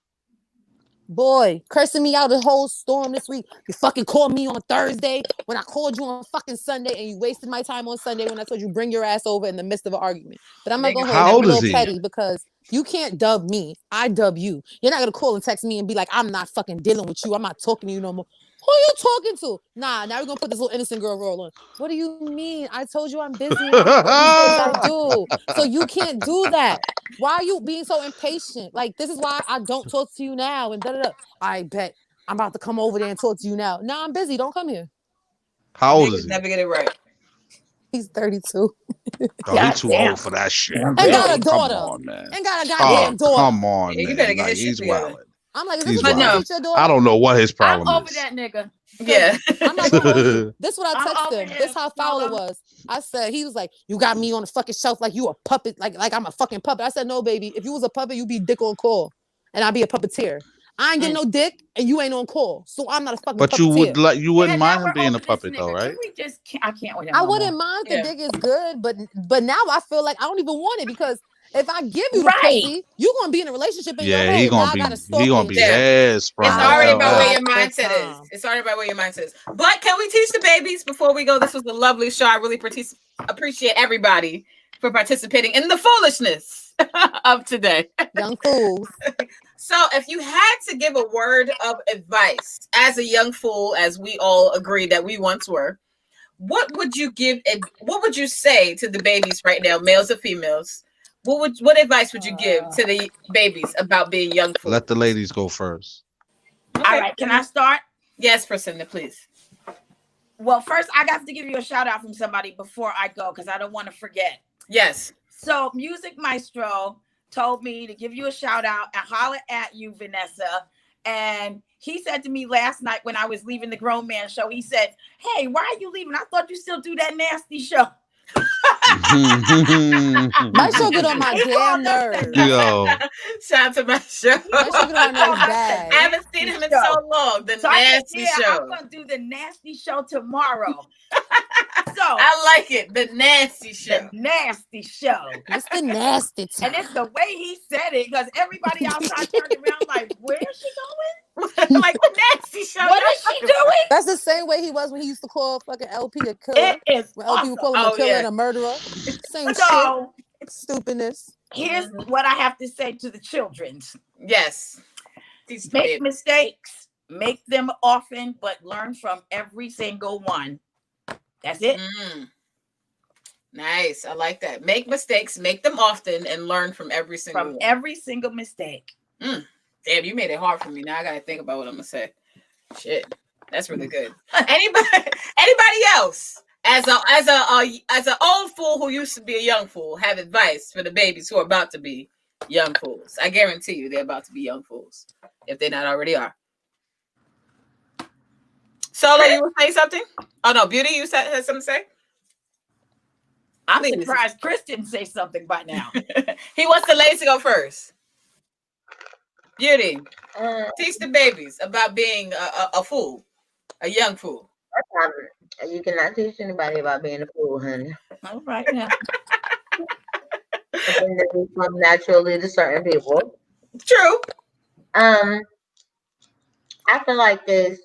Boy, cursing me out the whole storm this week. You fucking called me on Thursday when I called you on fucking Sunday, and you wasted my time on Sunday when I told you bring your ass over in the midst of an argument. But I'm not Niggas gonna ain't hold you. How I'm never a old is little seen he? him. petty because you can't dub me. I dub you. You're not gonna call and text me and be like, I'm not fucking dealing with you. I'm not talking to you no more. Who are you talking to? Nah, now we're gonna put this little innocent girl role on. What do you mean? I told you I'm busy and I have these things I do. So you can't do that. Why are you being so impatient? Like, this is why I don't talk to you now and da da da. I bet I'm about to come over there and talk to you now. Nah, I'm busy. Don't come here. How old is Niggas he? never get it right. He's 32 Oh, he God too damn. old for that shit, Yeah, and man. got really. a Come daughter on, man. and got a Oh, goddamn daughter. come on, Yeah, you man. better get Like, his shit he's together. wilding. I'm like, is this He's what you But want to no. wilding. teach your I daughter? don't know what his I'm problem over is. that nigga. Yeah. I'm not gonna hold you. This is what I I'm texted over him. here, This how foul it Solo. was. I said, he was like, you got me on the fucking shelf like you a puppet, like I'm a fucking puppet. I said, no, baby. If you was a puppet, you'd be dick on call. And I'd be a puppeteer. I ain't getting no dick and you ain't on call. So I'm not a fucking But you puppeteer. would like you Yeah, wouldn't now mind him we're being a over this puppet though, nigga. Can right? we just? I can't with him I no more. wouldn't mind if the Yeah. dick is good, but now I feel like I don't even want it because if I give you the Right. pussy, you're gonna be in a relationship in your Yeah, head. Now I gotta he stalk gonna and be Yeah. shit. head It's sprung I as already don't hell. about where Hell. your got the mindset is. time. It's already about where your mindset is. But can we teach the babies before we go? This was a lovely show. I really appreciate everybody for participating in the foolishness of today. Young fools. So, if you had to give a word of advice as a young fool, as we all agreed that we once were, what would you give? What would you say to the babies right now, males or females? What advice would you give to the babies about being young fools? Let the ladies go first. Okay. All right, can I start? Yes, Priscilla, please. Well, first I got to give you a shout out from somebody before I go because I don't want to forget. Yes. So, Music Maestro told me to give you a shout out and holler at you, Vanessa. And he said to me last night when I was leaving the Grown Man Show, he said, "Hey, why are you leaving? I thought you still do that nasty show." My show get on my He damn called up the nerves. Yo, Shout out to my show. My show get on my nerves I bad. haven't seen him in so long. The So I said, nasty yeah, show. I'm gonna do the nasty show tomorrow. So I like it. The nasty show. the nasty show. It's the nasty time. And it's the way he said it because everybody outside turned around like, where is she going? Like the nasty show. What is she doing? That's the same way he was when he used to call fucking LP a killer. It is When LP would awesome. call him a Oh, killer yeah. and a murderer. Same shit. So Stupidness. here's what I have to say to the children. Yes. These Make babies. mistakes, make them often, but learn from every single one. That's it. Nice. I like that. Make mistakes, make them often, and learn from every single From one. every single mistake. Damn, you made it hard for me. Now I gotta think about what I'm gonna say. Shit, that's really good. Anybody else? As an old fool who used to be a young fool, have advice for the babies who are about to be young fools. I guarantee you, they're about to be young fools if they not already are. Solo, you were saying something? Oh no, Beauty, you had something to say? I'm Please. surprised Chris didn't say something by now. He wants the ladies to go first. Beauty, teach the babies about being a fool, a young fool. You cannot teach anybody about being a fool, honey. All right now. Something that will come naturally to certain people. True. I feel like this.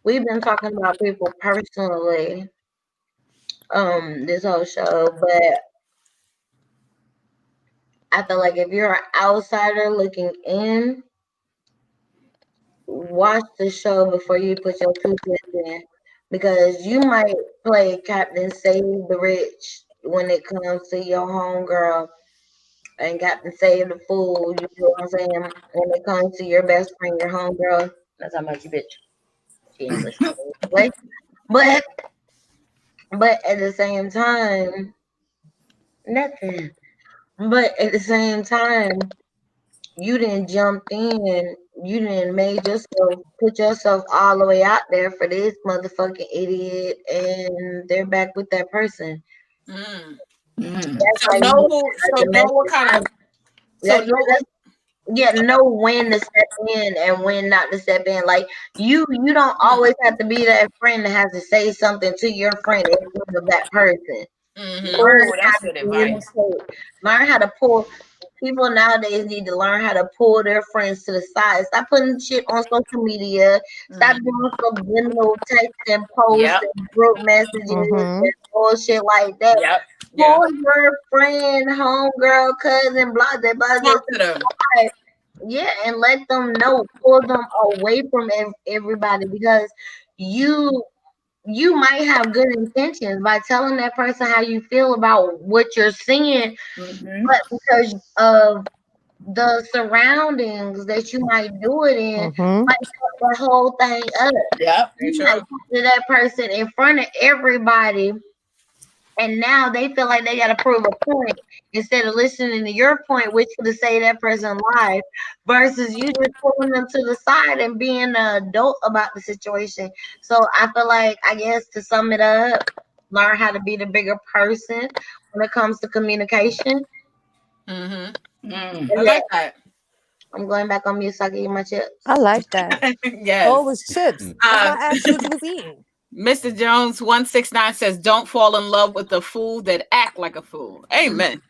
We've been talking about people personally, this whole show, but I feel like if you're an outsider looking in, watch the show before you put your 2 cents in, because you might play Captain Save the Rich when it comes to your homegirl, and Captain Save the Fool. You know what I'm saying? When it comes to your best friend, your homegirl. That's how much you bitch. She ain't listening. But at the same time, nothing. But at the same time, you didn't jump in. You didn't put yourself all the way out there for this motherfucking idiot, and they're back with that person. That's So like know what kind of. know when to step in and when not to step in. Like you don't always have to be that friend that has to say something to your friend in front of that person. Oh, that's good advice. Learn how to pull. People nowadays need to learn how to pull their friends to the side. Stop putting shit on social media. Stop doing subliminal text and posts and group messages and bullshit like that. Pull your friend, homegirl, cousin, blah, blah, blah. Talk to them. Yeah, and let them know. Pull them away from everybody, because you might have good intentions by telling that person how you feel about what you're seeing, but because of the surroundings that you might do it in, might fuck the whole thing up. You might talk to that person in front of everybody, and now they feel like they got to prove a point instead of listening to your point, which could save that person life, versus you just pulling them to the side and being an adult about the situation. So I feel like, I guess, to sum it up, learn how to be the bigger person when it comes to communication. I like that. I'm going back on mute so I can eat my chips. I like that. Yes. Oh, it was chips. That's why I asked you what you was eating. Mr. Jones 169 says, "Don't fall in love with a fool that act like a fool." Amen.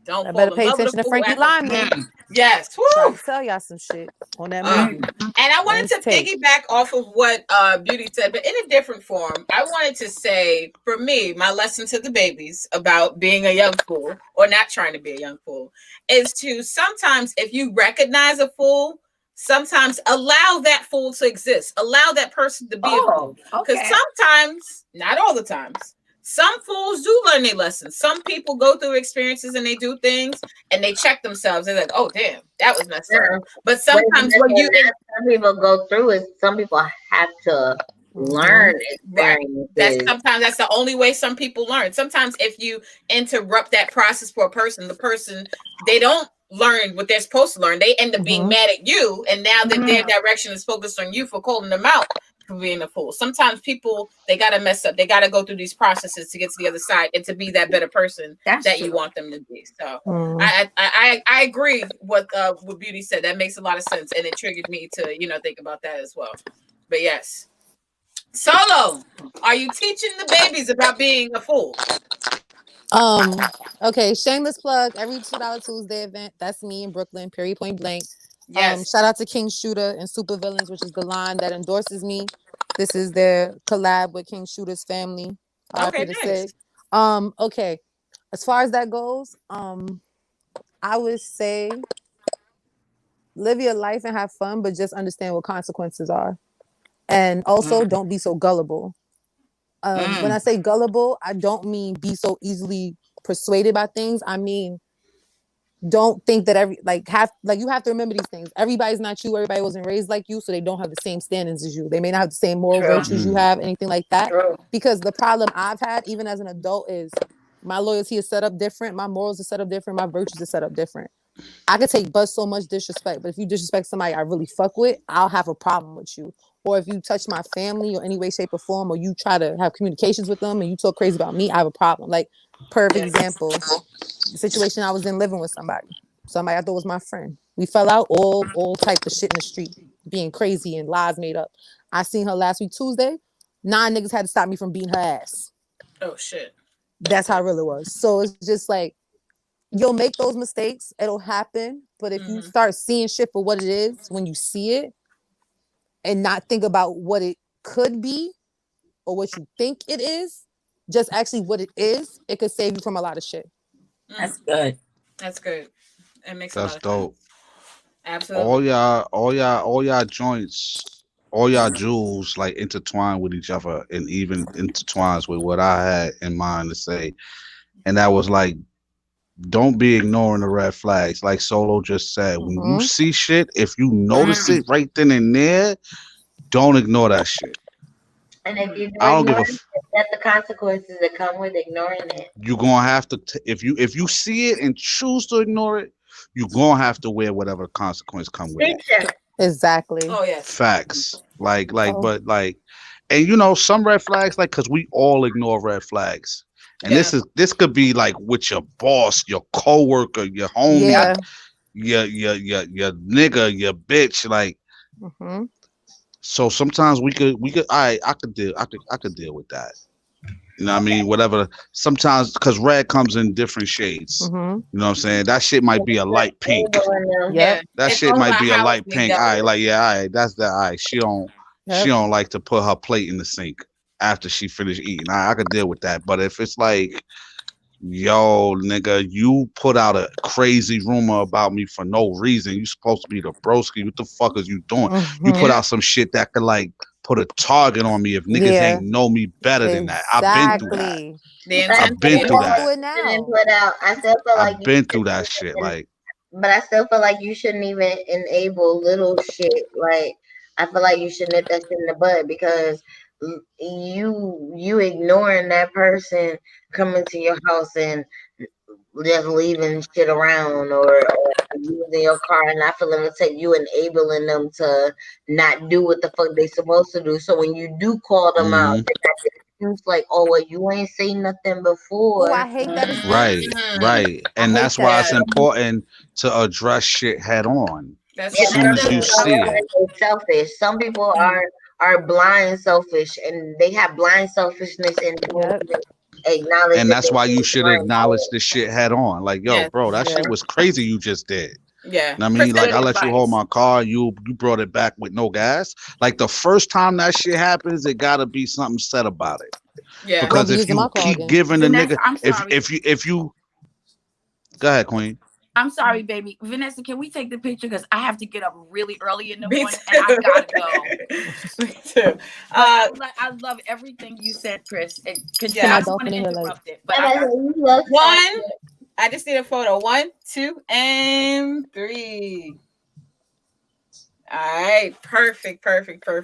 Don't I fall better in pay love with attention a to fool. Frankie Lyman. Yes. Trying to tell y'all some shit on that movie. And I wanted to piggyback off of what Beauty said, but in a different form. I wanted to say, for me, my lesson to the babies about being a young fool, or not trying to be a young fool, is to sometimes, if you recognize a fool, sometimes allow that fool to exist. Allow that person to be a fool. Because sometimes, not all the times, some fools do learn their lessons. Some people go through experiences and they do things and they check themselves. They're like, "Oh, damn, that was messed up." But sometimes when some people go through it, some people have to learn experiences. That's the only way some people learn. Sometimes if you interrupt that process for a person, they don't learn what they're supposed to learn. They end up being mad at you, and now that their direction is focused on you for calling them out for being a fool. Sometimes people, they gotta mess up. They gotta go through these processes to get to the other side and to be that better person that you want them to be. So I agree with what Beauty said. That makes a lot of sense, and it triggered me to think about that as well. But yes. Solo, are you teaching the babies about being a fool? Okay, shameless plug. Every $2 Tuesday event. That's me in Brooklyn, Point Blank. Yes. Shout out to King Shooter and Super Villains, which is the line that endorses me. This is their collab with King Shooter's family. Okay, RIP to nice. Sig. Okay. As far as that goes, I would say live your life and have fun, but just understand what consequences are. And also don't be so gullible. When I say gullible, I don't mean be so easily persuaded by things. I mean, don't think that you have to remember these things. Everybody's not you. Everybody wasn't raised like you, so they don't have the same standards as you. They may not have the same moral True. virtues you have, anything like that. True. Because the problem I've had, even as an adult, is my loyalty is set up different, my morals are set up different, my virtues are set up different. I could take but so much disrespect, but if you disrespect somebody I really fuck with, I'll have a problem with you. Or if you touch my family or any way, shape, or form, or you try to have communications with them and you talk crazy about me, I have a problem. Like, perfect example, the situation I was in living with somebody I thought was my friend. We fell out, all type of shit in the street, being crazy and lies made up. I seen her last week Tuesday. 9 niggas had to stop me from beating her ass. Oh shit. That's how real it was. So it's just like, you'll make those mistakes, it'll happen. But if you start seeing shit for what it is when you see it and not think about what it could be or what you think it is, just actually what it is, it could save you from a lot of shit. That's good. That's good. It makes That's a lot dope. of sense. Absolutely. All y'all joints, all y'all jewels like intertwine with each other and even intertwines with what I had in mind to say. And that was like, don't be ignoring the red flags. Like Solo just said, when you see shit, if you notice it right then and there, don't ignore that shit. And if you do I don't give a ignore it, that's the consequences that come with ignoring it. you're gonna have to if you see it and choose to ignore it, you're gonna have to wear whatever consequence come with it. Picture. Exactly. Oh yes. Facts. Oh. But like, and you know, some red flags, like, cause we all ignore red flags. And Yeah. this could be like with your boss, your coworker, your homie, Yeah. your nigga, your bitch. Like, Mm-hmm. so sometimes I could deal with that. You know what I mean? Whatever. Sometimes because red comes in different shades. Mm-hmm. You know what I'm saying? That shit might be a light pink. Yep. Yeah. That It's shit all might about be a how light it's pink. dealt All right, with. like, yeah, all right, that's that. All right, she Yep. don't like to put her plate in the sink after she finished eating. I could deal with that. But if it's like, yo, nigga, you put out a crazy rumor about me for no reason. You supposed to be the broski. What the fuck is you doing? You put Mm-hmm. out some shit that could like put a target on me if niggas Yeah. ain't know me better than that. I've been through that. Exactly. The But I've been intensity You of through it. going that. through it you now. shouldn't put out. I still feel like I've you been through shouldn't that shit. even, Like, but I still feel like you shouldn't even enable little shit. Like I feel like you should nip that shit in the bud because you ignoring that person coming to your house and just leaving shit around or using your car and I feel them to take you enabling them to not do what the fuck they supposed to do. So when you do call them out, hmm they got the excuse like, oh well, you ain't seen nothing Oh, before. I hate that excuse. right, right. I And hate that's why that. it's Yeah. important to address shit head on. That's And most Soon that's as you just definitely. some see Yeah. it. people selfish. Some people are blind selfish and they have blind selfishness and don't Yep. even acknowledge And that that's they why you need should blind acknowledge self. the shit head on. Like, yo, Yes. bro, that Yeah. shit was crazy you just did. Yeah. I mean, like, Presented I let you hold advice. my car, you brought it back with no gas. Like, the first time that shit happens, it gotta be something said about it. Yeah. You won't Because be if using my you car keep again. giving the Vanessa, nigga, I'm sorry. if you go ahead, Queen. I'm sorry, baby. Vanessa, can we take the picture? Because I have to get up really early in the Me morning and I too. gotta go. Me too. But I love everything you said, Chris. And Put Yeah. I my don't want dolphin to in here like interrupt it, but And I I got said, you love One. I just need a photo. 1, 2, and 3. All right. Perfect.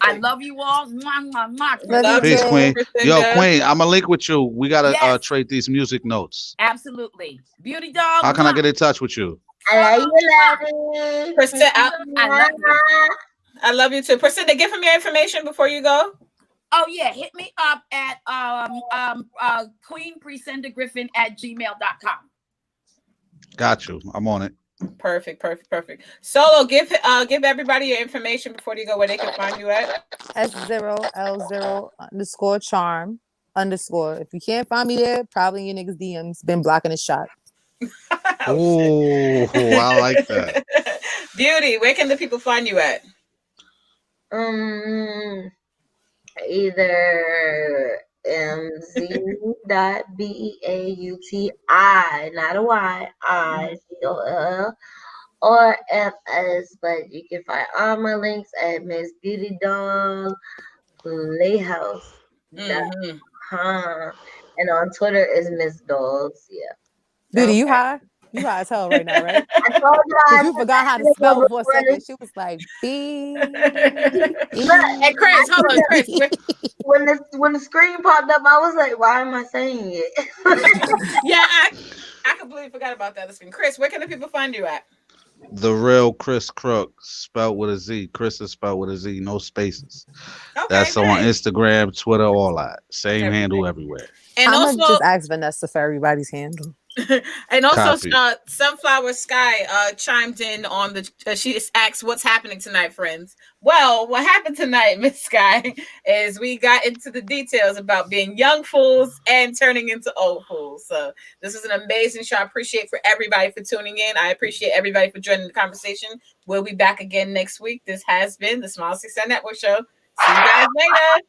I love you all. Mwah, mwah, mwah. Love you Love Peace, you, too. Queen. Yo, Priscinda. Queen, I'ma link with you. We gotta Yes, trade these music notes. absolutely. Beauty dog. How can I Mwah. get in touch with you? I love Solo, you, mwah. Lovey. Priscilla, I love you. I love you too. Priscilla, give him your information before you go. Oh yeah, hit me up at queenpresendagriffin@gmail.com. Got you. I'm on it. Perfect. Solo, give everybody your information before you go, where they can find you at. S0L0_charm_. If you can't find me there, probably in your niggas DMs been blocking a shot. Oh, I like that. Beauty, where can the people find you at? Um, Either MZ.BEAUTI, not a Y, I-G-O-L, or MS, but you can find all my links at Miss Beauty Doll Playhouse.com. And on Twitter is Miss Dolls. Yeah. Beauty, you high? You high as hell right now, right? I told you Because you forgot how to spell for a second. She was like, B. Hey, Chris, hold on, Chris. When the screen popped up, I was like, why am I saying it? Yeah, I completely forgot about that. Chris, where can the people find you at? The Real Chris Crook, spelled with a Z. Chris is spelled with a Z, no spaces. Okay, that's on Instagram, Twitter, all that. Same handle everywhere. And I'm gonna just ask Vanessa for everybody's handle. And also, Sunflower Sky chimed in on the. She just asked, "What's happening tonight, friends?" Well, what happened tonight, Miss Sky, is we got into the details about being young fools and turning into old fools. So this is an amazing show. I appreciate for everybody for tuning in. I appreciate everybody for joining the conversation. We'll be back again next week. This has been the Smilez Success Network Show. See you guys later.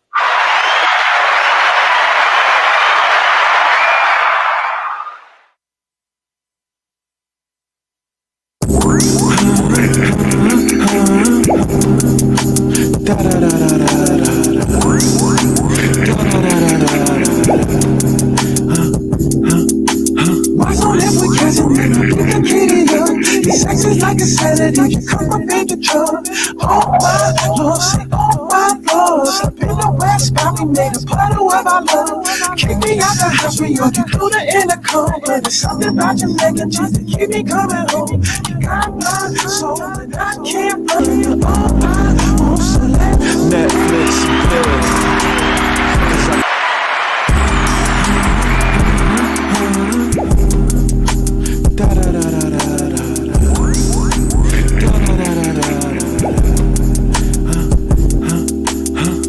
Why so left with Casanova? Complicated up. Your sex is like a sedative. You come up in the drug. Oh my Lord, say oh my Lord. Step in the west, got me made a puddle of our love. Kick me out the house, we argue through the intercom. But there's something about your naked cheeks that keep me coming home. You got my soul, and I can't run you. Oh, I want select Netflix and pills.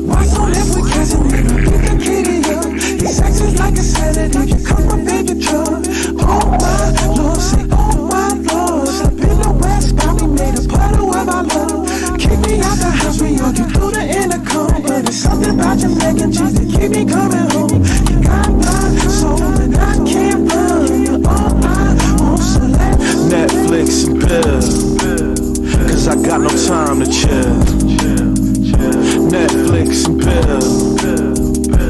Why so left with Casanova? Complicated up. Your sex is like a sedative. You come up in the drug. Oh my Lord, say oh my Lord. Step in the west, got me made a puddle of our love. Kick me out the house, we argue through the intercom. But there's something about your neck and cheese that keep me coming home. You got my soul and I can't run. Oh, I won't select Netflix and pills. Cause I got no time to chill. Netflix and pills.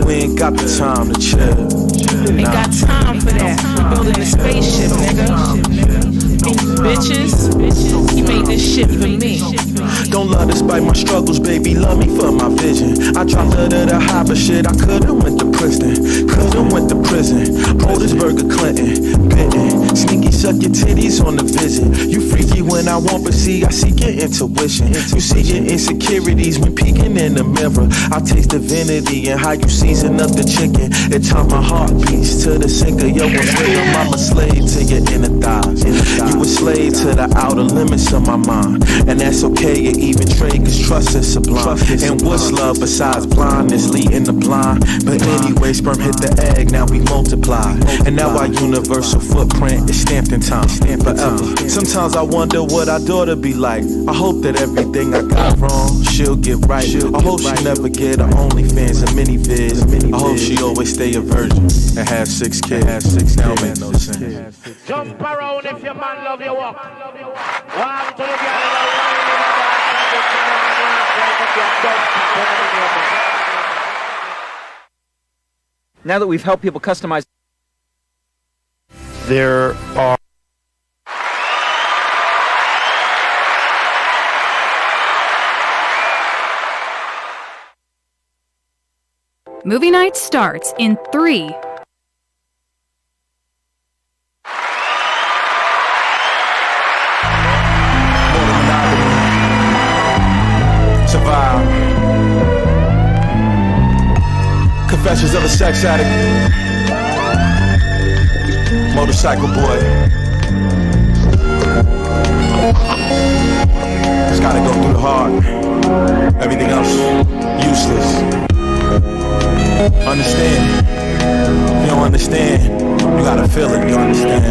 We ain't got the time to chill. Ain't got time for that. Building a spaceship, nigga. Bitches, he made this shit for me. Don't love despite my struggles, baby. Love me for my vision. I dropped out of the high, but shit, I could've went to Princeton. Could've went to prison. Otisburg or Clinton. Bitten. Sneaky suck your titties on the visit. You freaky when I want, but see, I seek your intuition. You see your insecurities when peeking in the mirror. I taste divinity and how you season up the chicken. It taught my heart beats to the sink of your rhythm. I'm a slave to your inner thighs. You a slave to the outer limits of my mind. And that's okay, you even trade, cause trust is sublime. And what's love besides blindness, leading the blind? But anyway, sperm hit the egg, now we multiply. And now our universal footprint is stamped in time, forever. Sometimes I wonder what our daughter be like. I hope that everything I got wrong, she'll get right. I hope she never get her OnlyFans and mini vids. I hope she always stay a virgin and have 6 kids. That don't make no sense. Jump around if your man love you walk. Walk to the girl. Now that we've helped people customize, There are Movie night starts in 3. Survive. Confessions of a sex addict. Motorcycle boy. Just gotta go through the heart. Everything else useless. Understand? If you don't understand, you gotta feel it. You understand?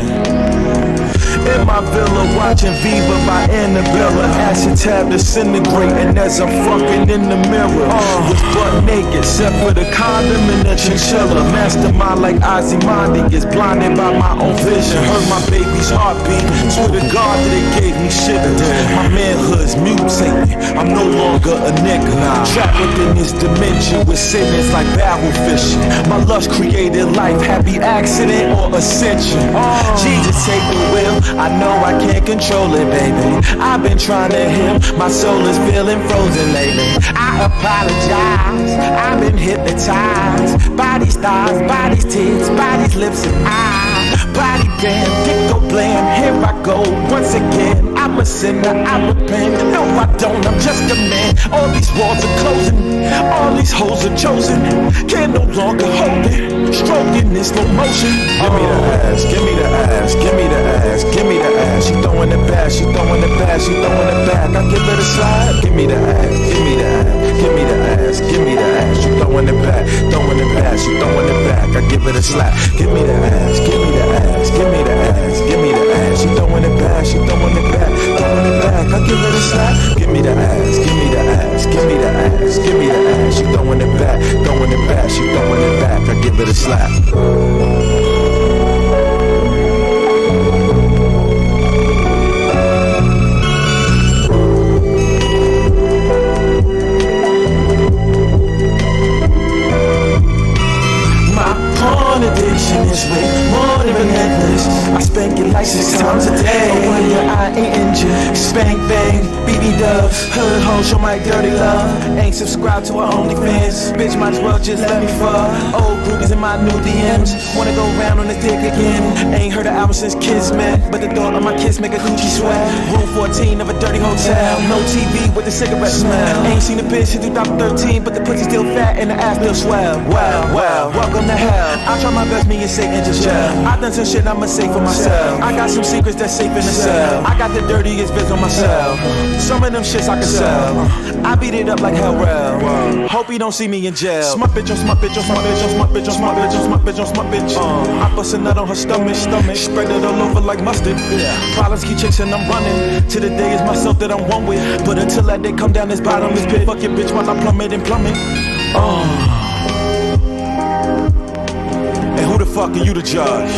In my villa watching Viva by Annabella, acid tab disintegrating as I'm fucking in the mirror. Was butt naked, except for the condom and the chinchilla. Mastermind like Ozymandias, is blinded by my own vision. Heard my baby's heartbeat, swear to God that it gave me shivers. My manhood's mutating, I'm no longer a nigga. Trapped within this dimension with sinners like barrel fishing. My lust created life, happy accident or ascension. Jesus take the wheel, I know I can't control it, baby. I've been trying to heal, my soul is feeling frozen lately. I apologize, I've been hypnotized. Bodies, thighs, bodies, tits, bodies, lips and eyes. Body bam, dick go blam, here I go once again. I'm a sinner, I repent. No, I don't, I'm just a man. All these walls are closing, all these hoes are chosen. Can no longer hold it, stroking in slow motion. Give me the ass, give me the ass, give me the ass, give me the ass. She throwing it back, she throwing it back, she throwing it back. I give it a slide. Give me the ass, give me the ass, give me the ass, give me the ass. She throwing it back, throwing it back, she throwing it back. I give it a slap. Give me the ass, give me the ass, give me the ass, give me the ass. She throwing it back, she throwing it back, throwing it back. I give it a slap. Give me the ass, give me the ass, give me the ass, give me the ass. She throwing it back, throwing it back, she throwing it back. I give it a slap. Addiction is way more than relentless. I spank it like 6 times a day. Oh, when your eye ain't injured. Spank bang, BB dubs. Hood hoes show my dirty love. Ain't subscribed to her OnlyFans. Bitch might as well just let me fuck. Old groupies in my new DMs. Wanna go round on the dick again. Ain't heard an album since Kids met. But the thought of my kiss make a Gucci sweat. Room 14 of a dirty hotel. No TV with the cigarette smell. Ain't seen a bitch since 2013. But the pussy still fat and the ass still swell. Well, welcome to hell. I try my best, me and Satan just chill. I done some shit I'ma say for myself. I got some secrets that's safe in the cell. I got the dirtiest vids on myself. Some of them shits I can sell. I beat it up like hell real. Hope he don't see me in jail. Smut bitch on smut bitch on smut bitch on smut bitch on smut bitch on smut bitch on smut bitch. I bust a nut on her stomach. Spread it all over like mustard. Problems keep chasing, I'm running. To the day is myself that I'm one with. But until that day come down this bottomless pit. Fuck your bitch while I plummet and plummet. And who the fuck are you to judge?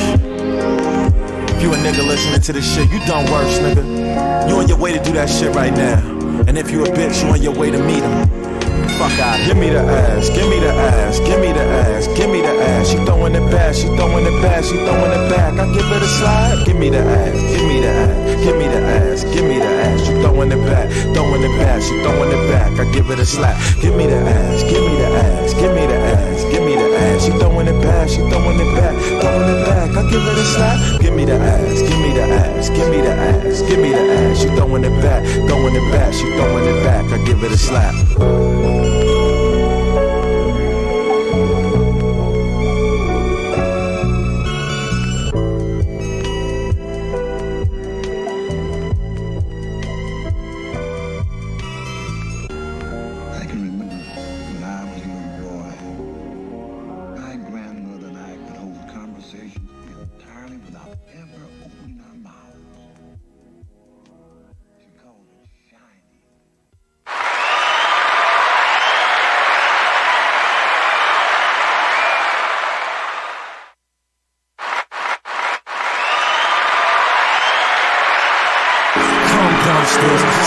If you a nigga listening to this shit, you done worse, nigga. You on your way to do that shit right now. And if you a bitch, you on your way to meet him. Fuck out. Give me the ass, give me the ass, give me the ass, give me the ass. She throwing it back, she throwing it back, she throwing it back. I give it a slide. Give me the ass, give me the ass, give me the ass, give me the ass. She throwing it back, throwing it back, she throwing it back. I give it a slap. Give me the ass, give me the ass, give me the ass, give me the ass. She throwing it back, she throwing it back, throwing it back. I give it a slap. Give me the ass, give me the ass, give me the ass, give me the ass. She throwing it back, throwing it back, she throwing it back. I give it a slap.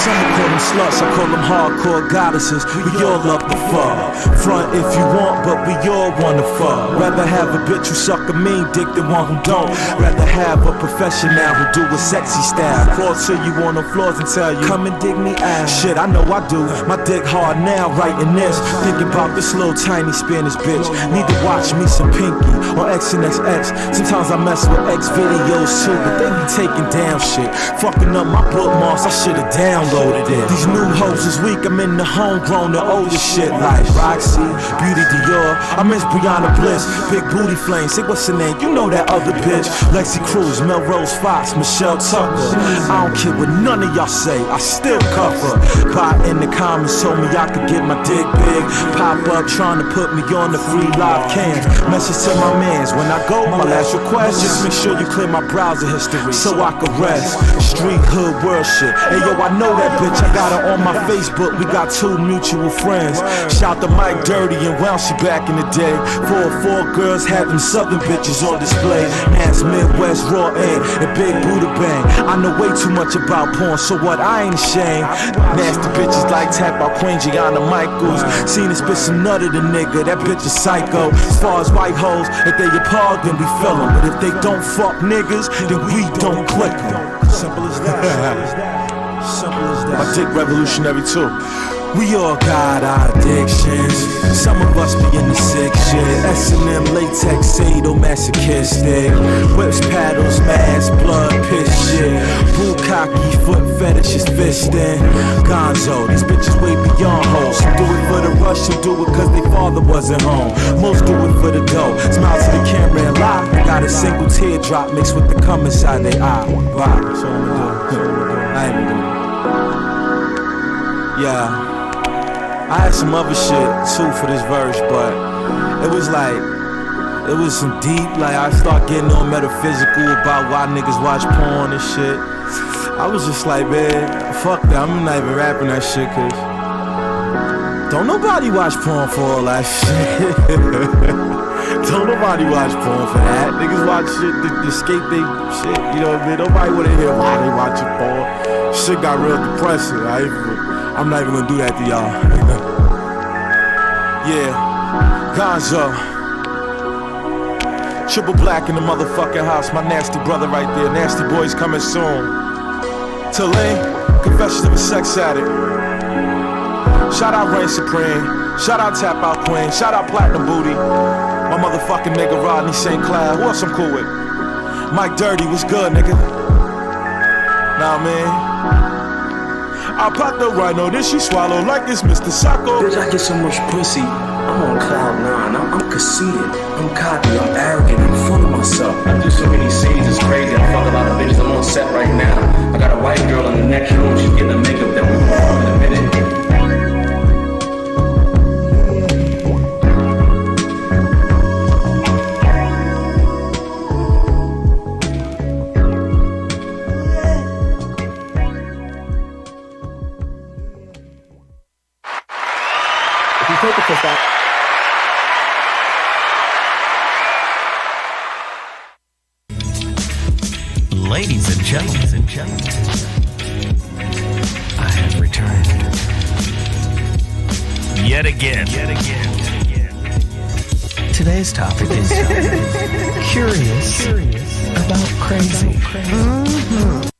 Some call them sluts, I call them hardcore goddesses. We all love the fuck. Front if you want, but we all wanna fuck. Rather have a bitch who suck a mean dick than one who don't. Rather have a professional who do a sexy style. Crawl to you on the floors and tell you, come and dig me out. Shit, I know I do. My dick hard now, writing this. Thinking about this little tiny Spanish bitch. Need to watch me some Pinky or X and XX. Sometimes I mess with X videos too, but they be taking down shit. Fucking up my bookmarks, I should've downloaded it. These new hoes is this week I'm in the homegrown, the older shit like Roxy, Beauty Dior. I miss Brianna Bliss, Big Booty Flame. Say what's her name? You know that other bitch. Lexi Cruz, Melrose Fox, Michelle Tucker. I don't care what none of y'all say, I still cover. Pot in the comments told me I could get my dick big. Pop up trying to put me on the free live cams. Message to my mans, when I go, my last request, just make sure you clear my browser history so I can rest. Street hood world shit. Hey yo, I know that bitch, I got her on my Facebook. We got 2 mutual friends. Shout to Mike Dirty and Welshie back in the day. 4 girls had them southern bitches on display. Mass Midwest Raw and Big Buddha Bang. I know way too much about porn, so what, I ain't ashamed. Nasty bitches like Tap out Queen Gianna Michaels. Seen her spit some nut at a nigga, that bitch is psycho. As far as white hoes, if they appalled, then we feel them. But if they don't fuck niggas, then we don't click them. Simple as that. Simple as that. My dick revolutionary too. We all got our addictions. Some of us be in the sick shit. S&M, latex, sadomasochistic. Whips, paddles, mask, blood, piss shit. Bukkake, foot fetishes, fisting. Gonzo, these bitches way beyond hoes. Some do it for the rush, some do it cause their father wasn't home. Most do it for the dough. Smile to the camera and lie. Got a single teardrop mixed with the cum inside their eye. Wow, so I'ma do. I ain't even do. Yeah. I had some other shit too for this verse, but it was some deep, like I start getting all metaphysical about why niggas watch porn and shit. I was just like, man, fuck that, I'm not even rapping that shit, cause don't nobody watch porn for all that shit. Don't nobody watch porn for that. Niggas watch shit to escape they shit, you know what I mean? Nobody wanna hear why they watching porn. Shit got real depressing. I'm not even gonna do that to y'all. Yeah, Gonzo. Triple black in the motherfucking house. My nasty brother right there. Nasty boys coming soon. Tulane, Confessions of a Sex Addict. Shout out Reign Supreme. Shout out Tap Out Queen. Shout out Platinum Booty. My motherfucking nigga Rodney St. Cloud. Who else I'm cool with? Mike Dirty, what's good, nigga? Nah, man. I pop the rhino, then she swallow like it's Mr. Sacco. Bitch, I get so much pussy. I'm on cloud 9. I'm conceited. I'm cocky. I'm arrogant. I'm full of myself. I do so many scenes. It's crazy. I fuck a lot of bitches. I'm on set right now. I got a white girl in the next room. She's getting the makeup that we perform in a minute. Ladies and gentlemen, I have returned. Yet again. Today's topic is curious about crazy. Mm-hmm.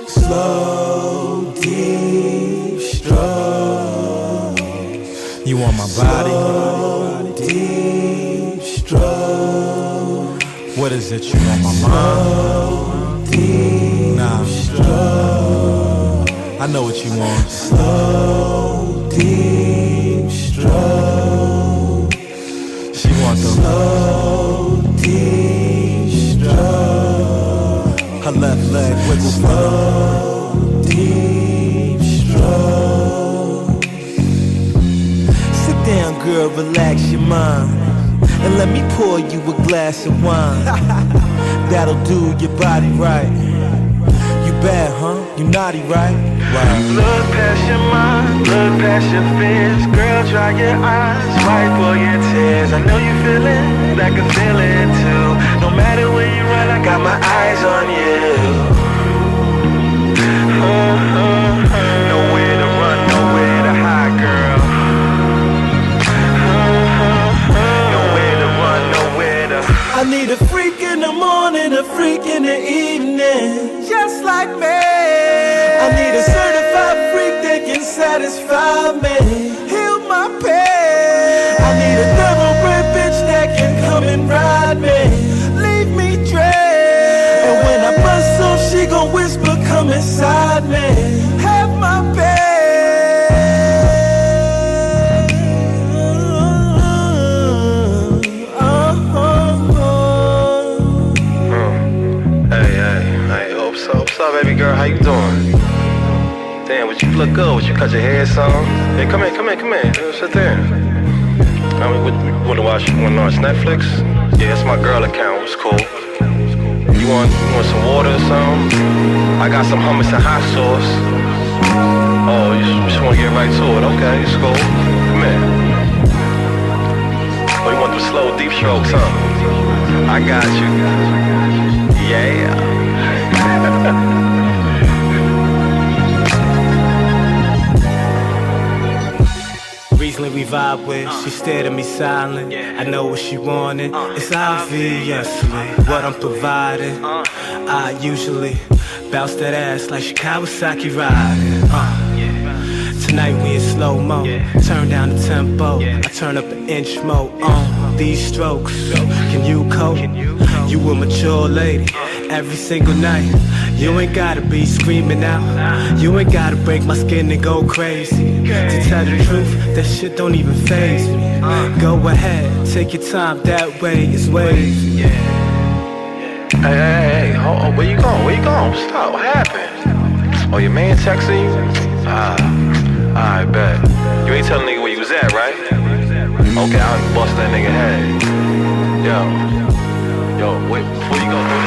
Slow, deep strokes. You want my body? Slow, deep strokes. What is it? You want my mind? Nah. Strokes. I know what you want. Slow, deep strokes. She wants the slow, deep strokes. Her left leg wiggle slow, deep strokes. Sit down, girl, relax your mind, and let me pour you a glass of wine. That'll do your body right. You bad, huh? You naughty, right? Wow. Look past your mind, look past your fears. Girl, dry your eyes, wipe all your tears. I know you feel it, I can feel it too. No matter where you run, I got my eyes on you. Nowhere to run, nowhere to hide, girl. Nowhere to run, nowhere to. I need a freak in the morning, a freak in the evening, just like me. I need a certified inside me. Heal my pain. I need a thoroughbred bitch that can come and ride me. Leave me dread. And when I bust off, she gon' whisper, come inside me. Have my baby. What's up, baby girl? How you doing? Damn, would you look good? Would you cut your hair some? Hey, come here. Sit there. I mean, wanna watch Netflix? Yeah, it's my girl account. It's cool. You want some water or something? I got some hummus and hot sauce. Oh, you just wanna get right to it? Okay, it's cool. Come here. Oh, you want the slow, deep strokes, huh? I got you. Yeah. Recently we vibe with, she stared at me silent. I know what she wanted, it's obviously what I'm providing. I usually bounce that ass like she Kawasaki riding. Tonight we in slow-mo, turn down the tempo, I turn up an inch more on these strokes. Can you cope? You a mature lady, every single night. You ain't gotta be screaming out, you ain't gotta break my skin and go crazy. To tell the truth, that shit don't even faze me. Go ahead, take your time, that way is wavy. Hey, oh, where you going? Stop, what happened? Oh, your man texting you? I bet. You ain't telling nigga where you was at, right? Okay, I'll bust that nigga head. Yo, wait, before you go through